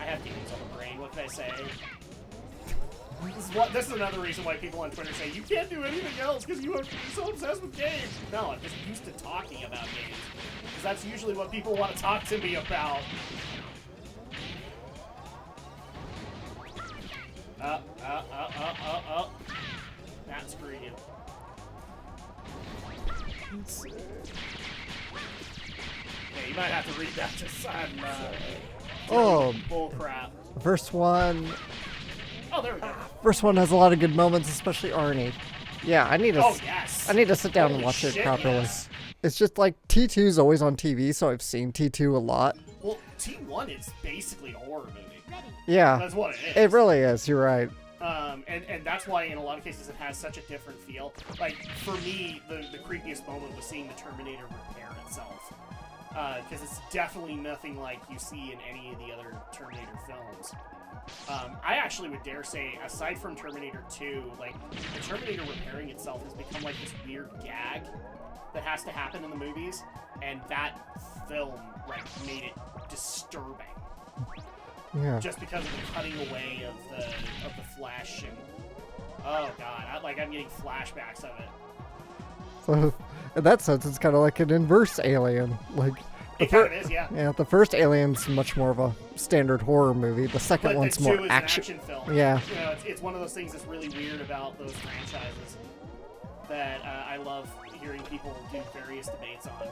have games on the brain. What can I say? This is another reason why people on Twitter say you can't do anything else because you're so obsessed with games. No, I'm just used to talking about games because that's usually what people want to talk to me about. That screw you. Yeah, you might have to read that just bull crap. The first one. Oh, there we go. First one has a lot of good moments, especially Arnie. Yeah, I need to. Oh, yes. I need to sit down and Holy watch shit, it properly. yes. It's just like T2's always on TV, so I've seen T2 a lot. Well, T1 is basically a horror movie. Yeah, That's what it is. it really is. You're right. And that's why in a lot of cases it has such a different feel. Like, for me, the creepiest moment was seeing the Terminator repair itself. Because it's definitely nothing like you see in any of the other Terminator films. I actually would dare say, aside from Terminator 2, like, the Terminator repairing itself has become like this weird gag that has to happen in the movies, and that film, like, made it disturbing. Yeah. Just because of the cutting away of the flesh and oh god, I'm getting flashbacks of it. So, in that sense, it's kind of like an inverse Alien. Like, It kind of is, yeah. yeah, the first Alien's much more of a standard horror movie. The second But one's the more two is action. an action film. Yeah. You know, it's one of those things that's really weird about those franchises that I love hearing people do various debates on.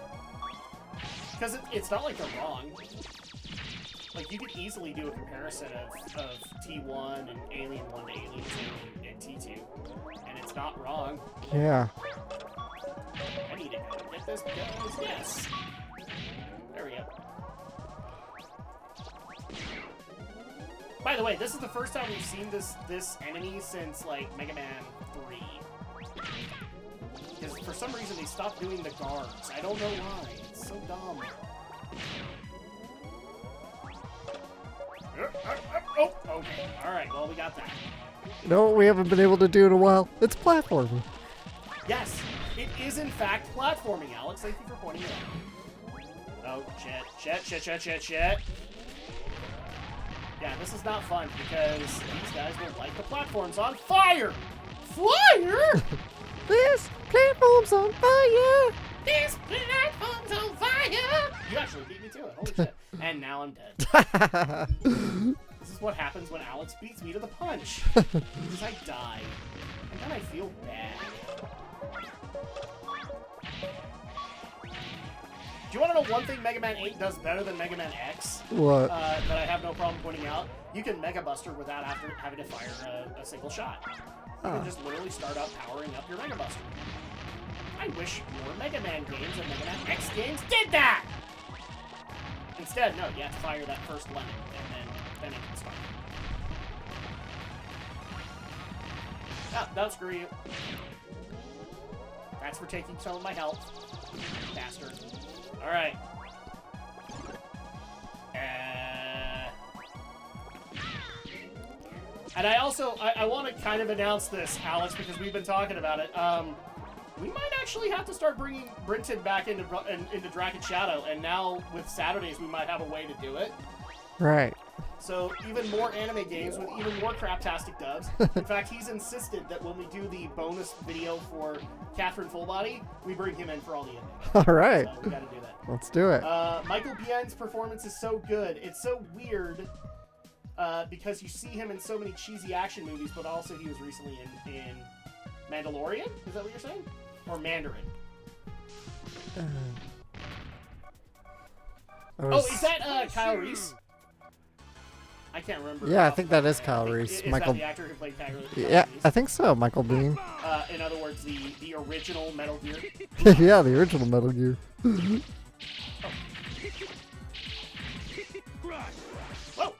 Because it's not like they're wrong. Like, you could easily do a comparison of T1 and Alien 1 to Alien 2 and T2, and it's not wrong. Yeah. I need to get this because, yes. There we go. By the way, this is the first time we've seen this enemy since, like, Mega Man 3. Because for some reason they stopped doing the guards. I don't know why. It's so dumb. Oh, okay. Alright, well, we got that. No, we haven't been able to do in a while. It's platforming. Yes, it is in fact platforming, Alex. Thank you for pointing it out. Oh, shit. Yeah, this is not fun because these guys will light the platforms on fire! Fire?! This platform's on fire! This platform's on fire! You actually beat me to it. Holy shit. And now I'm dead. This is what happens when Alex beats me to the punch. Because I die. And then I feel bad. Do you want to know one thing Mega Man 8 does better than Mega Man X? What? That I have no problem pointing out? You can Mega Buster without having to fire a single shot. You can just literally start up powering up your Mega Buster. I wish more Mega Man games and Mega Man X games did that! Instead, no, you have to fire that first lemon, and then it can start. Oh, don't screw you. That's for taking some of my health. Bastard. Alright. And I also, I want to kind of announce this, Alex, because we've been talking about it. We might actually have to start bringing Brinton back into Drak and Shadow, and now with Saturdays we might have a way to do it. Right. So even more anime games with even more craptastic dubs. In fact, he's insisted that when we do the bonus video for Catherine Fullbody, we bring him in for all the endings. All right. So we gotta do that. Let's do it. Michael Biehn's performance is so good. It's so weird because you see him in so many cheesy action movies, but also he was recently in Mandalorian? Is that what you're saying? Or Mandarin? Oh, is that Kyle Reese? I can't remember. Yeah, I think that is Kyle Reese. Is Michael. that the actor who played Kyle Reese? Yeah, I think so. Michael Biehn. In other words, the original Metal Gear. Yeah, the original Metal Gear. Whoa!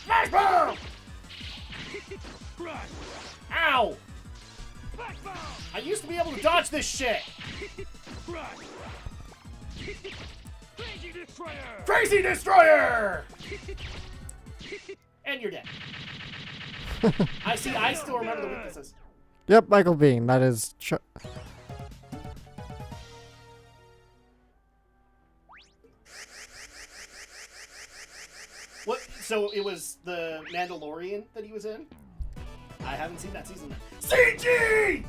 Smash bomb! Ow! I used to be able to dodge this shit. Crazy Destroyer! And you're dead. I still remember the weaknesses. Yep, Michael Bean. That is. What? So it was the Mandalorian that he was in? I haven't seen that season. CG!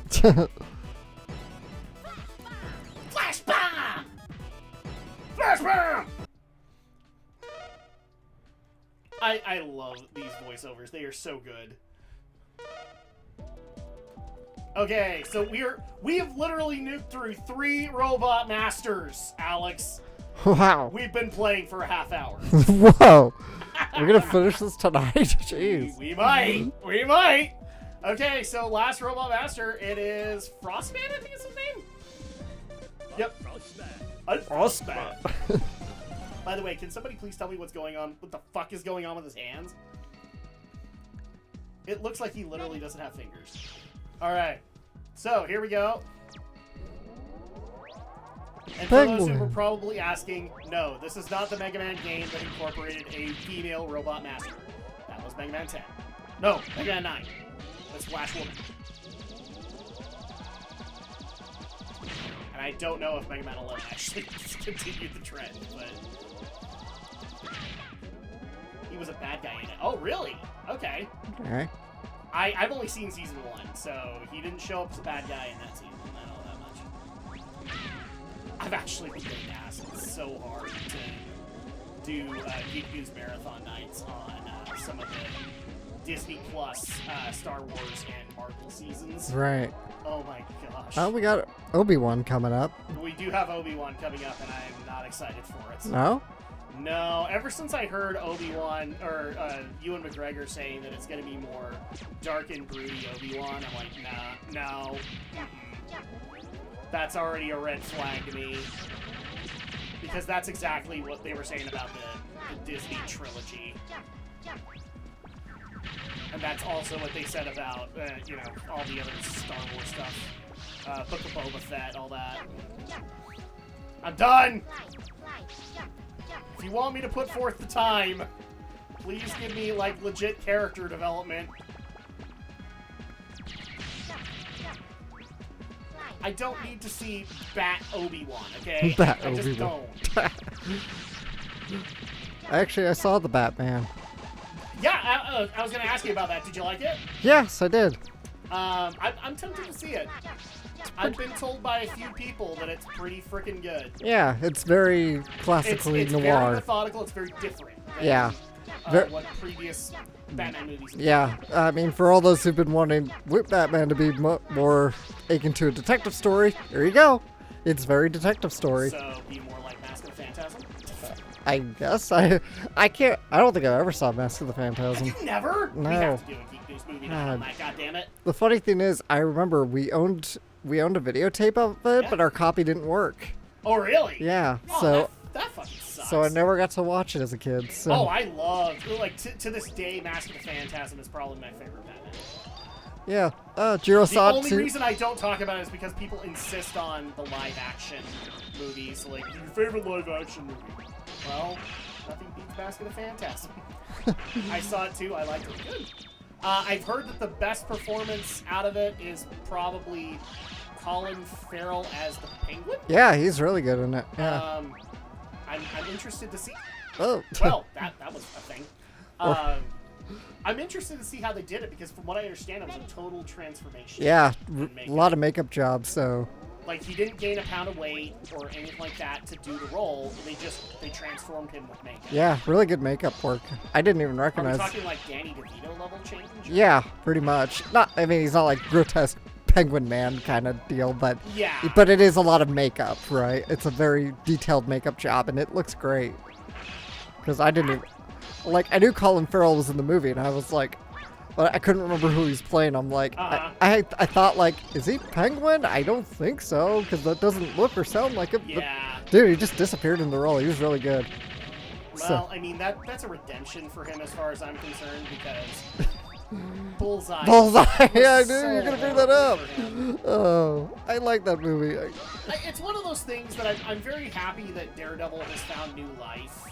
Flash bomb! Flash bomb! I love these voiceovers. They are so good. Okay, so we have literally nuked through 3 Robot Masters, Alex. Wow. We've been playing for a half hour. Whoa. We're gonna finish this tonight? Jeez. We might. We might. Okay, so last Robot Master, it is Frostman, I think is his name? Yep. Frostman. By the way, can somebody please tell me what's going on? What the fuck is going on with his hands? It looks like he literally doesn't have fingers. Alright. So, here we go. And for those who were probably asking, no, this is not the Mega Man game that incorporated a female Robot Master. That was Mega Man 10. No, Mega Man 9. That's Flash Woman. And I don't know if Mega Man 11 actually continued the trend, but... he was a bad guy in it. Oh, really? Okay. Okay. I've only seen season 1, so he didn't show up as a bad guy in that season. I don't know that much. I've actually been getting asked so hard to do Geek News Marathon nights on some of the Disney Plus Star Wars and Marvel seasons. Right. Oh my gosh. Oh, we got Obi-Wan coming up. We do have Obi-Wan coming up, and I'm not excited for it. No? No, ever since I heard Obi-Wan, or Ewan McGregor saying that it's going to be more dark and broody Obi-Wan, I'm like, nah, no. That's already a red flag to me. Because that's exactly what they were saying about the Disney trilogy. And that's also what they said about, all the other Star Wars stuff. Book of Boba Fett, all that. I'm done! If you want me to put forth the time, please give me, like, legit character development. I don't need to see Bat Obi-Wan, okay? Bat I just Obi-Wan. don't. Actually, I saw the Batman. Yeah, I was going to ask you about that. Did you like it? Yes, I did. I'm tempted to see it. I've been told by a few people that it's pretty freaking good. Yeah, it's very classically it's noir. very methodical. It's very different. Yeah. What previous Batman movies. Yeah, I mean, for all those who've been wanting Batman to be more akin to a detective story, here you go. It's very detective story. So, be more like Mask of the Phantasm? I guess. I don't think I ever saw Mask of the Phantasm. Have you never? No. We have to do a Geek News movie now on that, goddammit. The funny thing is, I remember we owned a videotape of it, but our copy didn't work. Oh, really? Yeah, Oh, so... That fucking sucks. So I never got to watch it as a kid. So. Oh, I love, like, to this day, Mask of the Phantasm is probably my favorite Batman. Yeah, Jiro saw it too. The only reason I don't talk about it is because people insist on the live-action movies. Like, your favorite live-action movie? Well, nothing beats Mask of the Phantasm. I saw it too. I liked it. Good. I've heard that the best performance out of it is probably Colin Farrell as the Penguin. Yeah, he's really good in it. Yeah. I'm interested to see. Oh. Well, that was a thing. I'm interested to see how they did it because, from what I understand, it was a total transformation. Yeah, a lot of makeup jobs. So. Like, he didn't gain a pound of weight or anything like that to do the role. They transformed him with makeup. Yeah, really good makeup work. I didn't even recognize. Are we talking like Danny DeVito level change? Yeah, pretty much. I mean, he's not like grotesque Penguin Man kind of deal, but yeah. But it is a lot of makeup, right? It's a very detailed makeup job, and it looks great. Because I didn't even, I knew Colin Farrell was in the movie, and I was like, but I couldn't remember who he's playing. I'm like, I thought, like, is he Penguin? I don't think so, because that doesn't look or sound like him. Yeah. But, dude, he just disappeared in the role. He was really good. Well, I mean, that's a redemption for him as far as I'm concerned, because Bullseye. Yeah, I knew so you were going to bring that up. Oh, I like that movie. It's one of those things that I'm very happy that Daredevil has found new life.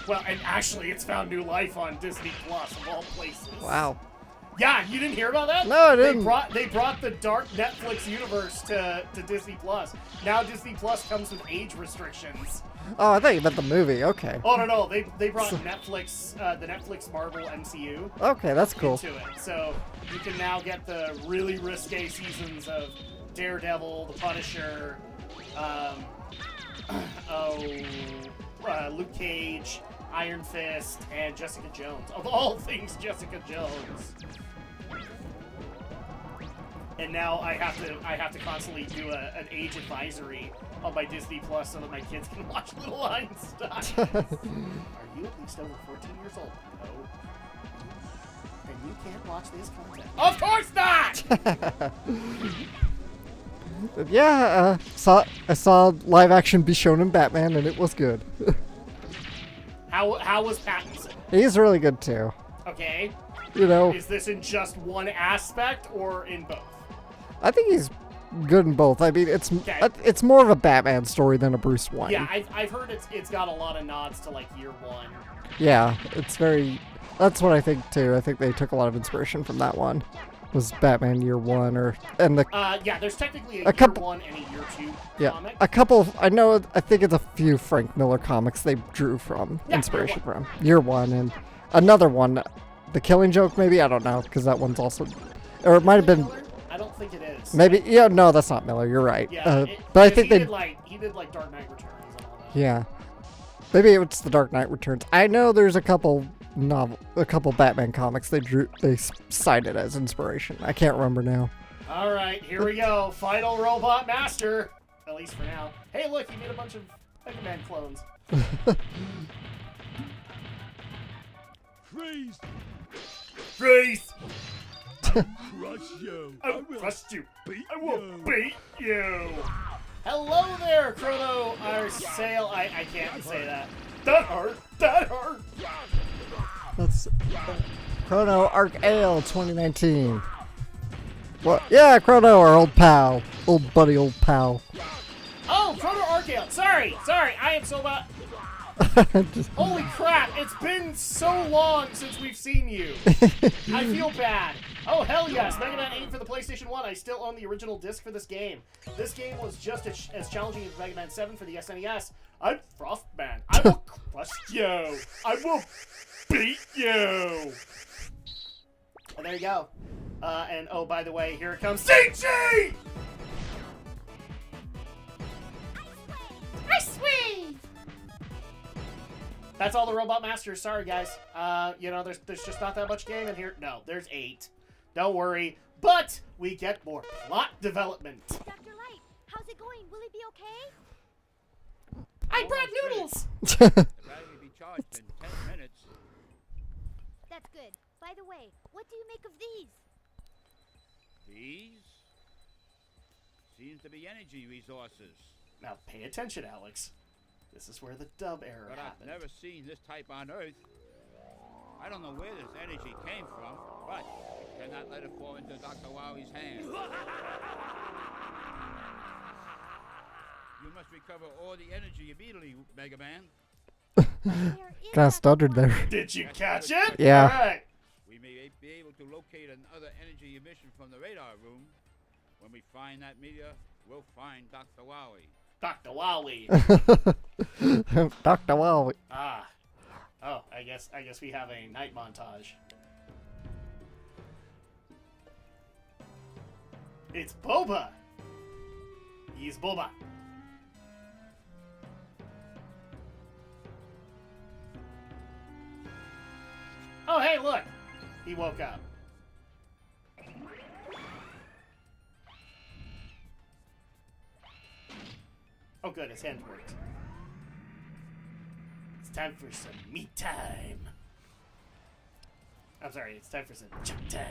Well, and actually, it's found new life on Disney Plus of all places. Wow. Yeah, you didn't hear about that? No, I didn't. They brought the dark Netflix universe to Disney Plus. Now Disney Plus comes with age restrictions. Oh, I thought you meant the movie. Okay. Oh no, they brought Netflix, the Netflix Marvel MCU. Okay, that's cool. Into it, so you can now get the really risque seasons of Daredevil, The Punisher, Luke Cage, Iron Fist, and Jessica Jones. Of all things, Jessica Jones. And now I have to constantly do an age advisory on my Disney Plus so that my kids can watch Little Einstein. Are you at least over 14 years old? No. Then you can't watch this content. Of course not! Yeah, I saw live action Bishonen Batman and it was good. How was Pattinson? He's really good too. Okay. You know, Is this in just one aspect or in both? I think he's good in both. I mean, it's more of a Batman story than a Bruce Wayne. Yeah, I've heard it's got a lot of nods to like Year One. Yeah, it's very. That's what I think too. I think they took a lot of inspiration from that one. Was Batman Year One and the Yeah, there's technically a A couple- Year One and a Year Two yeah comic. a couple. I think it's a few Frank Miller comics they drew from Yeah, inspiration Year from Year One and another one, The Killing Joke maybe. I don't know because that one's also, or it might have been. Miller? I don't think it is. Maybe, yeah, no, that's not Miller. You're right. Yeah, but I because think he they. he did like Dark Knight Returns and all that. Yeah, maybe it's the Dark Knight Returns. I know there's a couple Batman comics they cited as inspiration. I can't remember now. All right, here we go. Final Robot Master. At least for now. Hey, look, he made a bunch of Mega Man clones. Freeze! Freeze! Crush you! I will trust you. I will beat you. Hello there, Chrono Arsail. I can't say that. That hurt. That hurt. That's Chrono Arc Ale 2019. What? Yeah, Chrono, our old pal, old buddy, old pal. Oh, Chrono Arcale. Sorry. I am so bad. Holy crap! It's been so long since we've seen you. I feel bad. Oh hell yes! Mega Man 8 for the PlayStation 1. I still own the original disc for this game. This game was just as challenging as Mega Man 7 for the SNES. I'm Frostman. I will crush you. I will beat you. And there you go. And oh, by the way, here it comes. CG! Ice Wave! That's all the Robot Masters. Sorry, guys. There's just not that much game in here. No, there's 8. Don't worry. But we get more plot development. Dr. Light, how's it going? Will he be okay? I brought noodles! The battery will be charged in 10 minutes. That's good. By the way, what do you make of these? These seems to be energy resources. Now pay attention, Alex. This is where the dub error But I've happened. never seen this type on Earth. I don't know where this energy came from, but I cannot let it fall into Dr. Wowie's hands. You must recover all the energy immediately, Mega Man. Kind of stuttered there. Did you catch it? Yeah. All right. We may be able to locate another energy emission from the radar room. When we find that meteor, we'll find Dr. Wowie. Dr. Wowie. Dr. Wow. Ah. Oh, I guess we have a night montage. It's Boba. He's Boba. Oh, hey, look. He woke up. Oh, good. His hand worked. It's time for some me time. I'm sorry. It's time for some chunk time.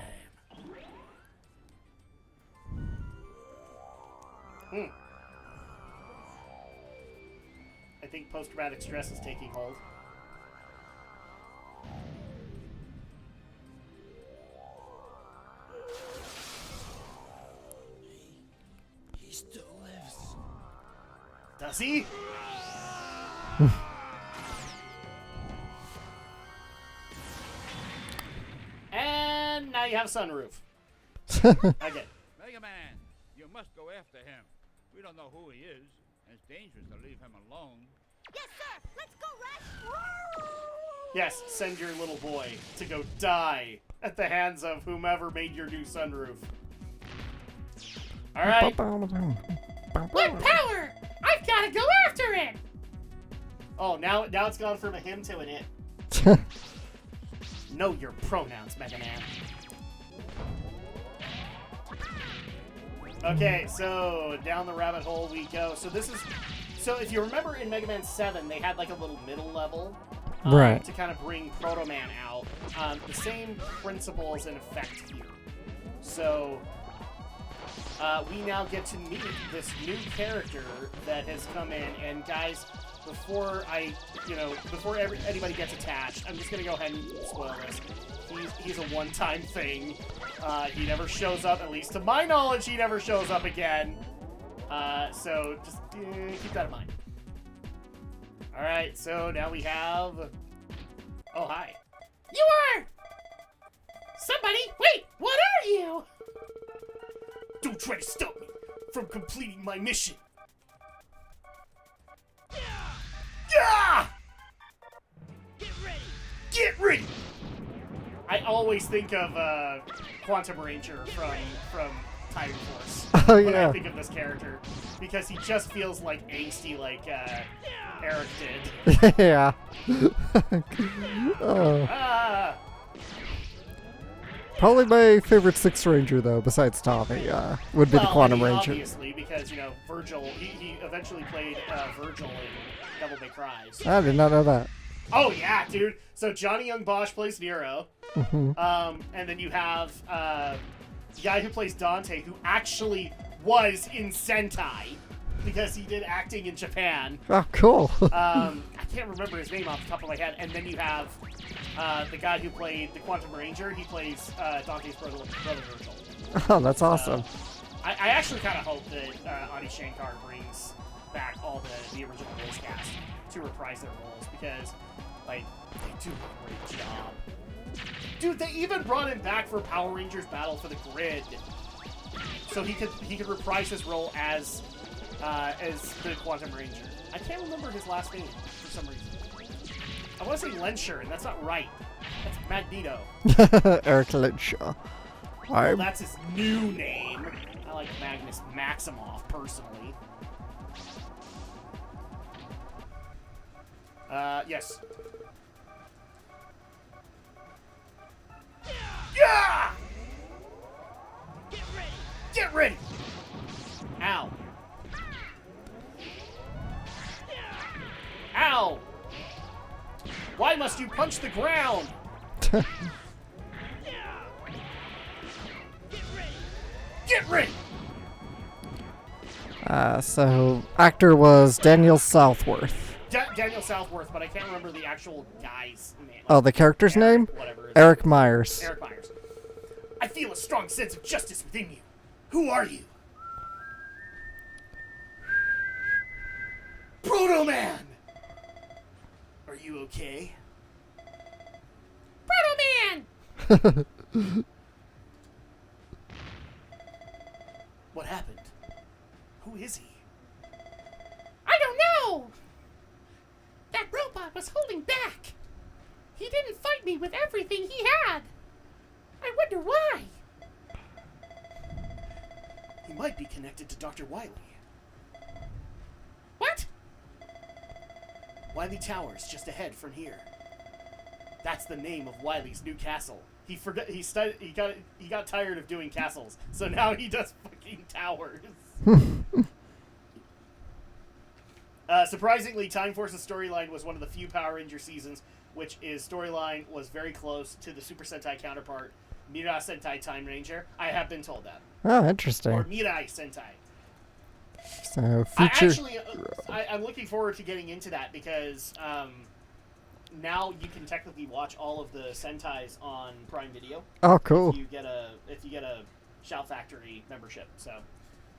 I think post-traumatic stress is taking hold. See? And now you have sunroof. Again. Mega Man, you must go after him. We don't know who he is, and it's dangerous to leave him alone. Yes, sir. Let's go, Rush. Yes, send your little boy to go die at the hands of whomever made your new sunroof. Alright. What power? I've got to go after it. Oh, now it's gone from a him to an it. Know your pronouns, Mega Man. Okay, so down the rabbit hole we go. So if you remember in Mega Man 7, they had like a little middle level Right. to kind of bring Proto Man out. The same principle is in effect here. So we now get to meet this new character that has come in, and guys, before anybody gets attached, I'm just gonna go ahead and spoil this. He's a one-time thing. He never shows up, at least to my knowledge, he never shows up again. So just keep that in mind. Alright, so now we have... Oh, hi. You are. Somebody. Wait. What are you? Don't try to stop me from completing my mission. Yeah! Get ready! I always think of Quantum Ranger from Titan Force Oh, when I yeah. think of this character, because he just feels like angsty, like Eric did. Yeah. Oh. Probably my favorite Sixth Ranger, though, besides Tommy, would be the Quantum Ranger. Obviously, because Virgil. He eventually played Virgil in Devil May Cry. So. I did not know that. Oh yeah, dude. So Johnny Young Bosch plays Nero, Mm-hmm. and then you have the guy who plays Dante, who actually was in Sentai because he did acting in Japan. Oh, cool. I can't remember his name off the top of my head. And then you have the guy who played the Quantum Ranger. He plays Dante's brother Virgil. Oh, that's awesome. I actually kind of hope that Adi Shankar brings back all the original voice cast to reprise their roles, because like they do a great job. Dude, they even brought him back for Power Rangers Battle for the Grid, so he could reprise his role as the Quantum Ranger. I can't remember his last name for some reason. I want to say Lensher, and that's not right. That's Magneto. Eric Lenshaw. Well, that's his new name. I like Magnus Maximoff personally. Yes. Yeah! Get ready! Ow. Ow! Why must you punch the ground? Get ready! So, actor was Daniel Southworth. Daniel Southworth, but I can't remember the actual guy's name. Oh, the character's name? Whatever. Eric Myers. Eric Myers. I feel a strong sense of justice within you. Who are you? Proto Man! Are you okay? Proto Man. What happened? Who is he? I don't know. That robot was holding back. He didn't fight me with everything he had. I wonder why. He might be connected to Dr. Wily. What? Wily Towers, just ahead from here. That's the name of Wily's new castle. He forgot. He got tired of doing castles, so now he does fucking towers. Surprisingly, Time Force's storyline was one of the few Power Ranger seasons which his storyline was very close to the Super Sentai counterpart, Mirai Sentai Time Ranger. I have been told that. Oh, interesting. Or Mirai Sentai. So, future... I'm looking forward to getting into that, because now you can technically watch all of the Sentais on Prime Video. Oh, cool. If you get a Shout Factory membership, so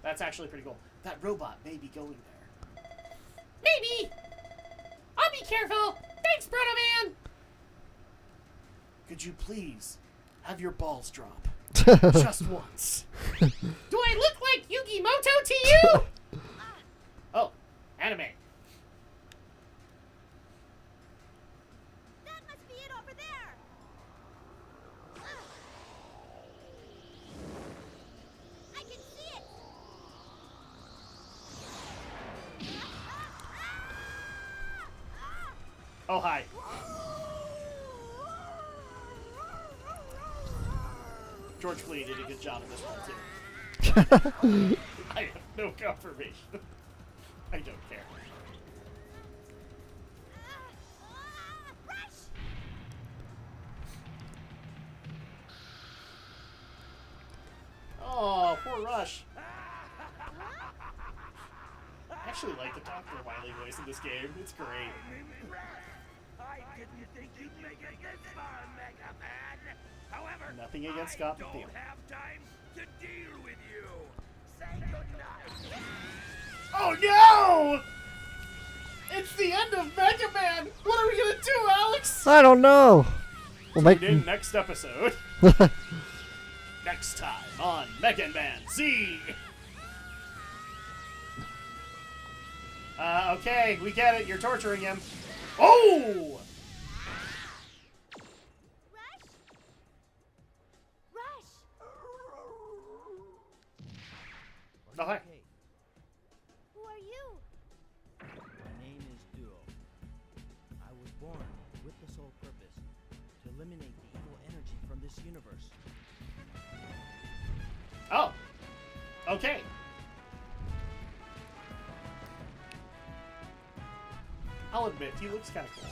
that's actually pretty cool. That robot may be going there. Maybe. I'll be careful. Thanks, Proto Man. Could you please have your balls drop? Just once. Do I look like Yugi Moto to you? Oh, anime. That must be it over there. I can see it. Oh, hi. George Clooney did a good job in this one, too. I have no confirmation. I don't care. Rush! Oh, poor Rush. I actually like the Dr. Wily voice in this game. It's great. I didn't think you'd make it this far, Mega Man. However, Nothing against Scott I don't McNeil. have time to deal with you. Say goodnight. Oh no! It's the end of Mega Man! What are we gonna do, Alex? I don't know. We'll make. Tune in next episode. Next time on Mega Man Z. Okay, we get it. You're torturing him. Oh! Rush! Rush! Oh, hi. Okay, Who are you? my name is Duo. I was born with the sole purpose to eliminate the evil energy from this universe. Oh. Okay. I'll admit, he looks kind of cool.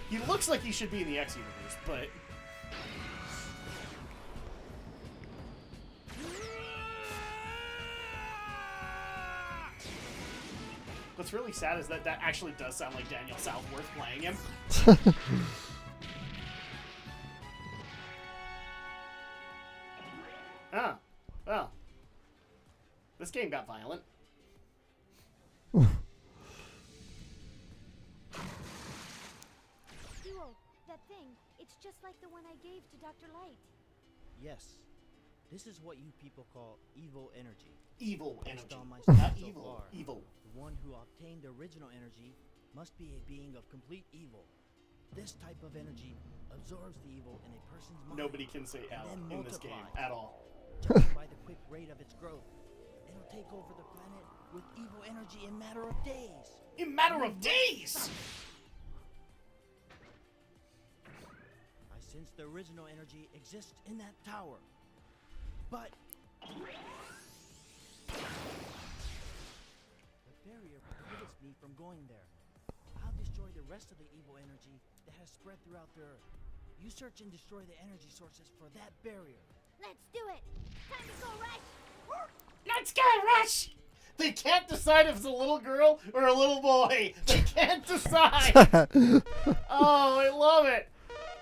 He looks like he should be in the X universe, but what's really sad is that actually does sound like Daniel Southworth playing him. Ah, well, this game got violent. Duo, that thing. It's just like the one I gave to Dr. Light. Yes, this is what you people call evil energy. Evil Based energy. on my Not studies so evil. far, Evil. The one who obtained the original energy must be a being of complete evil. This type of energy absorbs the evil in a person's mind. Nobody can say and L then in this game multiplies. at all. Judging by the quick rate of its growth, it'll take over the planet with evil energy in matter of days. In matter of days! I sense the original energy exists in that tower. But the barrier prohibits me from going there. I'll destroy the rest of the evil energy that has spread throughout the earth. You search and destroy the energy sources for that barrier. Let's do it. Time to go, Rush. Let's go, Rush! They can't decide if it's a little girl or a little boy. They can't decide. Oh, I love it.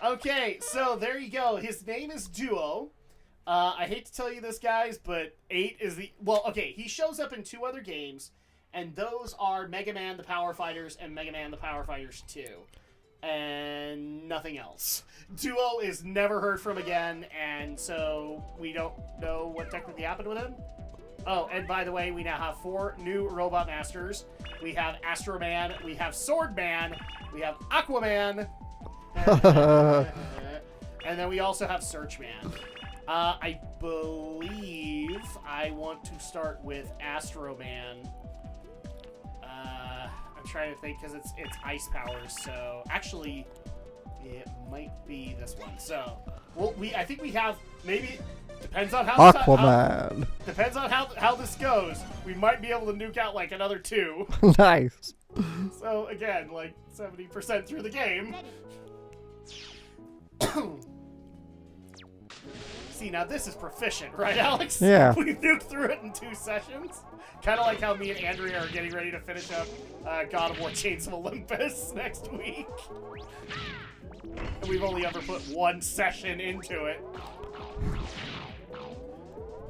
Okay, so there you go. His name is Duo. I hate to tell you this, guys, but 8 is the... Well, okay, he shows up in 2 other games, and those are Mega Man the Power Fighters and Mega Man the Power Fighters 2. And nothing else. Duo is never heard from again, and so we don't know what technically happened with him. Oh, and by the way, we now have 4 new Robot Masters. We have Astro Man, we have Sword Man, we have Aquaman, and then we also have Search Man. I believe I want to start with Astro Man. I'm trying to think because it's ice powers. So actually, it might be this one. So I think we have maybe depends on how Aquaman. depends on how this goes. We might be able to nuke out like another 2. Nice. So again, like 70% through the game. See, now this is proficient, right, Alex? Yeah. We nuked through it in 2 sessions. Kind of like how me and Andrea are getting ready to finish up God of War Chains of Olympus next week. And we've only ever put 1 session into it.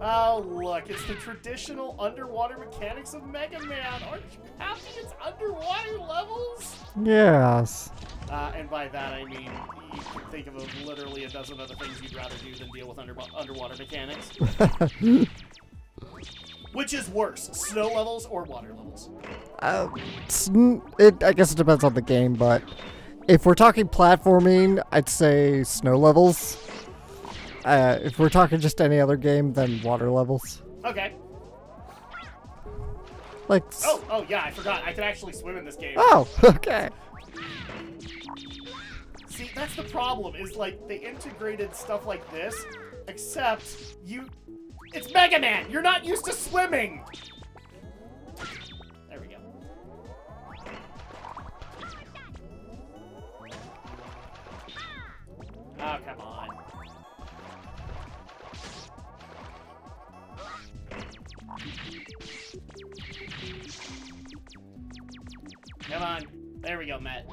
Oh, look, it's the traditional underwater mechanics of Mega Man. Aren't you happy it's underwater levels? Yes. And by that, I mean, you can think of literally a dozen other things you'd rather do than deal with underwater mechanics. Which is worse, snow levels or water levels? I guess it depends on the game, but if we're talking platforming, I'd say snow levels. If we're talking just any other game, then water levels. Okay. Like. Oh yeah, I forgot. I can actually swim in this game. Oh, okay. See, that's the problem. Is like they integrated stuff like this, except it's Mega Man. You're not used to swimming. There we go. Oh, come on. Come on. There we go, Matt.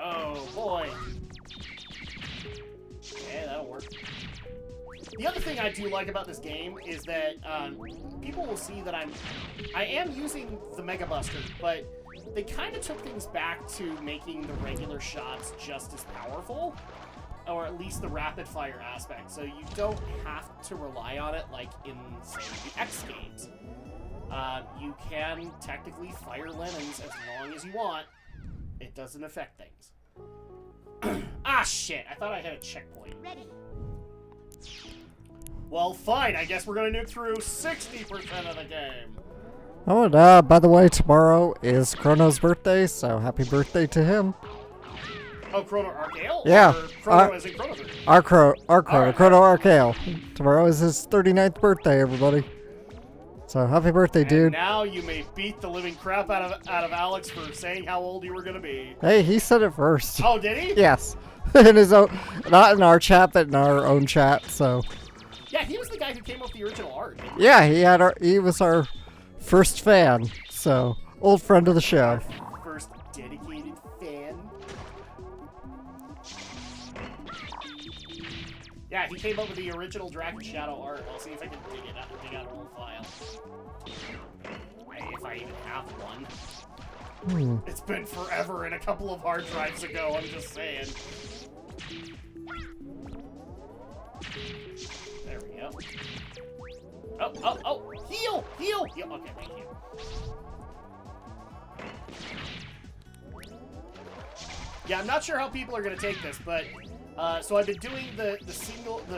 Oh, boy. Okay, that'll work. The other thing I do like about this game is that people will see that I am using the Mega Buster, but they kind of took things back to making the regular shots just as powerful, or at least the rapid fire aspect, so you don't have to rely on it like in, say, the X games. You can technically fire lemons as long as you want. It doesn't affect things. Ah, shit. I thought I had a checkpoint. Ready. Well, fine. I guess we're going to nuke through 60% of the game. Oh, and by the way, tomorrow is Chrono's birthday, so happy birthday to him. Oh, Chrono Arcale? Yeah. Or Chrono as in Chrono Trigger? Our Chrono, Alright. Chrono Arcale. Tomorrow is his 39th birthday, everybody. So happy birthday, And dude. now you may beat the living crap out of Alex for saying how old you were going to be. Hey, he said it first. Oh, did he? Yes. In his own, not in our chat, but in our own chat, so. Yeah, he was the guy who came up with the original art. Yeah, he was our first fan, so old friend of the show. First dedicated fan. Yeah, he came up with the original Drak and Shadow art. I'll see if I can dig out an old file. If I even have one. It's been forever and a couple of hard drives ago, I'm just saying. There we go. Oh! Heal! Okay, thank you. Yeah, I'm not sure how people are going to take this, but so I've been doing the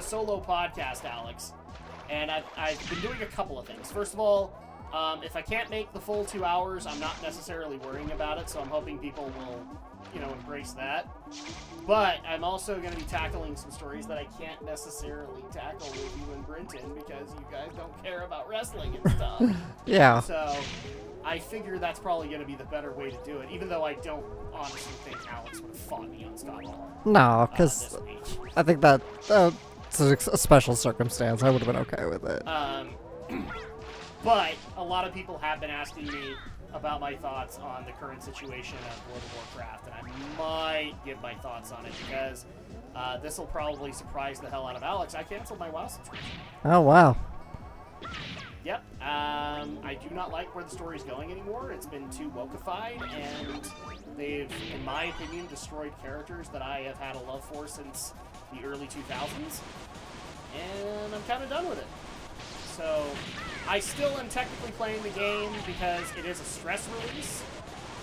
solo podcast, Alex, and I've been doing a couple of things. First of all, if I can't make the full 2 hours, I'm not necessarily worrying about it, so I'm hoping people will, embrace that. But I'm also going to be tackling some stories that I can't necessarily tackle with you and Brenton because you guys don't care about wrestling and stuff. Yeah. So I figure that's probably going to be the better way to do it, even though I don't honestly think Alex would have fought me on Scott Hall. No, because I think that's a special circumstance. I would have been okay with it. But a lot of people have been asking me about my thoughts on the current situation of World of Warcraft, and I might give my thoughts on it because this will probably surprise the hell out of Alex. I canceled my WoW subscription. Oh, wow. Yep. I do not like where the story's going anymore. It's been too wokeified, and they've, in my opinion, destroyed characters that I have had a love for since the early 2000s, and I'm kind of done with it. So I still am technically playing the game because it is a stress release,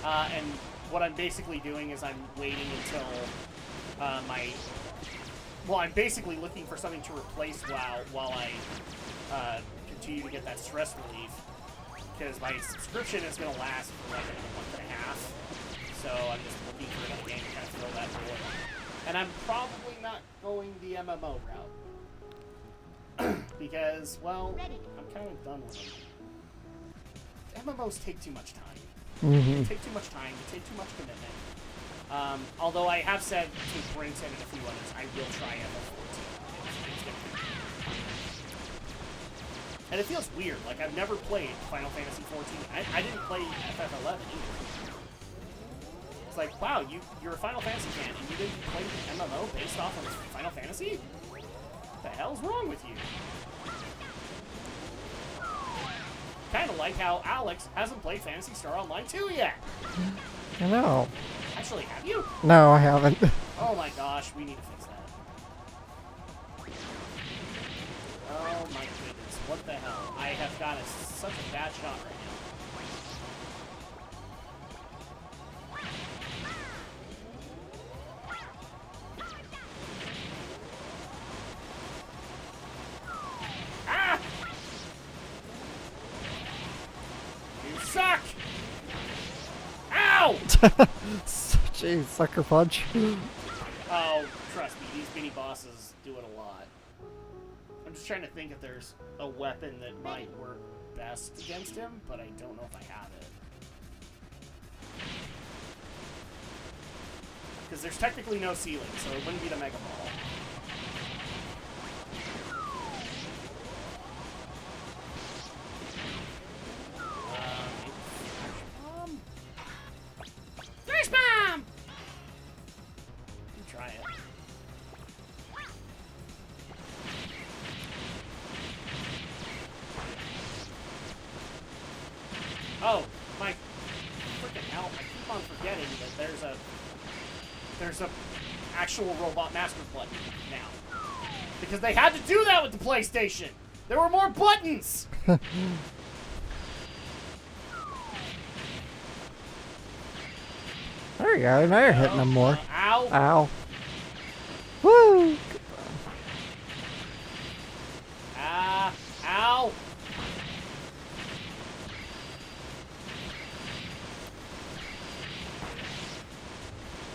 and what I'm basically doing is I'm waiting until I'm basically looking for something to replace WoW while I continue to get that stress relief, because my subscription is going to last for like a month and a half, so I'm just looking for another game to kind of fill that void. And I'm probably not going the MMO route. Because, well, I'm kind of done with them. MMOs take too much time. They take too much time, they take too much commitment. Although I have said to Brenton and a few others, I will try MMO14. And it feels weird, like I've never played Final Fantasy XIV. I didn't play FF11 either. It's like, wow, you're a Final Fantasy fan and you didn't play the MMO based off of Final Fantasy? What the hell's wrong with you? Kind of like how Alex hasn't played Phantasy Star Online 2 yet. I know. Actually, have you? No, I haven't. Oh my gosh, we need to fix that. Oh my goodness, what the hell? I have got such a bad shot right now. Ah! You suck! Ow! Jeez, sucker punch. Oh, trust me, these mini bosses do it a lot. I'm just trying to think if there's a weapon that might work best against him, but I don't know if I have it. Because there's technically no ceiling, so it wouldn't be the Mega Ball. Flash bomb! You try it. Oh, my freaking hell! I keep on forgetting that there's a actual robot master button now, because they had to do that with the PlayStation. There were more buttons. There you go. Now you're hitting them more. Ow! Ow. Woo! Ah! Ow!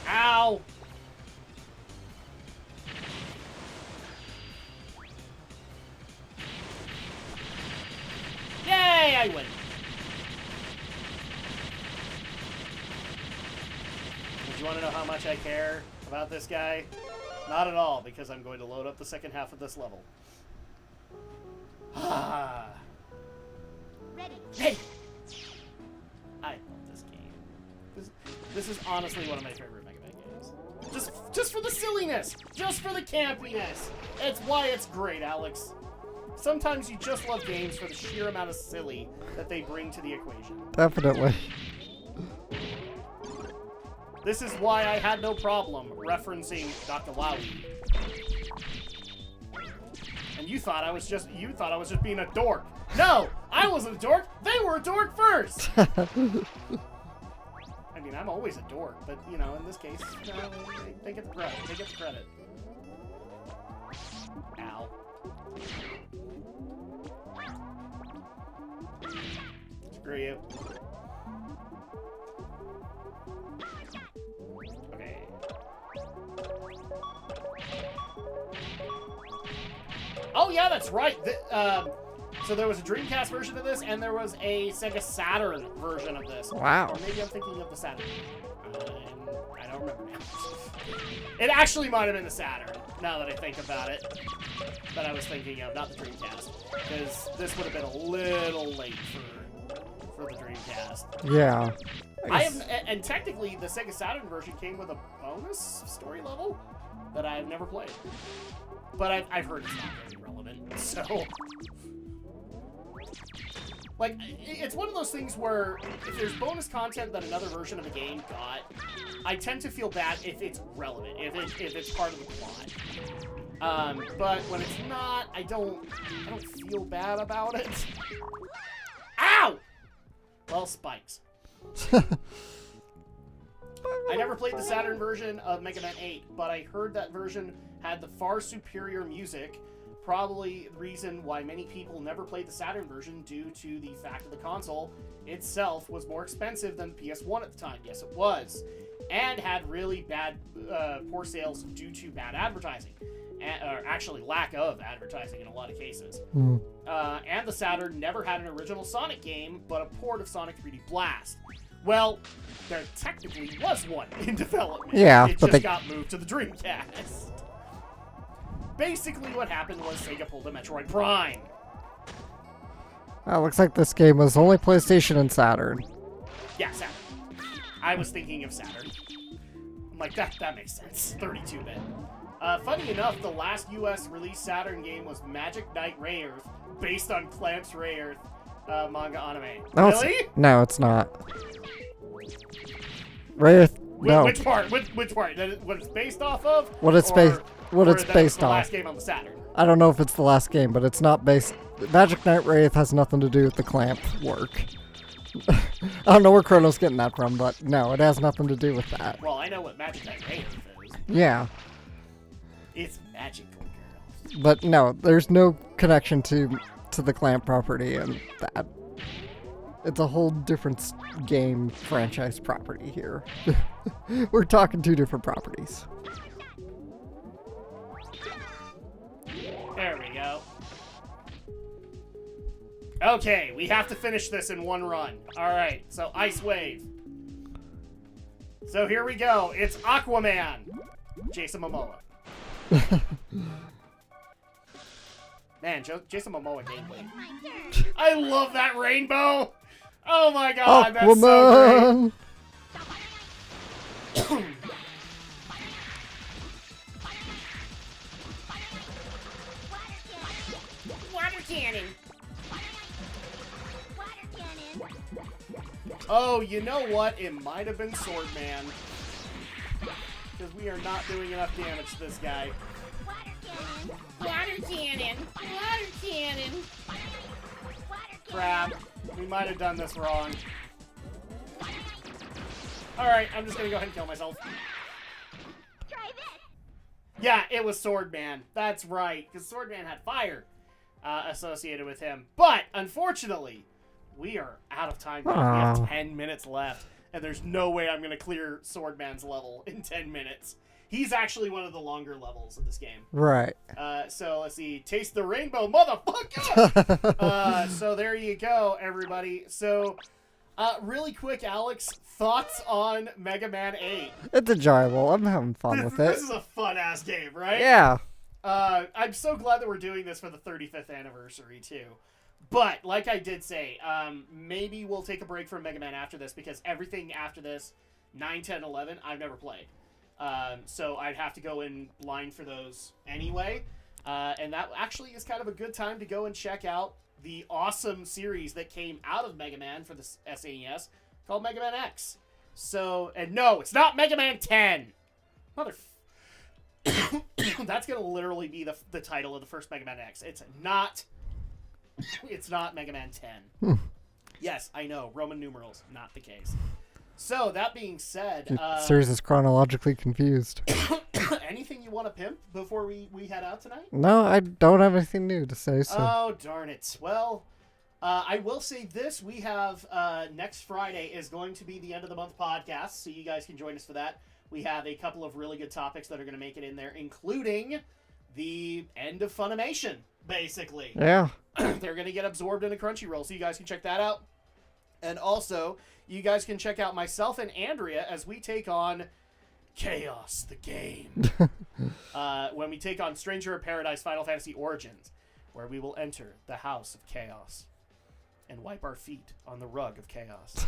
Ow! Yay! I win. Do you want to know how much I care about this guy? Not at all, because I'm going to load up the second half of this level. Ah. Ready. Hey! I love this game. This is honestly one of my favorite Mega Man games. Just for the silliness! Just for the campiness! It's why it's great, Alex. Sometimes you just love games for the sheer amount of silly that they bring to the equation. Definitely. This is why I had no problem referencing Dr. Lowy. And you thought I was just being a dork. No, I wasn't a dork. They were a dork first. I mean, I'm always a dork, but you know, in this case, you know, they get the credit. They get the credit. Ow. Screw you. Okay. Oh yeah, that's right. So there was a Dreamcast version of this, and there was a Sega Saturn version of this. Wow. Or maybe I'm thinking of the Saturn. I don't remember now. It actually might have been the Saturn, now that I think about it. That I was thinking of, not the Dreamcast. Because this would have been a little late for the Dreamcast. Yeah. And technically, the Sega Saturn version came with a bonus story level that I've never played. But I've heard it's not very relevant, so... Like, it's one of those things where if there's bonus content that another version of a game got, I tend to feel bad if it's relevant, if it's part of the plot. But when it's not, I don't feel bad about it. Ow! Well, spikes. I never played the Saturn version of Mega Man 8, but I heard that version had the far superior music. Probably the reason why many people never played the Saturn version due to the fact that the console itself was more expensive than the PS1 at the time. Yes, it was. And had really bad, poor sales due to bad advertising. Or actually lack of advertising in a lot of cases. Mm. And the Saturn never had an original Sonic game, but a port of Sonic 3D Blast. Well, there technically was one in development. Yeah, it but just got moved to the Dreamcast. Basically what happened was Sega pulled a Metroid Prime. Looks like this game was only PlayStation and Saturn. Yeah, Saturn. I was thinking of Saturn. I'm like, that makes sense. 32-bit. Funny enough, the last U.S. released Saturn game was Magic Knight Rayearth, based on Clamp's Rayearth manga anime. No, Really? No, it's not. Rayearth, no. Which part? Which part? What it's based off of? What it's based the off. last game on the Saturn. I don't know if it's the last game, but it's not based... Magic Knight Rayearth has nothing to do with the Clamp work. I don't know where Chrono's getting that from, but no, it has nothing to do with that. Well, I know what Magic Knight Rayearth is. Yeah. It's magical, girls. But no, there's no connection to the Clamp property and that. It's a whole different game franchise property here. We're talking two different properties. There we go. Okay, we have to finish this in one run. Alright, so Ice Wave. So here we go. It's Aquaman. Jason Momoa. Man, Jason Momoa gameplay. I love that rainbow! Oh my god, that's so great! Water cannon. Oh, you know what? It might have been Swordman. Because we are not doing enough damage to this guy. Water cannon. Water cannon. Crap. We might have done this wrong. Alright, I'm just gonna go ahead and kill myself. Try this. Yeah, it was Swordman. That's right, because Swordman had fire associated with him. But, unfortunately, we are out of time now. We have 10 minutes left, and there's no way I'm going to clear Swordman's level in 10 minutes. He's actually one of the longer levels of this game. Right. So, let's see. Taste the rainbow, motherfucker! So, there you go, everybody. So, really quick, Alex, thoughts on Mega Man 8? It's enjoyable. I'm having fun with it. This is a fun-ass game, right? Yeah. I'm so glad that we're doing this for the 35th anniversary, too. But, like I did say, maybe we'll take a break from Mega Man after this, because everything after this, 9, 10, 11, I've never played. So I'd have to go in blind for those anyway. And that actually is kind of a good time to go and check out the awesome series that came out of Mega Man for the SNES called Mega Man X. So, and no, it's not Mega Man 10! That's going to literally be the title of the first Mega Man X. It's not Mega Man 10. Yes, I know. Roman numerals, not the case. So, that being said... The series is chronologically confused. Anything you want to pimp before we head out tonight? No, I don't have anything new to say, so... Oh, darn it. Well, I will say this. We have... next Friday is going to be the end of the month podcast, so you guys can join us for that. We have a couple of really good topics that are going to make it in there, including the end of Funimation, basically. Yeah. They're going to get absorbed into Crunchyroll, so you guys can check that out. And also, you guys can check out myself and Andrea as we take on Chaos, the game. When we take on Stranger of Paradise Final Fantasy Origins, where we will enter the House of Chaos and wipe our feet on the rug of chaos.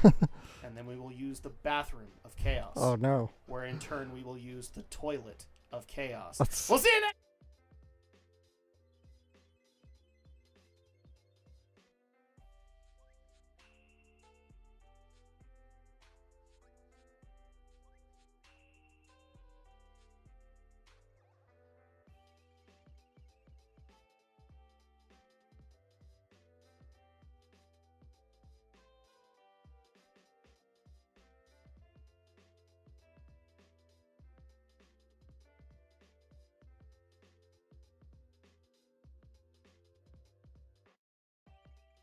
And then we will use the bathroom of chaos. Oh, no. Where in turn we will use the toilet of chaos. That's... We'll see you next